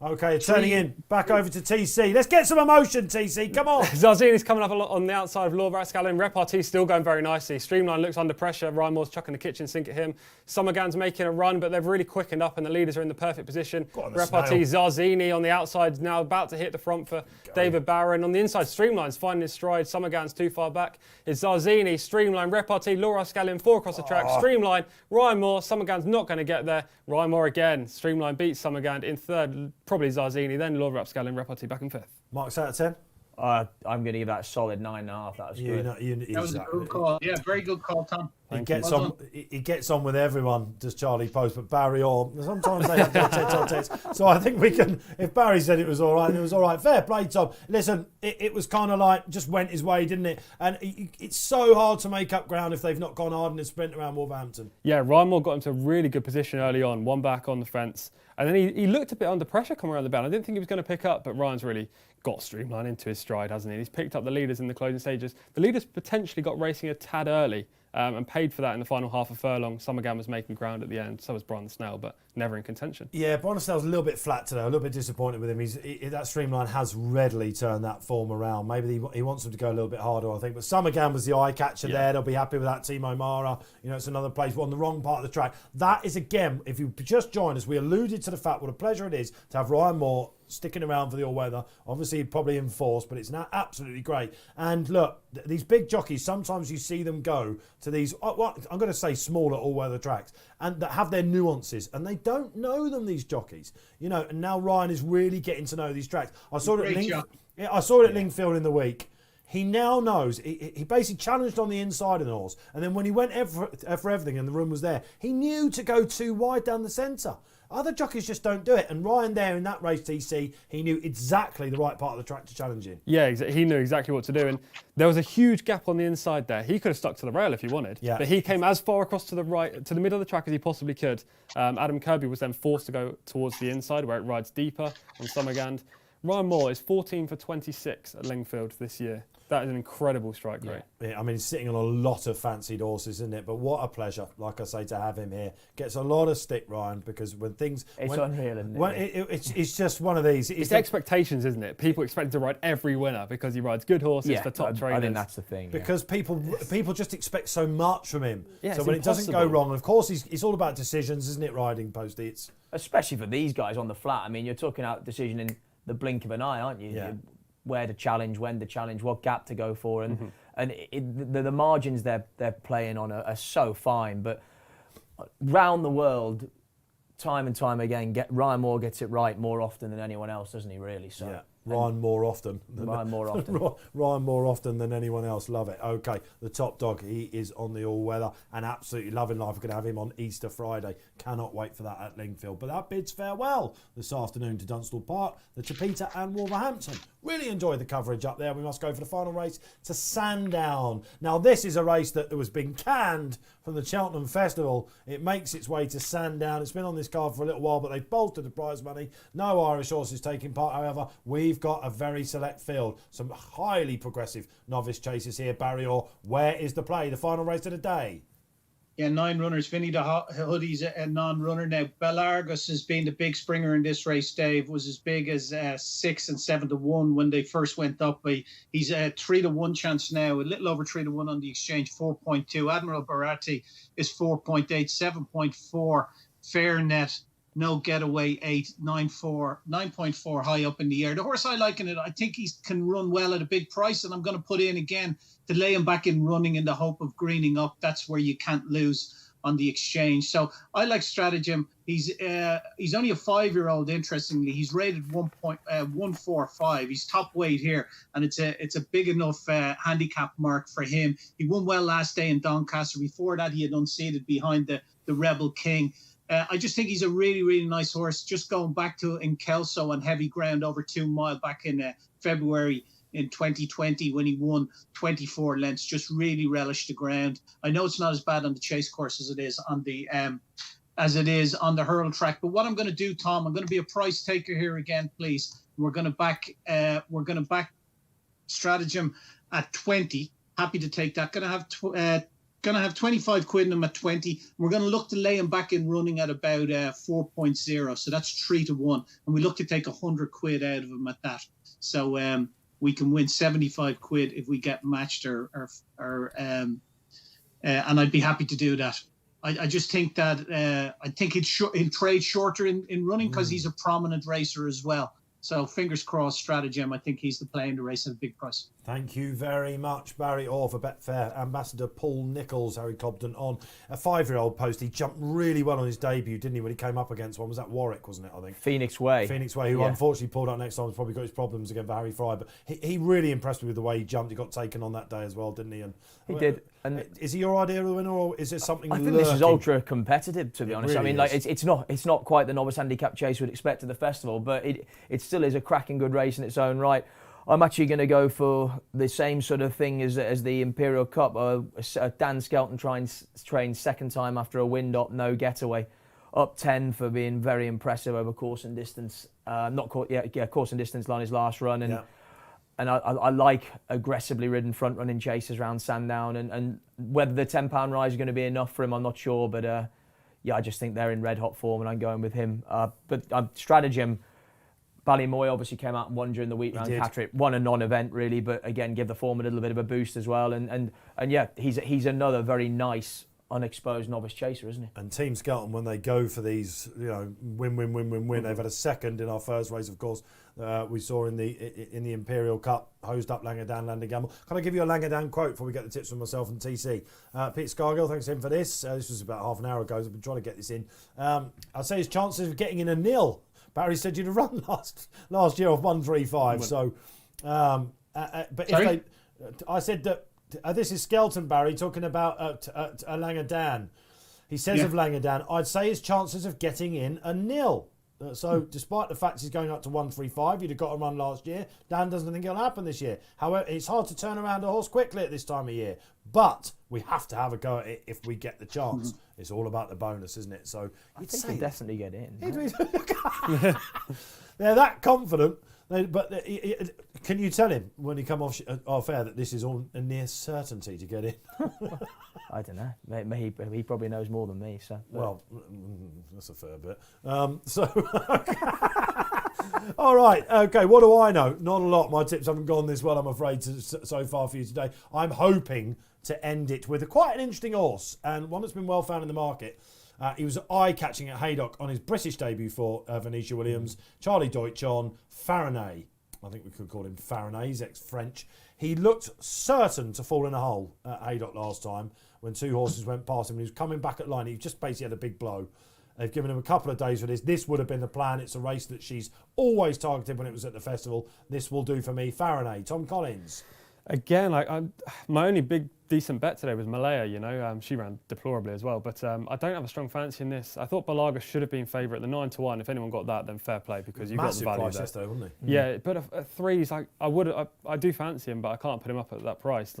Okay, turning in back over to TC. Let's get some emotion, TC. Come on. Zarzini's coming up a lot on the outside of Wolverhampton. Repartee's still going very nicely. Streamline looks under pressure. Ryan Moore's chucking the kitchen sink at him. Summergan's making a run, but they've really quickened up and the leaders are in the perfect position. Repartee, Zarzini on the outside now about to hit the front for David Barron. On the inside, Streamline's finding his stride. Summergan's too far back. It's Zarzini, Streamline, Repartee, Laura Scallon, 4 across the track. Streamline, Ryan Moore. Summergan's not going to get there. Ryan Moore again. Streamline beats Summergan in third. Probably Zarzini, then Laura Upscalling, Repartee back in 5th. Marks out of 10? I'm going to give that a solid 9.5. That was good. That was a good call. Yeah, very good call, Tom. He gets on with everyone, does Charlie Poste, but Barry Orr, sometimes they have their tete-a-tetes. So I think we can, if Barry said it was all right, it was all right. Fair play, Tom. Listen, it was kind of like, just went his way, didn't it? And it's so hard to make up ground if they've not gone hard in a sprint around Wolverhampton. Yeah, Ryan Moore got him to a really good position early on, one back on the fence. And then he looked a bit under pressure coming around the bend. I didn't think he was going to pick up, but Ryan's really got Streamline into his stride, hasn't he? He's picked up the leaders in the closing stages. The leaders potentially got racing a tad early and paid for that in the final half a furlong. Summergan was making ground at the end, so was Brian Snell, but never in contention. Yeah, Brian Snell's a little bit flat today, a little bit disappointed with him. That Streamline has readily turned that form around. Maybe he wants him to go a little bit harder, I think. But Summergan was the eye catcher there. They'll be happy with that. Timo Mara, it's another place on the wrong part of the track. That is, again, if you just joined us, we alluded to the fact what a pleasure it is to have Ryan Moore sticking around for the all-weather. Obviously, probably in force, but it's now absolutely great. And look, these big jockeys, sometimes you see them go to these, I'm going to say smaller all-weather tracks, and that have their nuances, and they don't know them, these jockeys. And now Ryan is really getting to know these tracks. I saw it at Lingfield in the week. He now knows. He basically challenged on the inside of the horse, and then when he went for everything and the room was there, he knew to go too wide down the centre. Other jockeys just don't do it. And Ryan there in that race, TC, he knew exactly the right part of the track to challenge in. Yeah, he knew exactly what to do. And there was a huge gap on the inside there. He could have stuck to the rail if he wanted. Yeah. But he came as far across to the right, to the middle of the track as he possibly could. Adam Kirby was then forced to go towards the inside where it rides deeper on Summergand. Ryan Moore is 14 for 26 at Lingfield this year. That is an incredible strike rate. Yeah, I mean, he's sitting on a lot of fancied horses, isn't it? But what a pleasure, like I say, to have him here. Gets a lot of stick, Ryan, because when things... It's unreal, isn't it? It's just one of these. It's expectations, isn't it? People expect him to ride every winner because he rides good horses for top trainers. I think that's the thing. Because people just expect so much from him. Yeah, so when it doesn't go wrong, and of course, it's all about decisions, isn't it, riding, Posty? Especially for these guys on the flat. I mean, you're talking about decision in the blink of an eye, aren't you? Yeah. Where to challenge, when to challenge, what gap to go for, and the margins they're playing on are so fine. But round the world, time and time again, Ryan Moore gets it right more often than anyone else, doesn't he? Really? So. Yeah. Ryan more often more often than anyone else. Love it. Okay, the top dog, he is on the all-weather and absolutely loving life. We're going to have him on Easter Friday. Cannot wait for that at Lingfield. But that bids farewell this afternoon to Dunstall Park, the Chipeta and Wolverhampton. Really enjoyed the coverage up there. We must go for the final race to Sandown. Now, this is a race that was been canned from the Cheltenham Festival. It makes its way to Sandown. It's been on this card for a little while, but they've bolstered the prize money. No Irish horses taking part, however. We've got a very select field. Some highly progressive novice chasers here. Barry Orr, where is the play? The final race of the day. Yeah, 9 runners. Vinny the Hoodie's a non-runner now. Belargus has been the big springer in this race, Dave. Was as big as 6 and 7 to 1 when they first went up. He's a 3 to 1 chance now, a little over 3 to 1 on the exchange, 4.2. Admiral Barati is 4.8, 7.4. Fairnet, no getaway, 8, 9.4 high up in the air. The horse I like in it, I think he can run well at a big price, and I'm going to put in again to lay him back in running in the hope of greening up. That's where you can't lose on the exchange. So I like Stratagem. He's only a 5-year-old. Interestingly, he's rated 1.145. He's top weight here, and it's a big enough handicap mark for him. He won well last day in Doncaster. Before that, he had unseated behind the Rebel King. I just think he's a really, really nice horse. Just going back to in Kelso on heavy ground over 2 mile back in February in 2020 when he won 24 lengths, just really relished the ground. I know it's not as bad on the chase course as it is on the hurdle track. But what I'm going to do, Tom, I'm going to be a price taker here again, please. We're going to back Stratagem at 20. Happy to take that. Going to have going to have 25 quid in him at 20. We're going to look to lay him back in running at about 4.0. So that's 3-1. And we look to take 100 quid out of him at that. So we can win 75 quid if we get matched and I'd be happy to do that. I just think that I think he'll trade shorter in running because he's a prominent racer as well. So fingers crossed, Stratagem. I think he's the play in the race at a big price. Thank you very much, Barry Orr, for Betfair Ambassador Paul Nicholls, Harry Cobden on a 5-year-old post. He jumped really well on his debut, didn't he, when he came up against one? Was that Warwick, wasn't it, I think? Phoenix Way, who unfortunately pulled out next time. Has probably got his problems again for Harry Fry. But he really impressed me with the way he jumped. He got taken on that day as well, didn't he? And he did. And is he your idea of the winner, or is it something I think this is ultra competitive, to be honest. Really I mean, like it's not quite the novice handicap chase we'd expect at the festival, but it still is a cracking good race in its own right. I'm actually going to go for the same sort of thing as the Imperial Cup. Dan Skelton trained second time after a wind-up, no getaway. Up 10 for being very impressive over course and distance. Course and distance on his last run. And I like aggressively ridden front-running chases around Sandown. And whether the £10 rise is going to be enough for him, I'm not sure. But I just think they're in red-hot form and I'm going with him. But Stratagem, Ballymoy obviously came out and won during the week round Patrick. Won a non-event really, but again, give the form a little bit of a boost as well. And he's another very nice unexposed novice chaser, isn't he? And Team Skelton, when they go for these, win. They've had a second in our first race, of course. We saw in the Imperial Cup, hosed up Langadan, Landing Gamble. Can I give you a Langadan quote before we get the tips from myself and TC? Pete Scargill, thanks to him for this. This was about half an hour ago. I've been trying to get this in. I'd say his chances of getting in a nil. Barry said you'd have run last year off 135. So, but Sorry? I said that this is Skelton, Barry, talking about Langadan. He says of Langadan, I'd say his chances of getting in are nil. So, despite the fact he's going up to 135, you'd have got a run last year. Dan doesn't think it'll happen this year. However, it's hard to turn around a horse quickly at this time of year. But we have to have a go at it if we get the chance. It's all about the bonus, isn't it? So I think he'll definitely get in. They're that confident. But can you tell him when he come off air that this is all a near certainty to get in? I don't know. He probably knows more than me. So well, that's a fair bit. All right. Okay. What do I know? Not a lot. My tips haven't gone this well, I'm afraid, so far for you today. I'm hoping to end it with quite an interesting horse and one that's been well found in the market. He was eye-catching at Haydock on his British debut for Venetia Williams. Charlie Deutsch on Faranet. I think we could call him Faranet. He's ex-French. He looked certain to fall in a hole at Haydock last time when two horses went past him. He was coming back at line. He just basically had a big blow. They've given him a couple of days for this. This would have been the plan. It's a race that she's always targeted when it was at the festival. This will do for me. Faranet. Tom Collins. Again, my only big decent bet today was Malaya, she ran deplorably as well, but I don't have a strong fancy in this. I thought Balaga should have been favourite, the 9-1. If anyone got that, then fair play, because you've got the value price there. yesterday, wasn't he? Yeah, but a threes, I do fancy him, but I can't put him up at that price.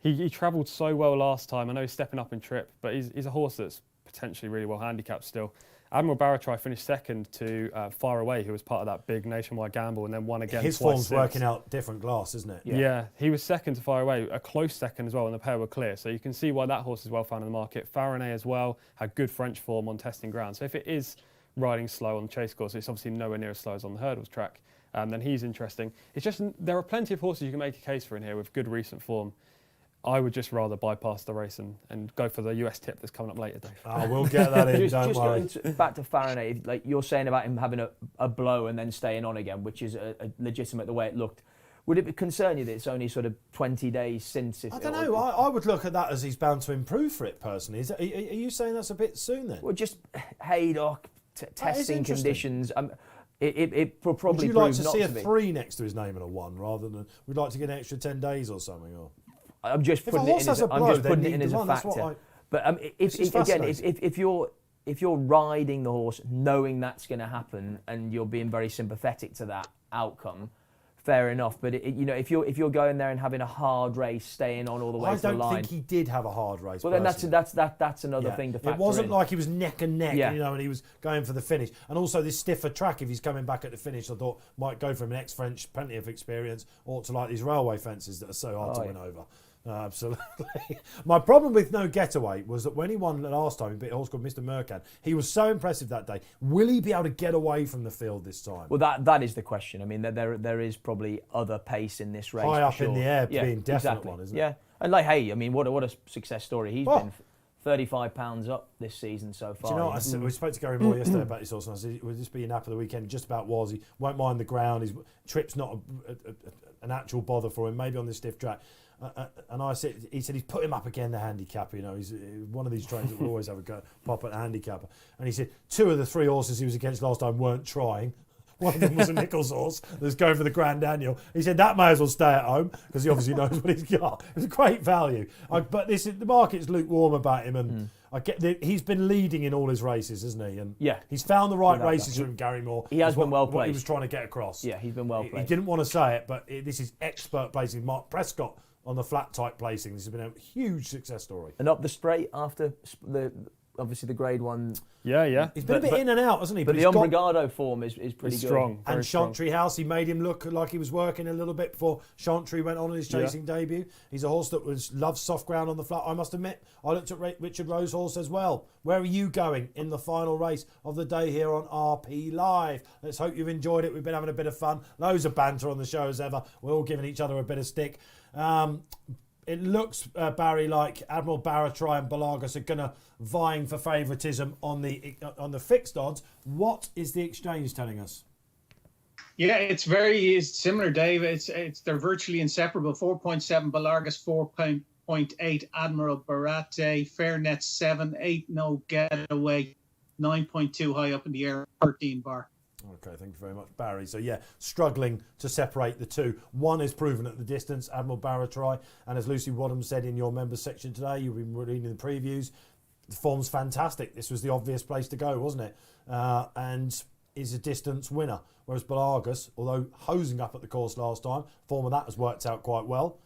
He travelled so well last time. I know he's stepping up in trip, but he's a horse that's potentially really well handicapped still. Admiral Baratrai finished second to Far Away, who was part of that big nationwide gamble and then won again His twice form's since. working out different glass, isn't it? Yeah, he was second to Far Away, a close second as well, and the pair were clear. So you can see why that horse is well found in the market. Faranet as well had good French form on testing ground. So if it is riding slow on the chase course, it's obviously nowhere near as slow as on the hurdles track, then he's interesting. It's just there are plenty of horses you can make a case for in here with good recent form. I would just rather bypass the race and go for the US tip that's coming up later, Dave. We'll get that in, don't worry. Going back to Faranet, like you're saying about him having a blow and then staying on again, which is a legitimate the way it looked. Would it concern you that it's only sort of 20 days since? I don't know. I would look at that as he's bound to improve for it, personally. Are you saying that's a bit soon then? Well, just Haydock, testing conditions. It will probably would you like prove to not see a to be. 3 next to his name and a 1 rather than we'd like to get an extra 10 days or something? Or I'm just putting it in as a factor. But if you're riding the horse knowing that's going to happen and you're being very sympathetic to that outcome, fair enough. But if you're going there and having a hard race, staying on all the way to the line, I don't think he did have a hard race. Well, then that's another thing to factor in. It wasn't like he was neck and neck, Yeah. and he was going for the finish. And also this stiffer track, if he's coming back at the finish, I thought might go from an ex-French, plenty of experience, or to like these railway fences that are so hard to win over. Absolutely. My problem with No Getaway was that when he won last time, he beat a horse called Mr. Mercan. He was so impressive that day. Will he be able to get away from the field this time? Well, that is the question. I mean, there is probably other pace in this race. High for up sure. in the air, yeah, being definite exactly. one, isn't it? Yeah, and like, hey, I mean, what a success story he's been. 35 pounds up this season so far. Do you know what? We spoke to Gary Moore yesterday about this horse, and I said, will this be an app of the weekend? Just about was. He won't mind the ground. His trip's not an actual bother for him, maybe on this stiff track. And I said, he said he's put him up again, the handicapper. You know, he's one of these trainers that will always have a go, pop at the handicapper. And he said 2 of the 3 horses he was against last time weren't trying. One of them was a Nichols horse that was going for the Grand Annual. He said that may as well stay at home because he obviously knows what he's got. It was a great value. But the market's lukewarm about him, and I get he's been leading in all his races, hasn't he? And yeah, he's found the right races for him, Gary Moore. He has been well what placed. he was trying to get across. Yeah, he's been well placed. He didn't want to say it, but this is expert placing. Mark Prescott on the flat type placing. This has been a huge success story. And up the straight after obviously the Grade 1. Yeah. He's been a bit in and out, hasn't he? But the Ombrigado form is pretty good. Strong. And Chantry House, he made him look like he was working a little bit before Chantry went on his chasing debut. He's a horse that loves soft ground on the flat. I must admit, I looked at Richard Rowe's horse as well. Where are you going in the final race of the day here on RP Live? Let's hope you've enjoyed it. We've been having a bit of fun. Loads of banter on the show as ever. We're all giving each other a bit of stick. It looks, Barry, like Admiral Baratri and Balagas are going to vying for favouritism on the fixed odds. What is the exchange telling us? Yeah, it's very similar, Dave. They're virtually inseparable. 4.7 Balagas, 4.8 Admiral Baratri, Fairnet 7, 8 No Getaway, 9.2 high up in the air, 13 bar. Okay, thank you very much, Barry. So, yeah, struggling to separate the two. One is proven at the distance, Admiral Baratri, and as Lucy Wadham said in your members section today, you've been reading the previews, the form's fantastic. This was the obvious place to go, wasn't it? And is a distance winner. Whereas Balagas, although hosing up at the course last time, form of that has worked out quite well.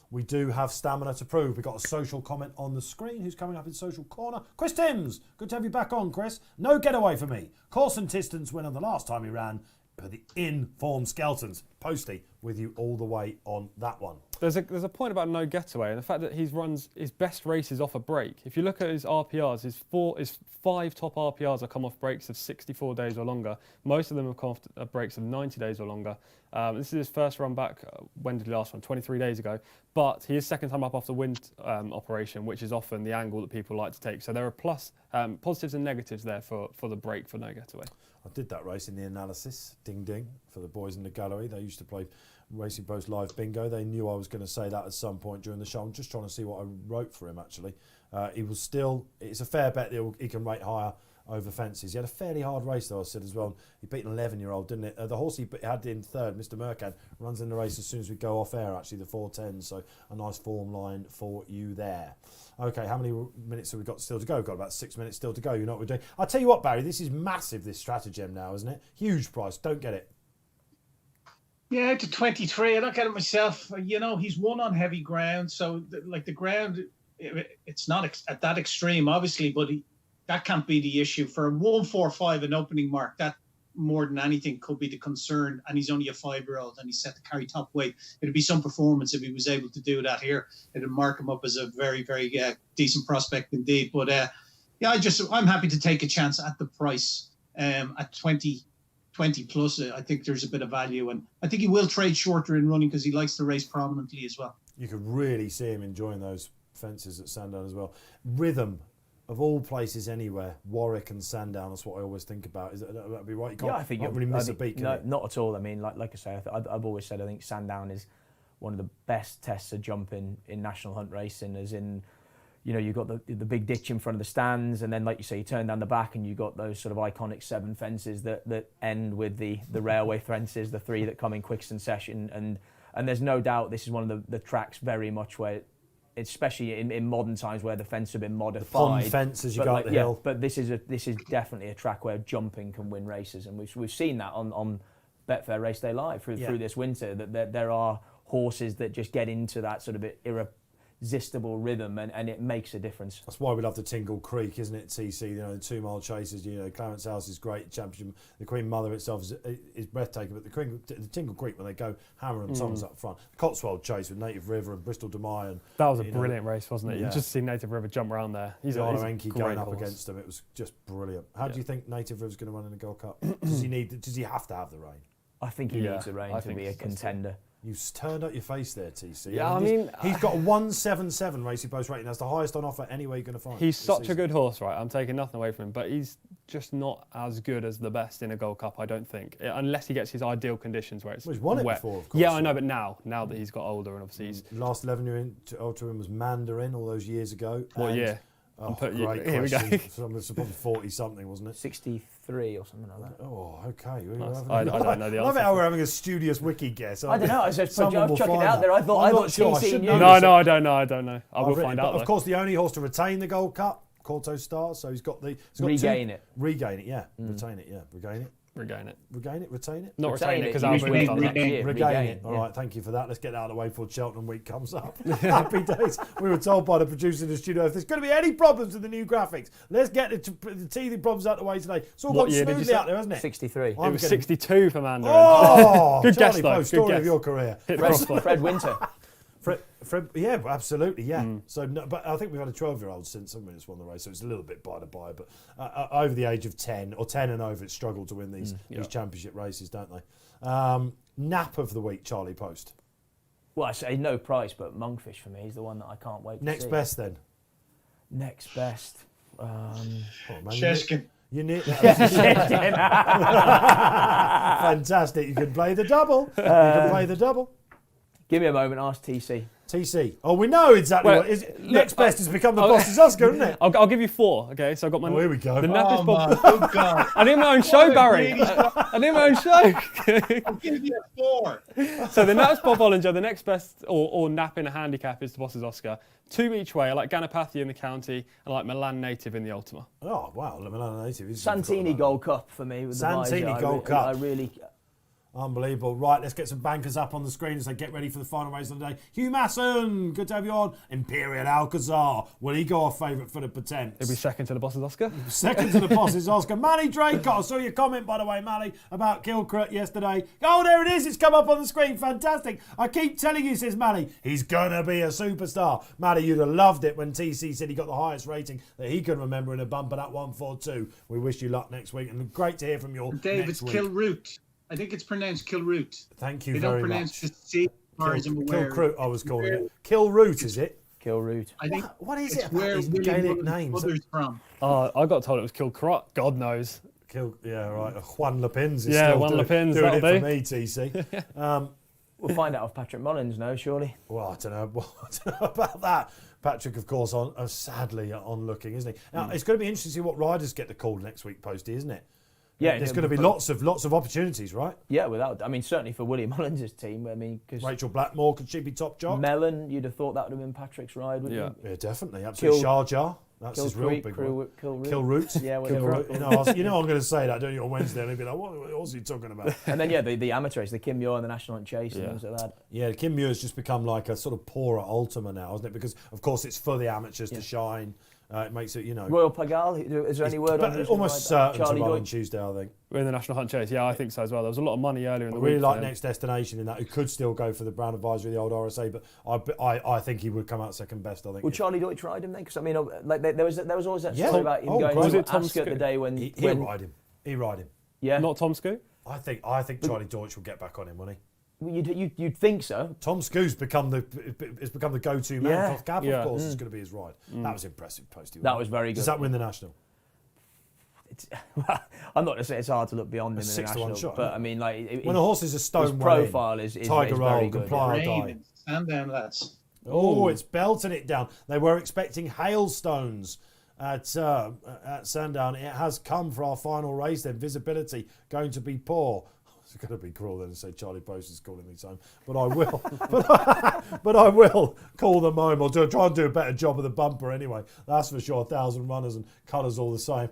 We do have stamina to prove. We've got a social comment on the screen. Who's coming up in social corner? Chris Timms. Good to have you back on, Chris. No getaway for me. Course and distance winner the last time he ran. But the in-form Skeltons. Posty with you all the way on that one. There's a point about No Getaway and the fact that he runs his best races off a break. If you look at his RPRs, his 5 top RPRs have come off breaks of 64 days or longer. Most of them have come off breaks of 90 days or longer. This is his first run back. When did he last run? 23 days ago. But he is second time up after wind operation, which is often the angle that people like to take. So there are positives and negatives there for the break for No Getaway. I did that race in the analysis. Ding ding for the boys in the gallery. They used to play Racing Post Live Bingo. They knew I was going to say that at some point during the show. I'm just trying to see what I wrote for him, actually. He was still... It's a fair bet that he can rate higher over fences. He had a fairly hard race, though, I said as well. He beat an 11-year-old, didn't it? The horse he had in third, Mr. Mercan, runs in the race as soon as we go off air, actually, the 4:10. So a nice form line for you there. OK, how many minutes have we got still to go? We've got about 6 minutes still to go. You know what we're doing. I'll tell you what, Barry, this is massive, this stratagem now, isn't it? Huge price. Don't get it. Yeah, to 23. I don't get it myself. You know, he's won on heavy ground. So, the ground, it's not at that extreme, obviously, but that can't be the issue. For a 145, an opening mark, that more than anything could be the concern. And he's only a 5-year-old and he's set to carry top weight. It'd be some performance if he was able to do that here. It'd mark him up as a very, very decent prospect indeed. But, I'm happy to take a chance at the price at 20 plus. I think there's a bit of value, and I think he will trade shorter in running because he likes to race prominently as well. You could really see him enjoying those fences at Sandown as well. Rhythm, of all places anywhere, Warwick and Sandown, that's what I always think about. That'd be right? You can't, I think really miss a beat, no, not at all. I mean, like I say, I've always said I think Sandown is one of the best tests of jumping in national hunt racing, as in, you know, you've got the big ditch in front of the stands, and then, like you say, you turn down the back and you've got those sort of iconic 7 fences that end with the railway fences, the 3 that come in quick succession. And there's no doubt this is one of the tracks very much where, especially in modern times, where the fence have been modified. The pond fence as you go up the hill. But this is definitely a track where jumping can win races, and we've seen that on Betfair Race Day Live through this winter, that there are horses that just get into that sort of irresistible rhythm, and it makes a difference. That's why we love the Tingle Creek, isn't it, TC? You know, the 2 mile chases, Clarence House is great, championship. The Queen Mother itself is breathtaking, but the Tingle Creek, when they go hammer and tongs up front. The Cotswold Chase with Native River and Bristol Demai. That was a brilliant race, wasn't it? Yeah. You just see Native River jump around there. He's a Enki great going up horse. against him. It was just brilliant. How do you think Native River's going to run in the Gold Cup? Does he have to have the rain? I think he needs the rain to be a contender. You've turned up your face there, TC. Yeah, I mean, he's got a 177 Racing Post rating. That's the highest on offer anywhere you're going to find. He's such a good horse, right? I'm taking nothing away from him, but he's just not as good as the best in a Gold Cup, I don't think, unless he gets his ideal conditions where it's he's won it wet. before, of course. Yeah, I know, but now that he's got older and obviously he's... Last 11 year to Ultra was Mandarin all those years ago. What year? Great here we go. It's probably 40 something, wasn't it? 63 or something like that. Oh, okay. Nice. I don't know the I love answer. it how we're having a studious wiki guess. I don't know. I was just chucking Someone will it find out there. I thought sure. I TC should knew. know. No, I don't know. I will find out. Of course, the only horse to retain the Gold Cup, Corto Star. So he's got Regain it. Regain it, yeah. Retain it, yeah. Regain it. Regain it. Regain it, retain it. Not retain it because Usually Albury's done that. Regain it. All right, thank you for that. Let's get that out of the way before Cheltenham week comes up. Happy days. We were told by the producer in the studio, if there's going to be any problems with the new graphics, let's get the teething problems out of the way today. It's all What gone year did you smoothly say? out there, hasn't it? 63. It was 62 for Mandarin. Oh, Good guess, Charlie though. Post, Good story guess. of your career. Hit the crossbar. Fred Winter. Fred, yeah, absolutely, yeah. So, no, but I think we've had a 12-year-old since someone has won the race, so it's a little bit by the by. But over the age of 10 or 10 and over, it's struggled to win these championship races, don't they? Nap of the week, Charlie Post. Well, I say no price, but Monkfish for me is the one that I can't wait to see. Next best then. Next best. Sheshkin. You need fantastic. You can play the double. Give me a moment. Ask TC. TC. Oh, we know exactly what is. Next best has become the boss's Oscar, isn't it? I'll give you 4. Okay, so I got my. Oh, here we go. The Nap is Bob. Good God. I need my own show, Barry. I need my own show. I'll give you a 4. So the Nap's Bob Bollinger, the next best or Nap in a handicap is the boss's Oscar. 2 each way. I like Ganapathy in the county and I like Milan Native in the Ultima. Oh wow, Milan Native. Santini Gold Cup for me. With Santini the visor. Gold Cup. I really. Unbelievable. Right, let's get some bankers up on the screen as they get ready for the final race of the day. Hugh Masson, good to have you on. Imperial Alcazar. Will he go off favourite for the Potence? He'll be second to the boss's Oscar. Second to the boss's Oscar. Mally Draycott. I saw your comment, by the way, Mally, about Kilcrut yesterday. Oh, there it is. It's come up on the screen. Fantastic. I keep telling you, says Mally, he's going to be a superstar. Mally, you'd have loved it when TC said he got the highest rating that he can remember in a bumper, that 142. We wish you luck next week. And great to hear from you all Dave, next it's week. Kilroot. I think it's pronounced Kilroot. Thank you They very don't pronounce much. the C as far as I'm aware. Kilcrut, I was calling it. Kilroot, is it? Kilroot. I think What is it's it about where these William Gaelic Williams' names? mother's from. I got told it was Kilcrut. God knows. Yeah, right. Juan Lepins is Yeah, still Juan doing Lepins, it that'll for do. me, TC. We'll find out if Patrick Mullins knows, surely. Well, I don't know about that. Patrick, of course, sadly onlooking, isn't he? Now, it's going to be interesting to see what riders get the call next week, Posty, isn't it? Yeah, There's going to be lots of opportunities, right? Yeah, without. I mean, certainly for William Mullins' team. I mean, because Rachel Blackmore, could she be top jock? Mellon, you'd have thought that would have been Patrick's ride, wouldn't you? Yeah, definitely. Absolutely. Sharjah. That's Kill his real Creek, big one. Kilroot. Yeah, Kilroot. You know I'm going to say that, don't you, on Wednesday? And they'll be like, what was he talking about? And then, the amateur race, the Kim Muir and the National Hunt Chase and things like that. Yeah, Kim Muir's just become like a sort of poorer Ultima now, hasn't it? Because, of course, it's for the amateurs to shine. It makes it, Royal Pagal, is there any word on who's almost gonna ride that? certain to Charlie run on Deutsch? Tuesday, I think. We're in the National Hunt Chase. Yeah, I think so as well. There was a lot of money earlier in I the really week. like Next Destination in that. Who could still go for the Brown Advisory, the old RSA, but I think he would come out second best. I think. Would Charlie Deutsch ride him then? Because I mean, like there was always that Yeah. story about him Oh, going great. Was to it Tom Ascot the Scoot? day when He'll ride him. He'll ride him. yeah. Not Tom Scoot? I think Charlie Deutsch will get back on him, won't he? You'd think so. Tom Scoo's become the go-to man. Yeah. Cap, Yeah. of course, is going to be his ride. That was impressive, Posty. That was very good. Does that win the national? I'm not going to say it's hard to look beyond him in the 6 to 1 national, shot, but isn't it? I mean, like When a horse is a stone his well in, profile is Tiger very Roll, good. Comply or Die. Raven, Sandown, lads. Oh, it's belting it down. They were expecting hailstones at Sandown. It has come for our final race then. Visibility going to be poor. It's going to be cruel then to say Charlie Post is calling me home, but I will. but I will call them home. I'll try and do a better job of the bumper anyway. That's for sure. 1,000 runners and colours all the same.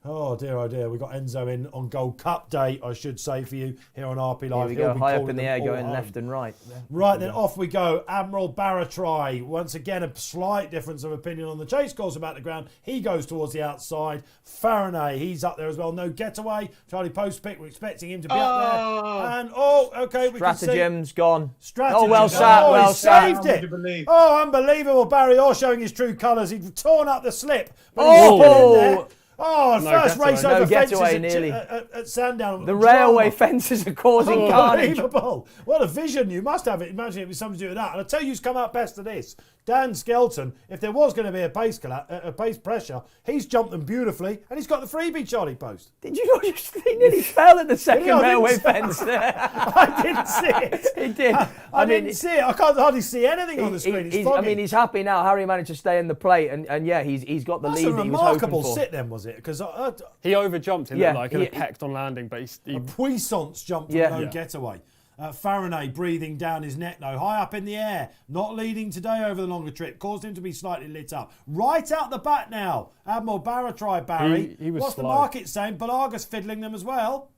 Oh dear. We've got Enzo in on Gold Cup Day, I should say, for you here on RP Live. Here we go, high up in the air, all going home. left and right. Right, then off we go. Admiral Baratrai. Once again, a slight difference of opinion on the chase course about the ground. He goes towards the outside. Faraday, he's up there as well. No getaway. Charlie Post pick. We're expecting him to be up there. And, okay, we can see. Stratagem's gone. Stratagem. Oh, well sat, well he sat. saved it. Oh, unbelievable. Barry Orr showing his true colours. He's torn up the slip. But Oh! he's still in there. Oh, No first getaway. race No over getaway, fences nearly. at Sandown. The railway fences are causing carnage. Unbelievable. What a vision. You must have it. Imagine it was something to do with that. And I'll tell you who's come out best of this. Dan Skelton, if there was going to be a pace pressure, he's jumped them beautifully and he's got the freebie, Charlie Post. Did you not just he nearly fell at the second Did he? I railway didn't see- fence? I didn't see it. He did. I didn't see it. I can't hardly see anything on the screen. It's I foggy. mean, he's happy now. Harry managed to stay in the plate, and yeah, he's got the That's lead a that he was hoping remarkable for. sit then, was it? Because He overjumped, it Yeah, looked like, and pecked on landing, but he a puissance jump from no getaway. Faraday breathing down his neck now, high up in the air, not leading today over the longer trip, caused him to be slightly lit up. Right out the back now, Admiral Baratrai, Barry. He was What's slow. the market saying? Balaga's fiddling them as well.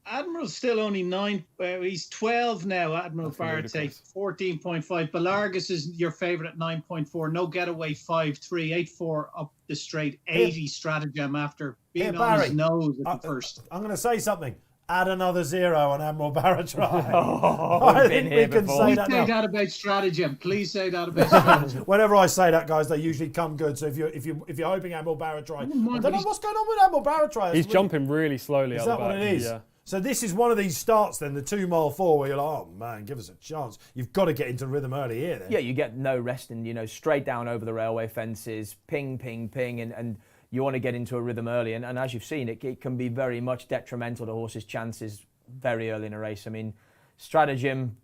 Admiral's still only 9. He's 12 now. Admiral Barate, 14.5. Belargus is your favourite at 9.4. No getaway, 5.3. 8.4 up the straight. 80 Stratagem after being on his nose at the first. I'm going to say something. Add another 0 on Admiral Baratrai. I've been here before. say Please that say now. that about Stratagem. Please say that about Stratagem. Whenever I say that, guys, they usually come good. So if you're hoping Admiral Baratrai, I don't know what's going on with Admiral Baratrai. He's jumping really slowly. Is out that the what back. it is? Yeah. So this is one of these starts then, the 2 mile 4, where you're like, oh man, give us a chance. You've got to get into rhythm early here then. Yeah, you get no resting, straight down over the railway fences, ping, ping, ping, and you want to get into a rhythm early. And as you've seen, it can be very much detrimental to horses' chances very early in a race. I mean, Stratagem,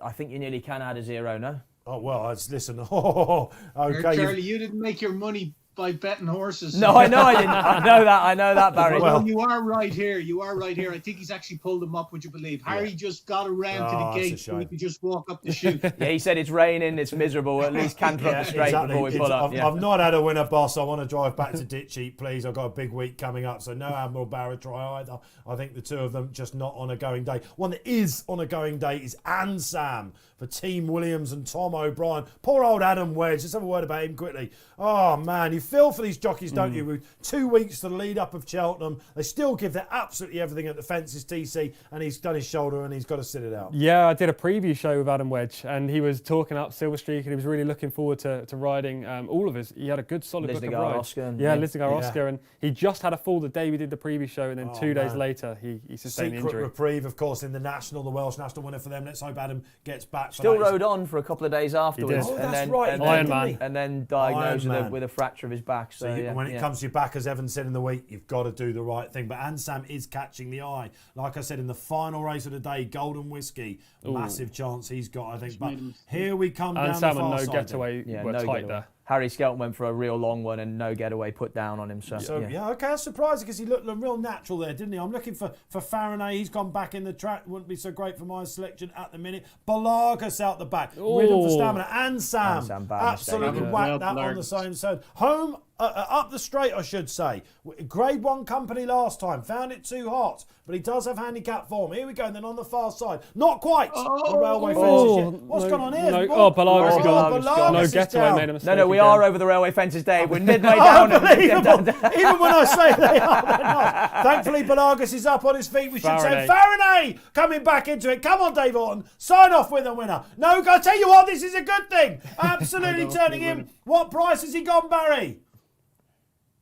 I think you nearly can add a 0, no? Oh, well, listen. Okay. Charlie, you didn't make your money by betting horses. No, I know I didn't. I know that, Barry. Well, you are right here. I think he's actually pulled him up, would you believe? Harry just got around to the gate so he could just walk up the chute. Yeah, he said it's raining, it's miserable. At least canter up the straight exactly. before we pull up. I've not had a winner, boss. I want to drive back to Ditcheat, please. I've got a big week coming up, so no Admiral Baratrai either. I think the two of them just not on a going day. One that is on a going day is Ansam for Team Williams and Tom O'Brien. Poor old Adam Wedge. Let's have a word about him quickly. Oh, man, you feel for these jockeys, don't you? With 2 weeks to the lead up of Cheltenham, they still give their absolutely everything at the fences, TC, and he's done his shoulder and he's got to sit it out. Yeah, I did a preview show with Adam Wedge, and he was talking up Silver Streak, and he was really looking forward to riding all of his. He had a good, solid book of Lisnagar, rides. Oscar, Lisnagar, Oscar, and he just had a fall the day we did the preview show, and then 2 days later he sustained the Secret injury. reprieve, of course, in the National, the Welsh National winner for them. Let's hope Adam gets back. Still for that. rode on for a couple of days afterwards. Oh, and that's then, right. And then diagnosed Ironman. with a fracture of his back. So, When it comes to your back, as Evan said in the week, you've got to do the right thing. But Ansam is catching the eye. Like I said, in the final race of the day, Golden Whiskey, massive chance he's got, I think. But here we come down the Ansam far and no side. getaway were tight there. Harry Skelton went for a real long one and no getaway put down on him. Okay, that's surprising because he looked real natural there, didn't he? I'm looking for Faraday. He's gone back in the track. Wouldn't be so great for my selection at the minute. Balagas out the back. Rhythm for stamina. Ansam, bad absolutely mistake. whacked that on the same side. Home, up the straight, I should say. Grade 1 company last time. Found it too hot. But he does have handicap form. Here we go. And then on the far side. Not quite the railway fences yet. What's gone on here? Balagas gone. No getaway, made a mistake. No, we are over the railway fences, Dave. We're midway down. Unbelievable. Even when I say they are, they're not. Thankfully, Balagas is up on his feet. We should say Faraday coming back into it. Come on, Dave Orton. Sign off with a winner. No, I'll tell you what, this is a good thing. Absolutely turning him. What price has he gone, Barry?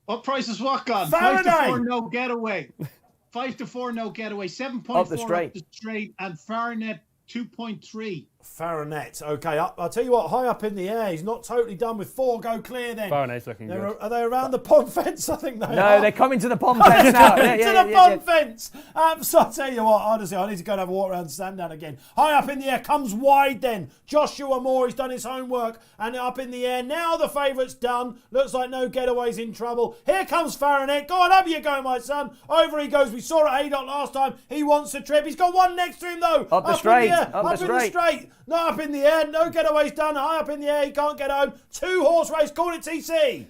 What price has what gone? Faraday. 5 to 4, no getaway. 5 to 4, no getaway. 7.4 up the straight. And Faranet 2.3. Faranet, okay. I'll tell you what, high up in the air. He's not totally done with 4. Go clear then. Faranet's looking good. Are they around the pond fence? I think they are. No, they're coming to the pond fence now. To the pond fence. So I'll tell you what, honestly, I need to go and have a walk around Sandown again. High up in the air, comes wide then. Joshua Moore, he's done his homework. And up in the air, now the favourite's done. Looks like no getaway's in trouble. Here comes Faranet. Go on, up you go, my son. Over he goes. We saw it at A-Dot last time. He wants a trip. He's got one next to him, though. Up the straight. Up in the straight. Not up in the air. No getaway's done. High up in the air. He can't get home. 2 horse race. Call it TC.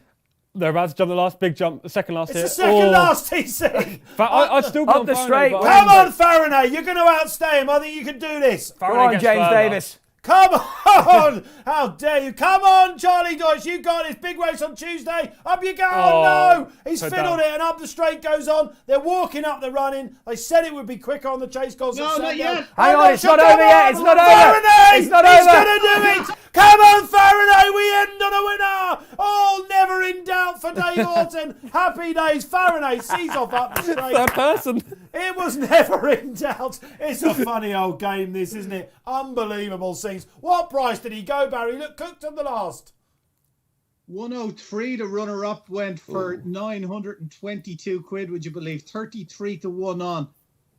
They're about to jump the last big jump, the second last It's here. the second last, TC. I'd still be Up on the Faraday, straight. but Come on, Faraday. You're going to outstay him. I think you can do this. Go Faraday on, gets James further. Davis. Come on! How dare you? Come on, Charlie Deutsch. You got this big race on Tuesday. Up you go. Oh, no. He's put fiddled down. it, and up the straight goes on. They're walking up the running. They said it would be quicker on the chase course. No, not yet. Hang on, it's not over yet. It's not over. Faraday! It's not He's over. going to do it. Come on, Faraday. We end on a winner. Oh, never in doubt for Dave Orton. Happy days. Faraday sees off up the straight. Third person. It was never in doubt. It's a funny old game, this, isn't it? Unbelievable scenes. What price did he go, Barry? Look, cooked on the last. 103, the runner-up went for 922 quid, would you believe? 33 to 1 on.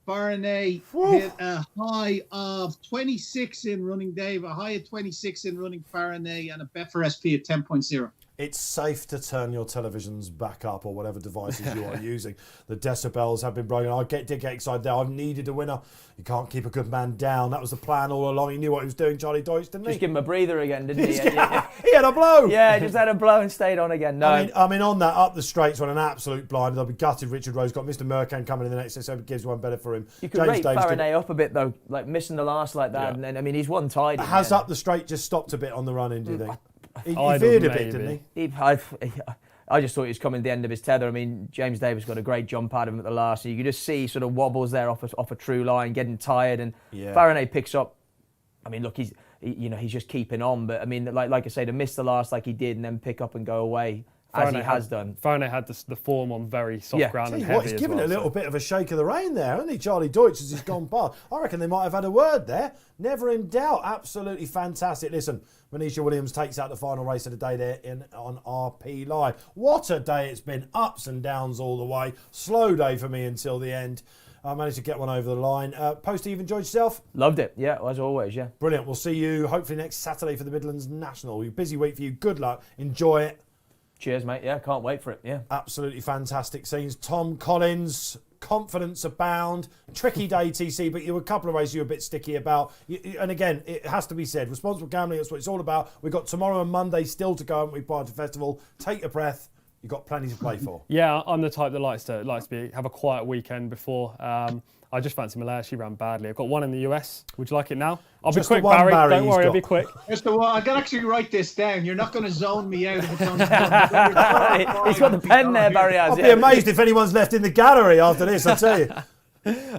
Farinay hit a high of 26 in running Dave, a high of 26 in running Farinay, and a Betfair SP at 10.0. It's safe to turn your televisions back up or whatever devices you are using. The decibels have been broken. I did get excited there. I've needed a winner. You can't keep a good man down. That was the plan all along. He knew what he was doing, Charlie Deutsch, didn't he? Just give him a breather again, didn't he? He had a blow. Yeah, just had a blow and stayed on again. No. I mean, on that, up the straights on an absolute blind. They'll be gutted. Richard Rose got Mr. Mercan coming in the next, so it gives one better for him. You could rate Farinay up a bit, though, like missing the last like that. Yeah. And then, I mean, he's one tied. Has up the straight just stopped a bit on the run-in, do you think? He Idled veered a maybe. bit, didn't he? I just thought he was coming to the end of his tether. I mean, James Davis got a great jump out of him at the last. And you could just see sort of wobbles there off a true line, getting tired. And Farinay picks up. I mean, look, he's just keeping on. But I mean, like I say, to miss the last like he did and then pick up and go away as he has done. Farinay had the form on very soft ground and heavy He's as given well, a little bit of a shake of the rein there, hasn't he, Charlie Deutsch, as he's gone past. I reckon they might have had a word there. Never in doubt. Absolutely fantastic. Listen, Manisha Williams takes out the final race of the day there on RP Live. What a day it's been. Ups and downs all the way. Slow day for me until the end. I managed to get one over the line. Poste, you've enjoyed yourself? Loved it, yeah, as always, yeah. Brilliant. We'll see you hopefully next Saturday for the Midlands National. Busy week for you. Good luck. Enjoy it. Cheers, mate. Yeah, can't wait for it, yeah. Absolutely fantastic scenes. Tom Collins, confidence abound. Tricky day, TC, but you were a couple of races you were a bit sticky about. And again, it has to be said, responsible gambling, that's what it's all about. We've got tomorrow and Monday still to go, haven't we, prior to Festival. Take a breath. You've got plenty to play for. Yeah, I'm the type that likes to have a quiet weekend before. I just fancy Malaya. She ran badly. I've got one in the US. Would you like it now? I'll Just be quick, the one, Barry. Barry, Don't worry, I'll be quick. So I can actually write this down. You're not going to zone me out if it's on. He's got the pen there, Barry has. I'll be amazed if anyone's left in the gallery after this, I tell you.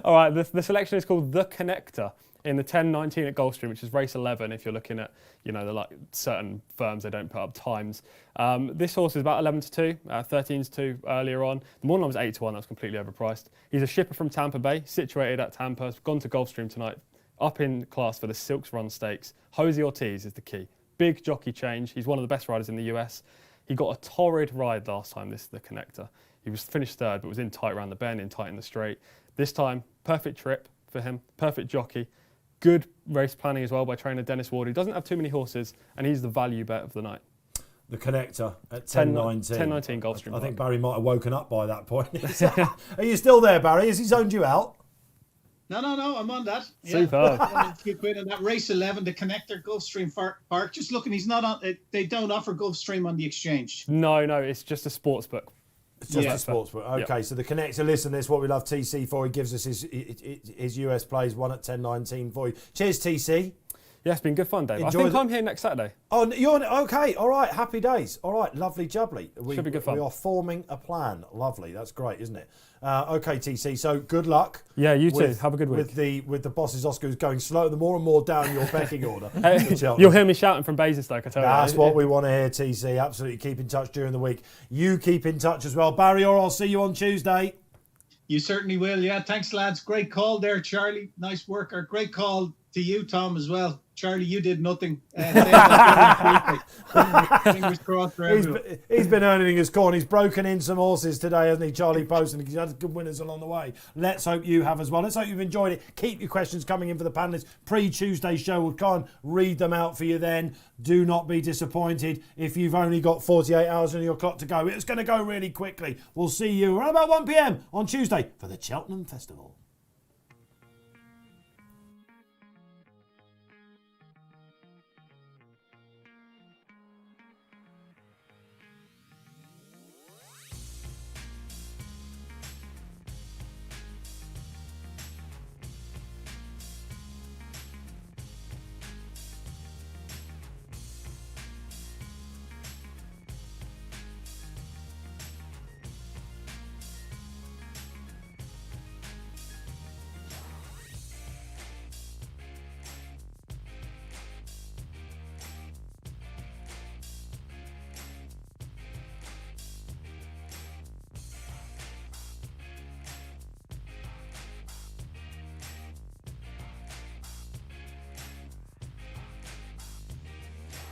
All right, the selection is called The Connector in the 10.19 at Gulfstream, which is race 11 if you're looking at, the certain firms, they don't put up times. This horse is about 11 to 2, 13 to 2 earlier on. The morning line was 8 to 1, that was completely overpriced. He's a shipper from Tampa Bay, situated at Tampa, has gone to Gulfstream tonight, up in class for the Silks Run Stakes. Jose Ortiz is the key. Big jockey change, he's one of the best riders in the US. He got a torrid ride last time, The Connector. He was finished third, but was in tight around the bend, in tight in the straight. This time, perfect trip for him, perfect jockey. Good race planning as well by trainer Dennis Ward, who doesn't have too many horses, and he's the value bet of the night. The Connector at 10.19. 10.19 Gulfstream. I think Barry might have woken up by that point. Are you still there, Barry? Has he zoned you out? No, I'm on that. Superb. And that race 11, the Connector, Gulfstream Park. Just looking, he's not on. They don't offer Gulfstream on the exchange. No, it's just a sports book. It's just a sports book. Okay, so the Connector, listen, this is what we love TC for. He gives us his US plays, one at 10.19 for you. Cheers, TC. Yeah, it's been good fun, Dave. Enjoy I think I'm here next Saturday. Oh, you're okay. All right, happy days. All right, lovely jubbly. Should be good fun. We are forming a plan. Lovely. That's great, isn't it? Okay, TC. So good luck. Yeah, you too. Have a good week. With the boss's Oscars going slow, the more and more down your pecking order. You'll hear me shouting from Basingstoke, I tell you. That's what we want to hear, TC. Absolutely. Keep in touch during the week. You keep in touch as well, Barry, or I'll see you on Tuesday. You certainly will. Yeah, thanks, lads. Great call there, Charlie. Nice work. Great call to you, Tom, as well. Charlie, you did nothing. Fingers crossed for everyone. He's been earning his corn. He's broken in some horses today, hasn't he, Charlie Poste? And he's had good winners along the way. Let's hope you have as well. Let's hope you've enjoyed it. Keep your questions coming in for the panellists. Pre-Tuesday show, we'll try and read them out for you then. Do not be disappointed if you've only got 48 hours on your clock to go. It's going to go really quickly. We'll see you around about 1 p.m. on Tuesday for the Cheltenham Festival.